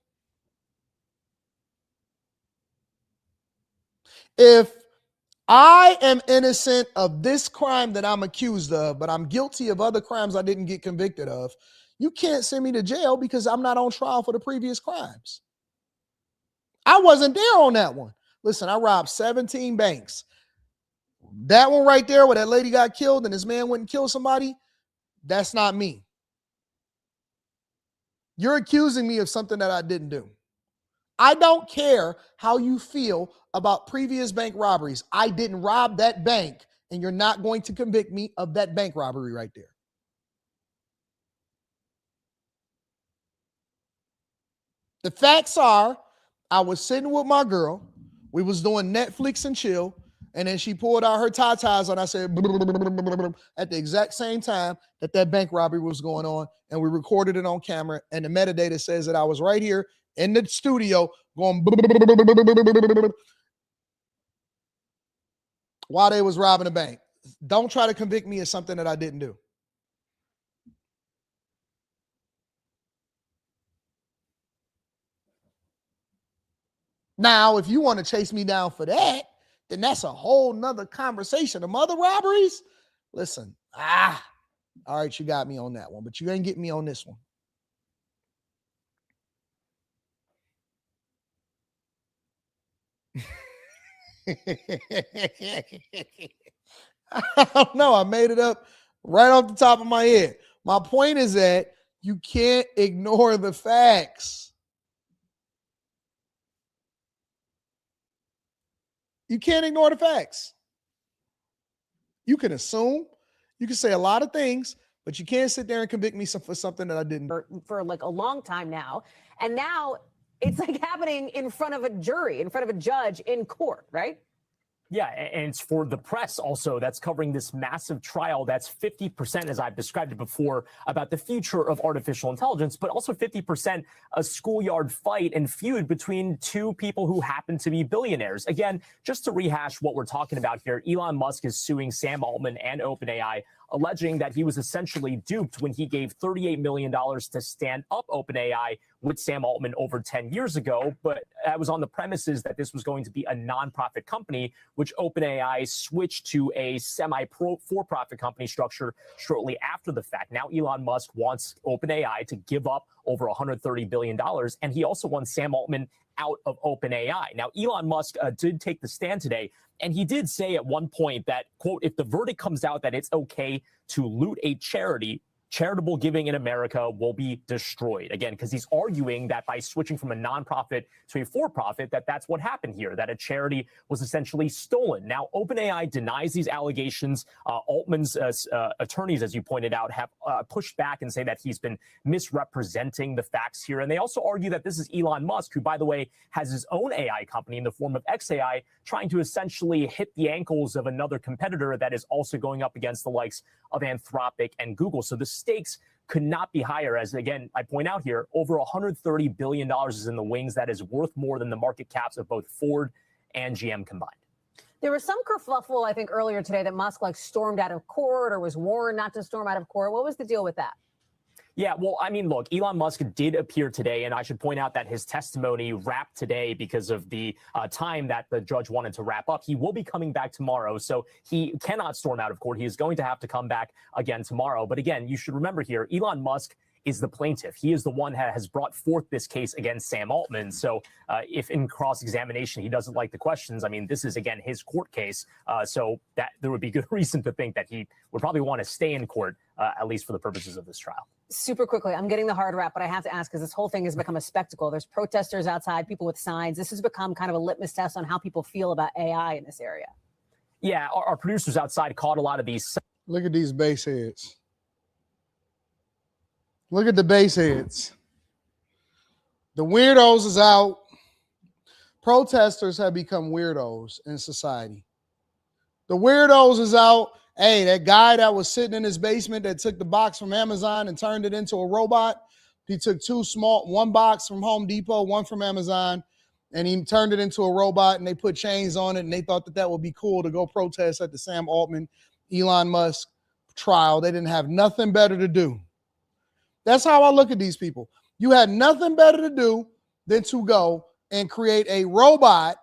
If I am innocent of this crime that I'm accused of, but I'm guilty of other crimes I didn't get convicted of, you can't send me to jail because I'm not on trial for the previous crimes. I wasn't there on that one. Listen, I robbed 17 banks. That one right there where that lady got killed and this man went and killed somebody, that's not me. You're accusing me of something that I didn't do. I don't care how you feel about previous bank robberies. I didn't rob that bank, and you're not going to convict me of that bank robbery right there. The facts are, I was sitting with my girl. We was doing Netflix and chill, and then she pulled out her tatas, and I said, at the exact same time that bank robbery was going on, and we recorded it on camera, and the metadata says that I was right here in the studio going while they was robbing a bank. Don't try to convict me of something that I didn't do. Now, if you want to chase me down for that, then that's a whole nother conversation. The other robberies, listen, all right, you got me on that one, but you ain't getting me on this one. I don't know. I made it up right off the top of my head. My point is that you can't ignore the facts. You can't ignore the facts. You can assume, you can say a lot of things, but you can't sit there and convict me for something that I didn't. For like a long time now. And now it's like happening in front of a jury, in front of a judge in court, right? Yeah, and it's for the press also that's covering this massive trial that's 50%, as I've described it before, about the future of artificial intelligence, but also 50% a schoolyard fight and feud between two people who happen to be billionaires. Again, just to rehash what we're talking about here, Elon Musk is suing Sam Altman and OpenAI, alleging that he was essentially duped when he gave $38 million to stand up OpenAI with Sam Altman over 10 years ago. But that was on the premises that this was going to be a nonprofit company, which OpenAI switched to a for-profit company structure shortly after the fact. Now Elon Musk wants OpenAI to give up over $130 billion, and he also wants Sam Altman out of OpenAI. Now, Elon Musk did take the stand today, and he did say at one point that, quote, if the verdict comes out that it's okay to loot a charity, charitable giving in America will be destroyed. Again, because he's arguing that by switching from a nonprofit to a for-profit, that's what happened here, that a charity was essentially stolen. Now, OpenAI denies these allegations. Altman's attorneys, as you pointed out, have pushed back and say that he's been misrepresenting the facts here. And they also argue that this is Elon Musk, who, by the way, has his own AI company in the form of XAI, trying to essentially hit the ankles of another competitor that is also going up against the likes of Anthropic and Google. So the stakes could not be higher, as, again, I point out here, over $130 billion is in the wings. That is worth more than the market caps of both Ford and GM combined. There was some kerfuffle, I think, earlier today that Musk stormed out of court or was warned not to storm out of court. What was the deal with that? Yeah, well, I mean, look, Elon Musk did appear today, and I should point out that his testimony wrapped today because of the time that the judge wanted to wrap up. He will be coming back tomorrow, so he cannot storm out of court. He is going to have to come back again tomorrow. But again, you should remember here, Elon Musk is the plaintiff. He is the one that has brought forth this case against Sam Altman. So if in cross-examination he doesn't like the questions, I mean, this is, again, his court case. So that there would be good reason to think that he would probably want to stay in court, at least for the purposes of this trial. Super quickly, I'm getting the hard rap, but I have to ask because this whole thing has become a spectacle. There's protesters outside, people with signs. This has become kind of a litmus test on how people feel about AI in this area. Yeah, our producers outside caught a lot of these. Look at these base heads. Look at the base heads. The weirdos is out. Protesters have become weirdos in society. The weirdos is out. Hey, that guy that was sitting in his basement that took the box from Amazon and turned it into a robot. He took one box from Home Depot, one from Amazon, and he turned it into a robot, and they put chains on it, and they thought that that would be cool to go protest at the Sam Altman, Elon Musk trial. They didn't have nothing better to do. That's how I look at these people. You had nothing better to do than to go and create a robot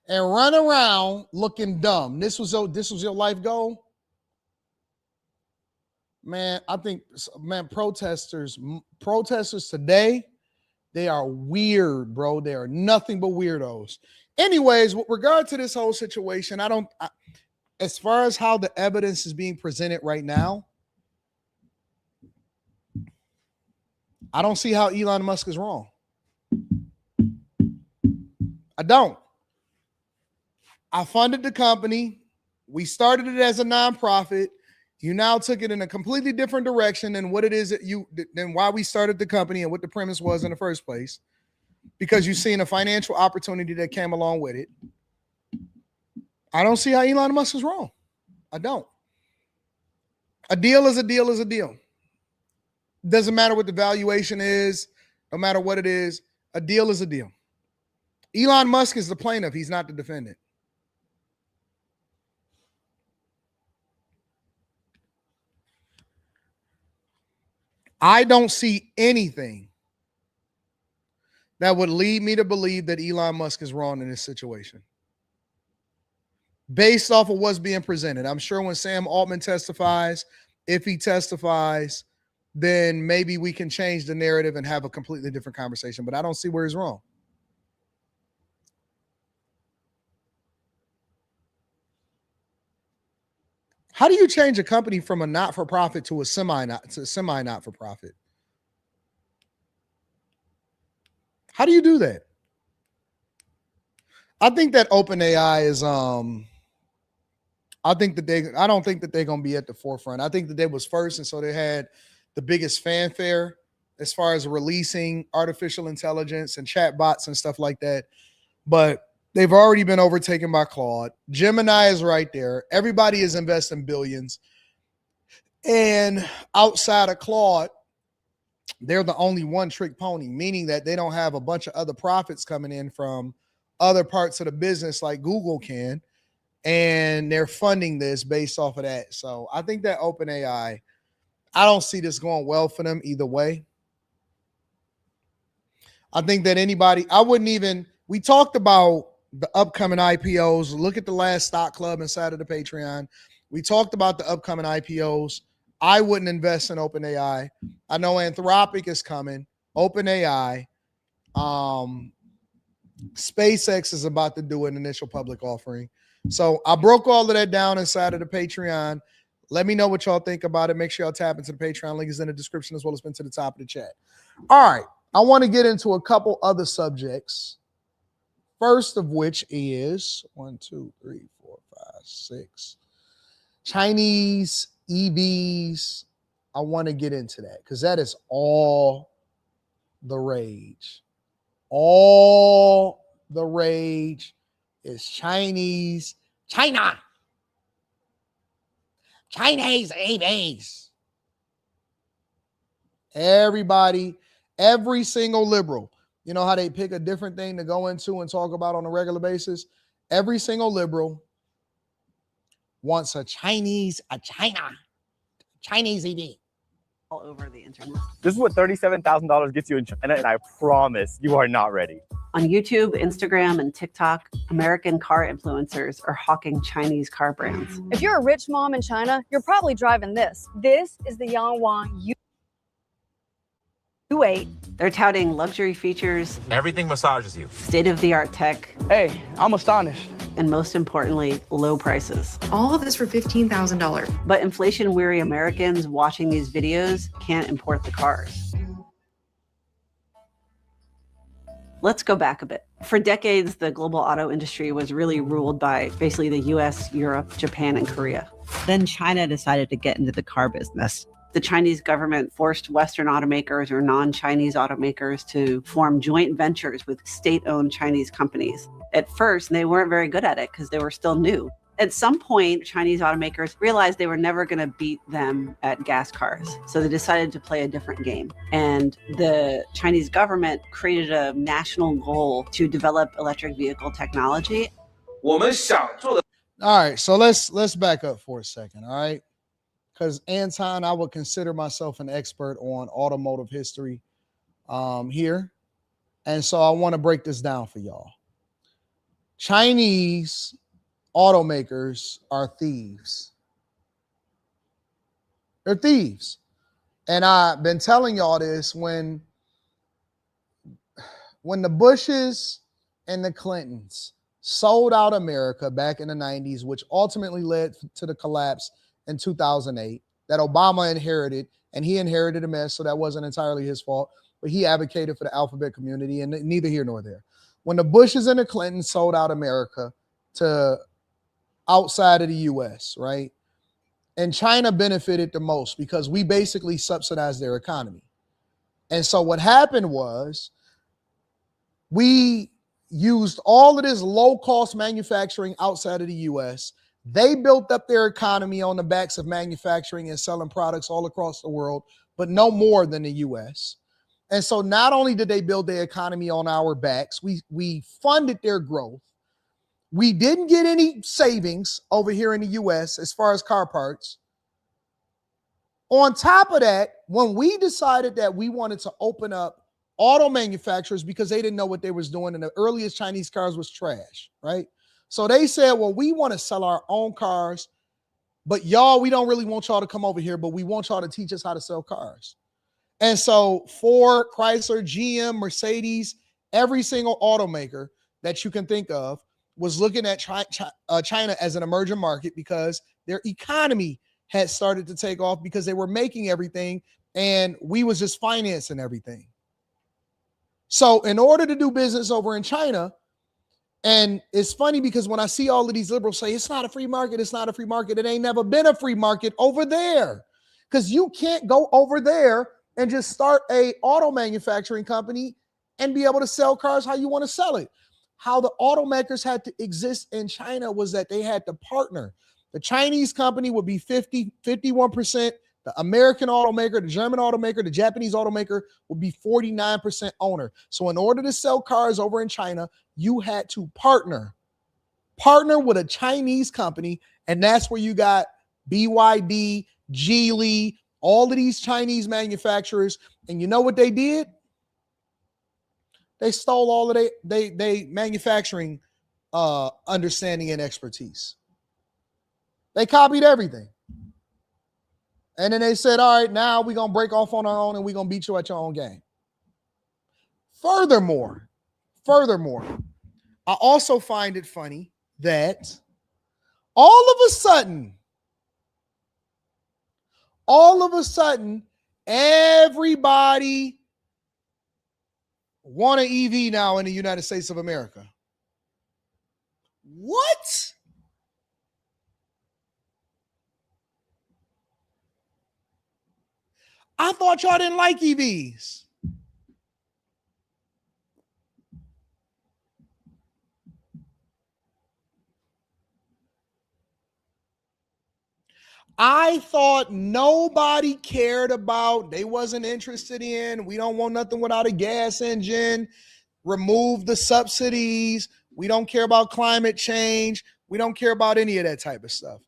and run around looking dumb. This was your life goal? Man, I think, man, protesters today, they are weird, bro. They are nothing but weirdos. Anyways, with regard to this whole situation, as far as how the evidence is being presented right now, I don't see how Elon Musk is wrong. I don't. I funded the company. We started it as a nonprofit. You now took it in a completely different direction than what it is than why we started the company and what the premise was in the first place, because you've seen a financial opportunity that came along with it. I don't see how Elon Musk is wrong. I don't. A deal is a deal is a deal. Doesn't matter what the valuation is, no matter what it is, a deal is a deal. Elon Musk is the plaintiff. He's not the defendant. I don't see anything that would lead me to believe that Elon Musk is wrong in this situation, based off of what's being presented. I'm sure when Sam Altman testifies, if he testifies, then maybe we can change the narrative and have a completely different conversation. But I don't see where he's wrong. How do you change a company from a not-for-profit to a semi-not-for-profit? How do you do that? I think that OpenAI is I don't think that they're going to be at the forefront. I think that they was first, and so they had the biggest fanfare as far as releasing artificial intelligence and chatbots and stuff like that. But they've already been overtaken by Claude. Gemini is right there. Everybody is investing billions. And outside of Claude, they're the only one-trick pony, meaning that they don't have a bunch of other profits coming in from other parts of the business like Google can. And they're funding this based off of that. So I think that OpenAI, I don't see this going well for them either way. I think that we talked about the upcoming IPOs. Look at the last stock club inside of the Patreon. We talked about the upcoming IPOs. I wouldn't invest in OpenAI. I know Anthropic is coming. OpenAI. SpaceX is about to do an initial public offering. So I broke all of that down inside of the Patreon. Let me know what y'all think about it. Make sure y'all tap into the Patreon. Link is in the description as well as been to the top of the chat. All right. I want to get into a couple other subjects. First of which is 1, 2, 3, 4, 5, 6. Chinese EVs. I want to get into that because that is all the rage. All the rage is Chinese. Chinese EVs. Everybody, every single liberal. You know how they pick a different thing to go into and talk about on a regular basis? Every single liberal wants a China Chinese EV. All over the internet. This is what $37,000 gets you in China, and I promise you are not ready. On YouTube, Instagram, and TikTok, American car influencers are hawking Chinese car brands. If you're a rich mom in China, you're probably driving this. This is the Yangwang U8. They're touting luxury features, Everything massages you. state-of-the-art tech, Hey, I'm astonished. and most importantly, low prices. All of this for $15,000. But inflation-weary Americans watching these videos can't import the cars. Let's go back a bit. For decades, the global auto industry was really ruled by basically the US, Europe, Japan, and Korea. Then China decided to get into the car business. The Chinese government forced Western automakers or non-Chinese automakers to form joint ventures with state-owned Chinese companies. At first, they weren't very good at it because they were still new. At some point, Chinese automakers realized they were never going to beat them at gas cars. So they decided to play a different game. And the Chinese government created a national goal to develop electric vehicle technology. All right, so let's back up for a second, all right? Because Anton, I would consider myself an expert on automotive history here. And so I want to break this down for y'all. Chinese automakers are thieves. They're thieves. And I've been telling y'all this when the Bushes and the Clintons sold out America back in the 90s, which ultimately led to the collapse in 2008 that Obama inherited, and he inherited a mess, so that wasn't entirely his fault, but he advocated for the alphabet community, and neither here nor there. When the Bushes and the Clintons sold out America to outside of the US, right? And China benefited the most because we basically subsidized their economy. And so what happened was we used all of this low-cost manufacturing outside of the US. They built up their economy on the backs of manufacturing and selling products all across the world, but no more than the US. And so not only did they build their economy on our backs, we funded their growth. We didn't get any savings over here in the US as far as car parts. On top of that, when we decided that we wanted to open up auto manufacturers because they didn't know what they was doing, and the earliest Chinese cars was trash, right? So they said, well, we want to sell our own cars, but y'all, we don't really want y'all to come over here, but we want y'all to teach us how to sell cars. And so Ford, Chrysler, GM, Mercedes, every single automaker that you can think of was looking at China as an emerging market because their economy had started to take off because they were making everything and we was just financing everything. So in order to do business over in China, and it's funny because when I see all of these liberals say it's not a free market, it's not a free market, it ain't never been a free market over there, because you can't go over there and just start a auto manufacturing company and be able to sell cars how you want to sell it. How the automakers had to exist in China was that they had to partner. The Chinese company would be 51%. The American automaker, the German automaker, the Japanese automaker would be 49% owner. So in order to sell cars over in China, you had to partner with a Chinese company. And that's where you got BYD, Geely, all of these Chinese manufacturers. And you know what they did? They stole all of they manufacturing understanding and expertise. They copied everything. And then they said, all right, now we're going to break off on our own and we're going to beat you at your own game. Furthermore, I also find it funny that all of a sudden, everybody want an EV now in the United States of America. What? I thought y'all didn't like EVs. I thought nobody cared about, they wasn't interested in, we don't want nothing without a gas engine, remove the subsidies, we don't care about climate change, we don't care about any of that type of stuff.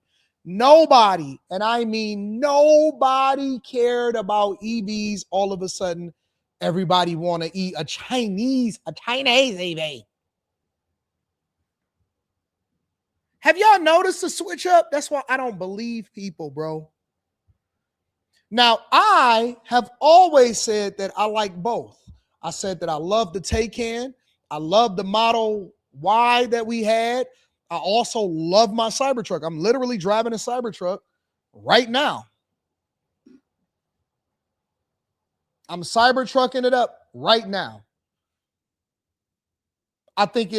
Nobody, and I mean nobody, cared about EVs. All of a sudden, everybody want to eat a Chinese EV. Have y'all noticed the switch up? That's why I don't believe people, bro. Now, I have always said that I like both. I said that I love the Taycan. I love the Model Y that we had. I also love my Cybertruck. I'm literally driving a Cybertruck right now. I'm Cybertrucking it up right now. I think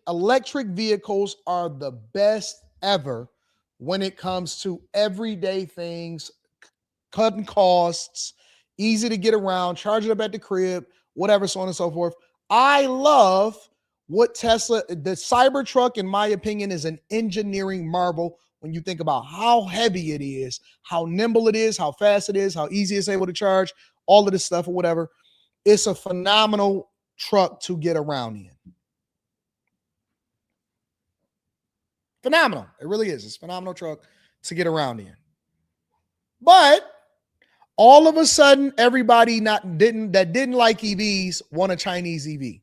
electric vehicles are the best ever when it comes to everyday things, cutting costs, easy to get around, charge it up at the crib, whatever, so on and so forth. I love what Tesla, the Cybertruck, in my opinion, is an engineering marvel when you think about how heavy it is, how nimble it is, how fast it is, how easy it's able to charge, all of this stuff or whatever. It's a phenomenal truck to get around in. Phenomenal. It really is. It's a phenomenal truck to get around in. But all of a sudden, everybody that didn't like EVs want a Chinese EV.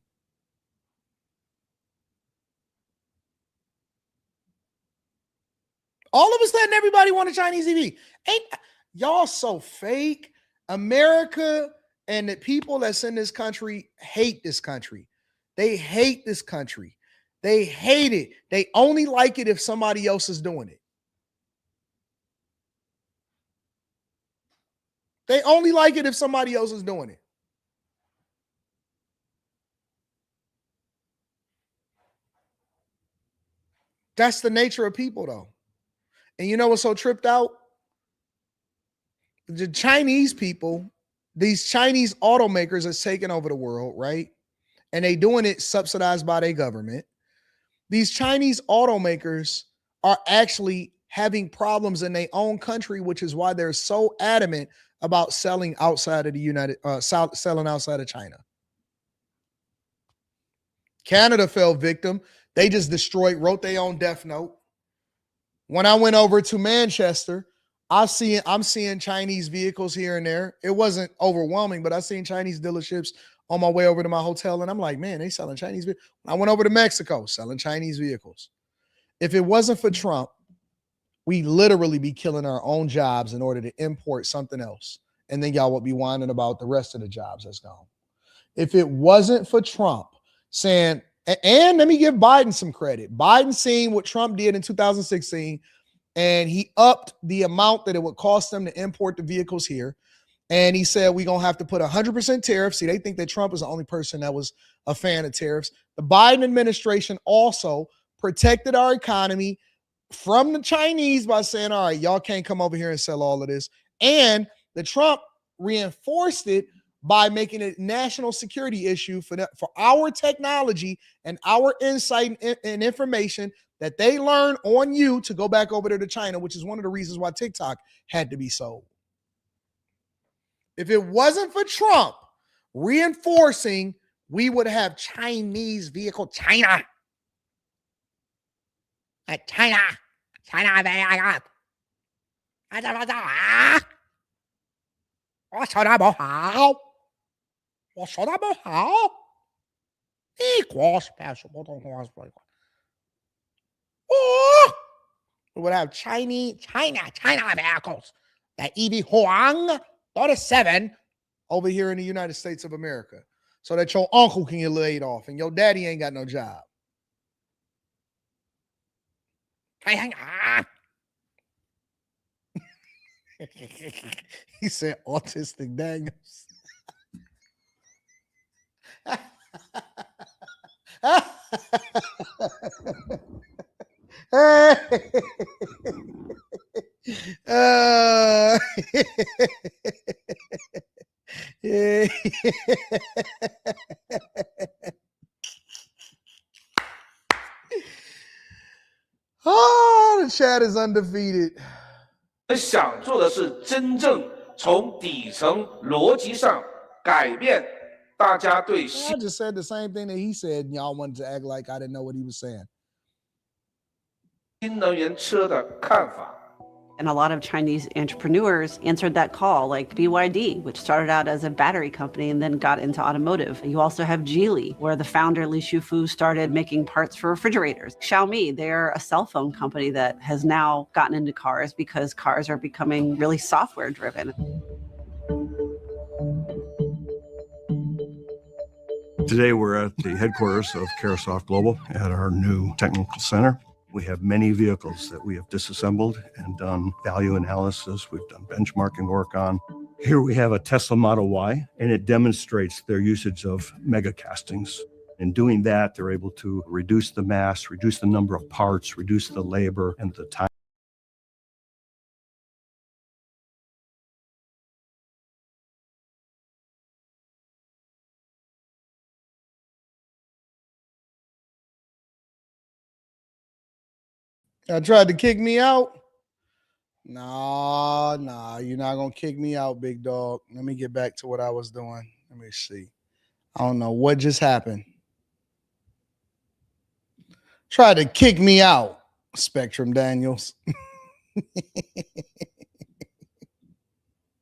All of a sudden, everybody want a Chinese EV. Ain't y'all so fake? America and the people that's in this country hate this country. They hate this country. They hate it. They only like it if somebody else is doing it. They only like it if somebody else is doing it. That's the nature of people, though. And you know what's so tripped out? The Chinese people, these Chinese automakers are taking over the world, right? And they doing it subsidized by their government. These Chinese automakers are actually having problems in their own country, which is why they're so adamant about selling outside of the selling outside of China. Canada fell victim. They just wrote their own death note. When I went over to Manchester, I'm seeing Chinese vehicles here and there. It wasn't overwhelming, but I seen Chinese dealerships on my way over to my hotel, and I'm like, man, they selling Chinese vehicles. I went over to Mexico, selling Chinese vehicles. If it wasn't for Trump, we literally be killing our own jobs in order to import something else. And then y'all would be whining about the rest of the jobs that's gone. If it wasn't for Trump saying, and let me give Biden some credit. Biden seen what Trump did in 2016, and he upped the amount that it would cost them to import the vehicles here. And he said, we're going to have to put 100% tariffs. See, they think that Trump is the only person that was a fan of tariffs. The Biden administration also protected our economy from the Chinese by saying, all right, y'all can't come over here and sell all of this. And the Trump reinforced it by making it a national security issue for our technology and our insight and information that they learn on you to go back over there to China, which is one of the reasons why TikTok had to be sold. If it wasn't for Trump reinforcing, we would have Chinese vehicle China. China very good. 我说得不好，我说得不好。你国是不是不懂我说的？ Oh, we would have China vehicles, that EV Huang 37 over here in the United States of America, so that your uncle can get laid off and your daddy ain't got no job. He said autistic Daniels. Yeah. Oh, the chat is undefeated. 想做的是真正从底层逻辑上改变大家对。I just said the same thing that he said, and y'all wanted to act like I didn't know what he was saying. 新能源车的看法。 And a lot of Chinese entrepreneurs answered that call, like BYD, which started out as a battery company and then got into automotive. You also have Geely, where the founder Li Shufu started making parts for refrigerators. Xiaomi, they're a cell phone company that has now gotten into cars because cars are becoming really software driven. Today, we're at the headquarters of Carosoft Global at our new technical center. We have many vehicles that we have disassembled and done value analysis. We've done benchmarking work on. Here we have a Tesla Model Y, and it demonstrates their usage of mega castings. In doing that, they're able to reduce the mass, reduce the number of parts, reduce the labor and the time. Y'all tried to kick me out? Nah, you're not gonna kick me out, big dog. Let me get back to what I was doing. Let me see. I don't know what just happened. Tried to kick me out, Spectrum Daniels.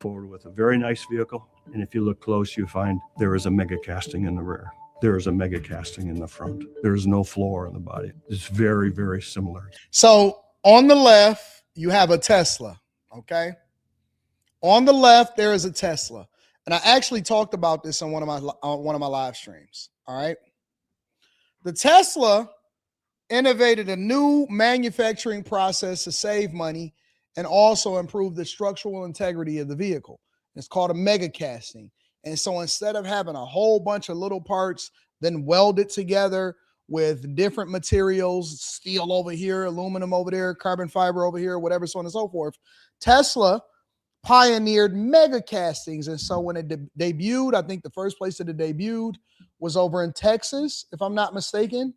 Forward with a very nice vehicle, and if you look close, you find there is a mega casting in the rear. There is a mega casting in the front. There is no floor in the body. It's very, very similar. So on the left, you have a Tesla, okay? On the left, there is a Tesla. And I actually talked about this on one of my live streams, all right? The Tesla innovated a new manufacturing process to save money and also improve the structural integrity of the vehicle. It's called a mega casting. And so instead of having a whole bunch of little parts, then welded together with different materials, steel over here, aluminum over there, carbon fiber over here, whatever, so on and so forth, Tesla pioneered mega castings. And so when it debuted, I think the first place that it debuted was over in Texas, if I'm not mistaken.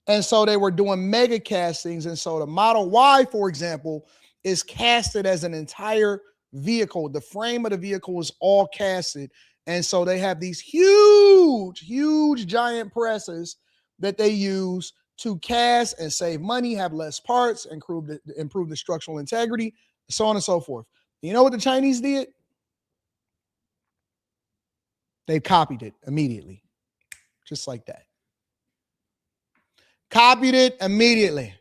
And so they were doing mega castings. And so the Model Y, for example, is casted as an entire vehicle. The frame of the vehicle is all casted. And so they have these huge giant presses that they use to cast and save money, have less parts, improve the structural integrity, so on and so forth. You know what the Chinese did? They copied it immediately, just like that. Copied it immediately.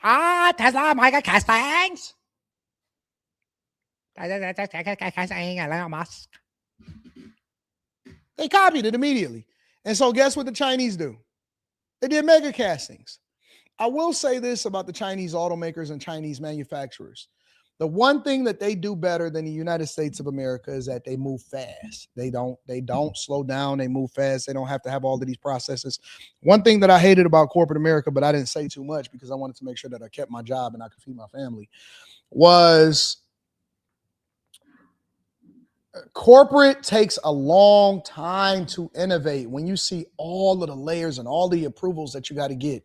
Tesla mega castings. Elon Musk. They copied it immediately. And so guess what the Chinese do? They did mega castings. I will say this about the Chinese automakers and Chinese manufacturers. The one thing that they do better than the United States of America is that they move fast. They don't slow down. They move fast. They don't have to have all of these processes. One thing that I hated about corporate America, but I didn't say too much because I wanted to make sure that I kept my job and I could feed my family, was corporate takes a long time to innovate. When you see all of the layers and all the approvals that you got to get.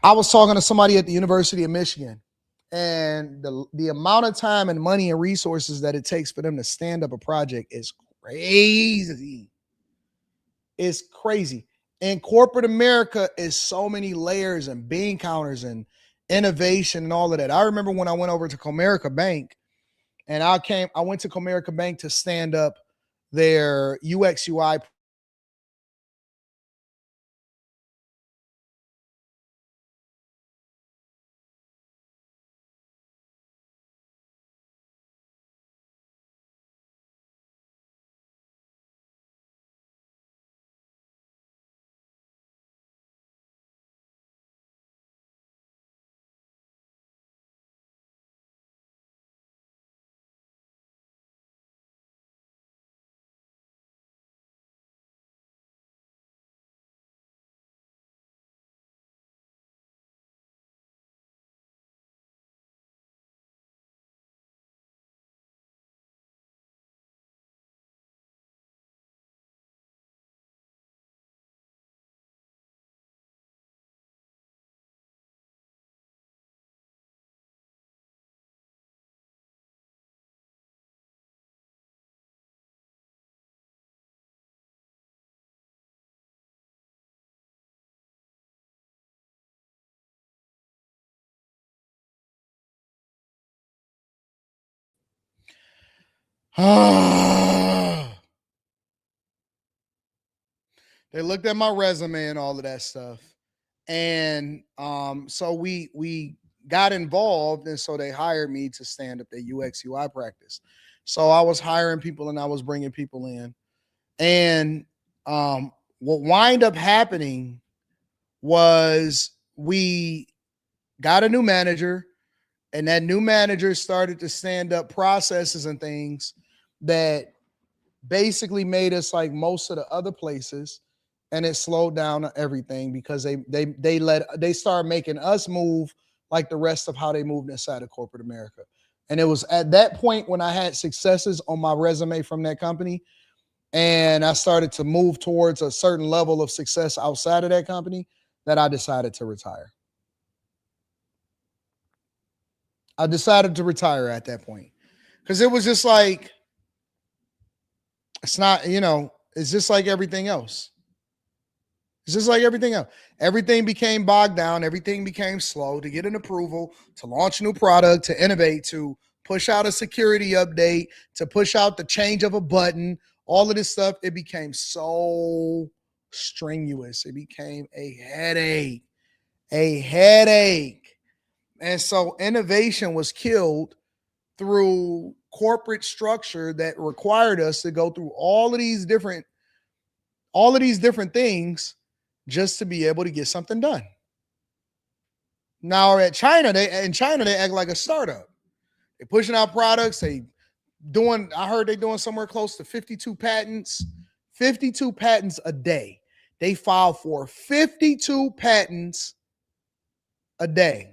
I was talking to somebody at the University of Michigan, and the amount of time and money and resources that it takes for them to stand up a project is crazy. It's crazy. In corporate America is so many layers and bean counters and innovation and all of that. I remember when I went over to Comerica Bank, and I went to Comerica Bank to stand up their UX UI They looked at my resume and all of that stuff. And so we got involved, and so they hired me to stand up their UX UI practice. So I was hiring people and I was bringing people in. And what wind up happening was we got a new manager, and that new manager started to stand up processes and things that basically made us like most of the other places, and it slowed down everything because they started making us move like the rest of how they moved inside of corporate America. And it was at that point when I had successes on my resume from that company, and I started to move towards a certain level of success outside of that company, that I decided to retire. I decided to retire at that point because it was just like, it's not, it's just like everything else. It's just like everything else. Everything became bogged down. Everything became slow to get an approval, to launch a new product, to innovate, to push out a security update, to push out the change of a button, all of this stuff. It became so strenuous. It became a headache. And so innovation was killed through corporate structure that required us to go through all of these different things just to be able to get something done. Now in China, they act like a startup. They're pushing out products. I heard they're doing somewhere close to 52 patents a day. They file for 52 patents a day.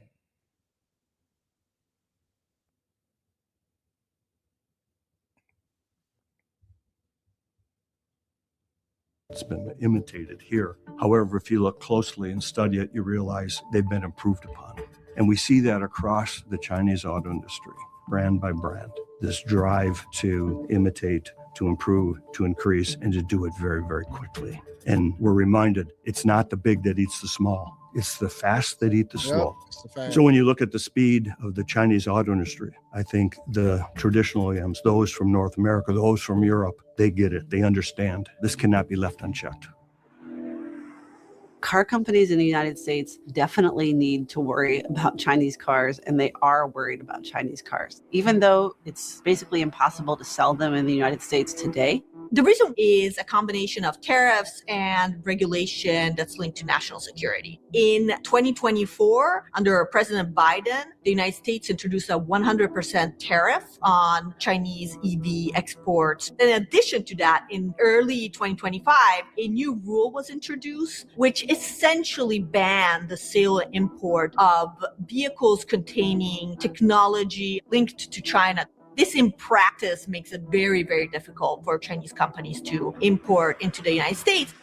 It's been imitated here. However, if you look closely and study it, you realize they've been improved upon. And we see that across the Chinese auto industry, brand by brand, this drive to imitate, to improve, to increase, and to do it very, very quickly. And we're reminded it's not the big that eats the small. It's the fast that eat the slow. So when you look at the speed of the Chinese auto industry, I think the traditional OEMs, those from North America, those from Europe, they get it. They understand. This cannot be left unchecked. Car companies in the United States definitely need to worry about Chinese cars, and they are worried about Chinese cars, even though it's basically impossible to sell them in the United States today. The reason is a combination of tariffs and regulation that's linked to national security. In 2024, under President Biden, the United States introduced a 100% tariff on Chinese EV exports. In addition to that, in early 2025, a new rule was introduced, which essentially banned the sale and import of vehicles containing technology linked to China. This in practice makes it very, very difficult for Chinese companies to import into the United States.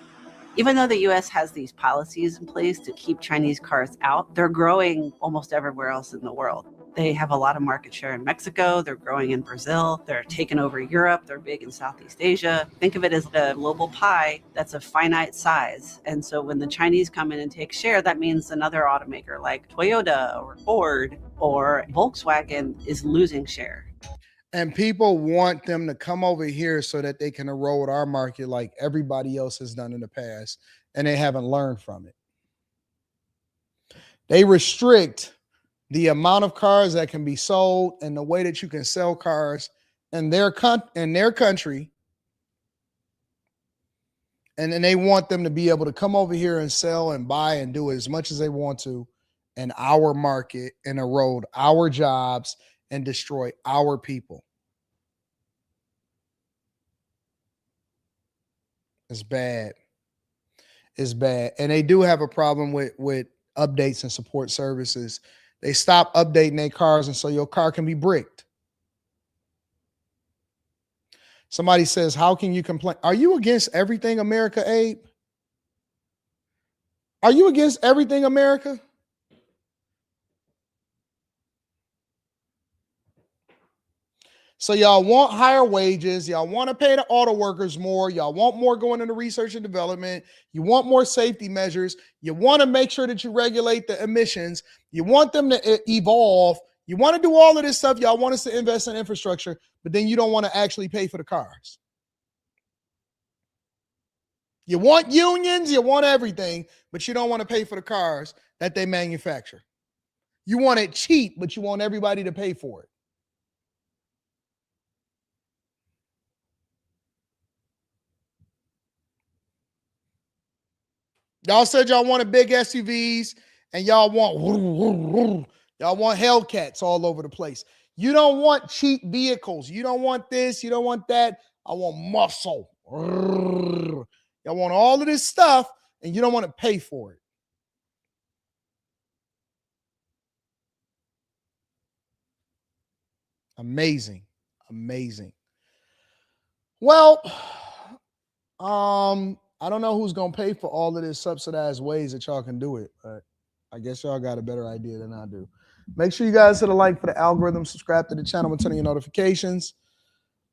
Even though the US has these policies in place to keep Chinese cars out, they're growing almost everywhere else in the world. They have a lot of market share in Mexico, they're growing in Brazil, they're taking over Europe, they're big in Southeast Asia. Think of it as a global pie that's a finite size. And so when the Chinese come in and take share, that means another automaker like Toyota or Ford or Volkswagen is losing share. And people want them to come over here so that they can erode our market like everybody else has done in the past, and they haven't learned from it. They restrict the amount of cars that can be sold and the way that you can sell cars in their country. And then they want them to be able to come over here and sell and buy and do as much as they want to in our market and erode our jobs and destroy our people. It's bad. It's bad. And they do have a problem with updates and support services. They stop updating their cars, and so your car can be bricked. Somebody says, how can you complain? Are you against everything America, Abe? Are you against everything America? So y'all want higher wages. Y'all want to pay the auto workers more. Y'all want more going into research and development. You want more safety measures. You want to make sure that you regulate the emissions. You want them to evolve. You want to do all of this stuff. Y'all want us to invest in infrastructure, but then you don't want to actually pay for the cars. You want unions, you want everything, but you don't want to pay for the cars that they manufacture. You want it cheap, but you want everybody to pay for it. Y'all said y'all wanted big SUVs and y'all want Hellcats all over the place. You don't want cheap vehicles. You don't want this. You don't want that. I want muscle. Y'all want all of this stuff and you don't want to pay for it. Amazing. Amazing. Well, I don't know who's going to pay for all of this subsidized ways that y'all can do it, but I guess y'all got a better idea than I do. Make sure you guys hit a like for the algorithm, subscribe to the channel, and turn on your notifications.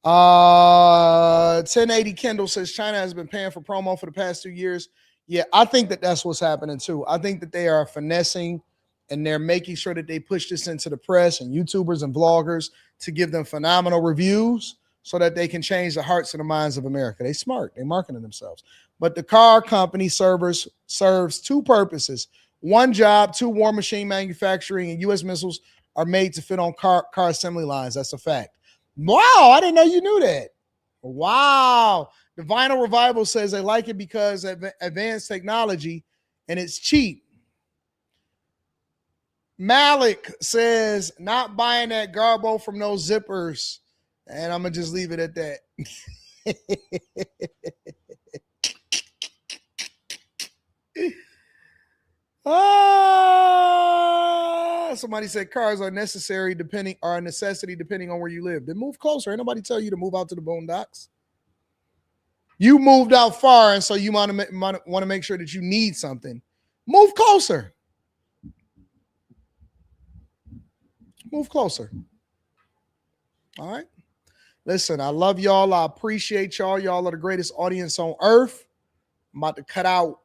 1080 Kendall says China has been paying for promo for the past 2 years. Yeah, I think that that's what's happening too. I think that they are finessing and they're making sure that they push this into the press and YouTubers and vloggers to give them phenomenal reviews so that they can change the hearts and the minds of America. They're smart. They're marketing themselves. But the car company serves two purposes. One job, two war machine manufacturing, and U.S. missiles are made to fit on car assembly lines. That's a fact. Wow, I didn't know you knew that. Wow. The Vinyl Revival says they like it because of advanced technology and it's cheap. Malik says, not buying that Garbo from those zippers. And I'm going to just leave it at that. Somebody said cars are necessary are a necessity depending on where you live. Then move closer. Ain't nobody tell you to move out to the boondocks. You moved out far, and so you want to make sure that you need something. Move closer. Move closer. All right. Listen, I love y'all. I appreciate y'all. Y'all are the greatest audience on earth. I'm about to cut out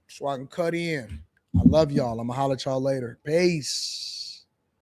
so I can cut in. I love y'all. I'm going to holler at y'all later. Peace.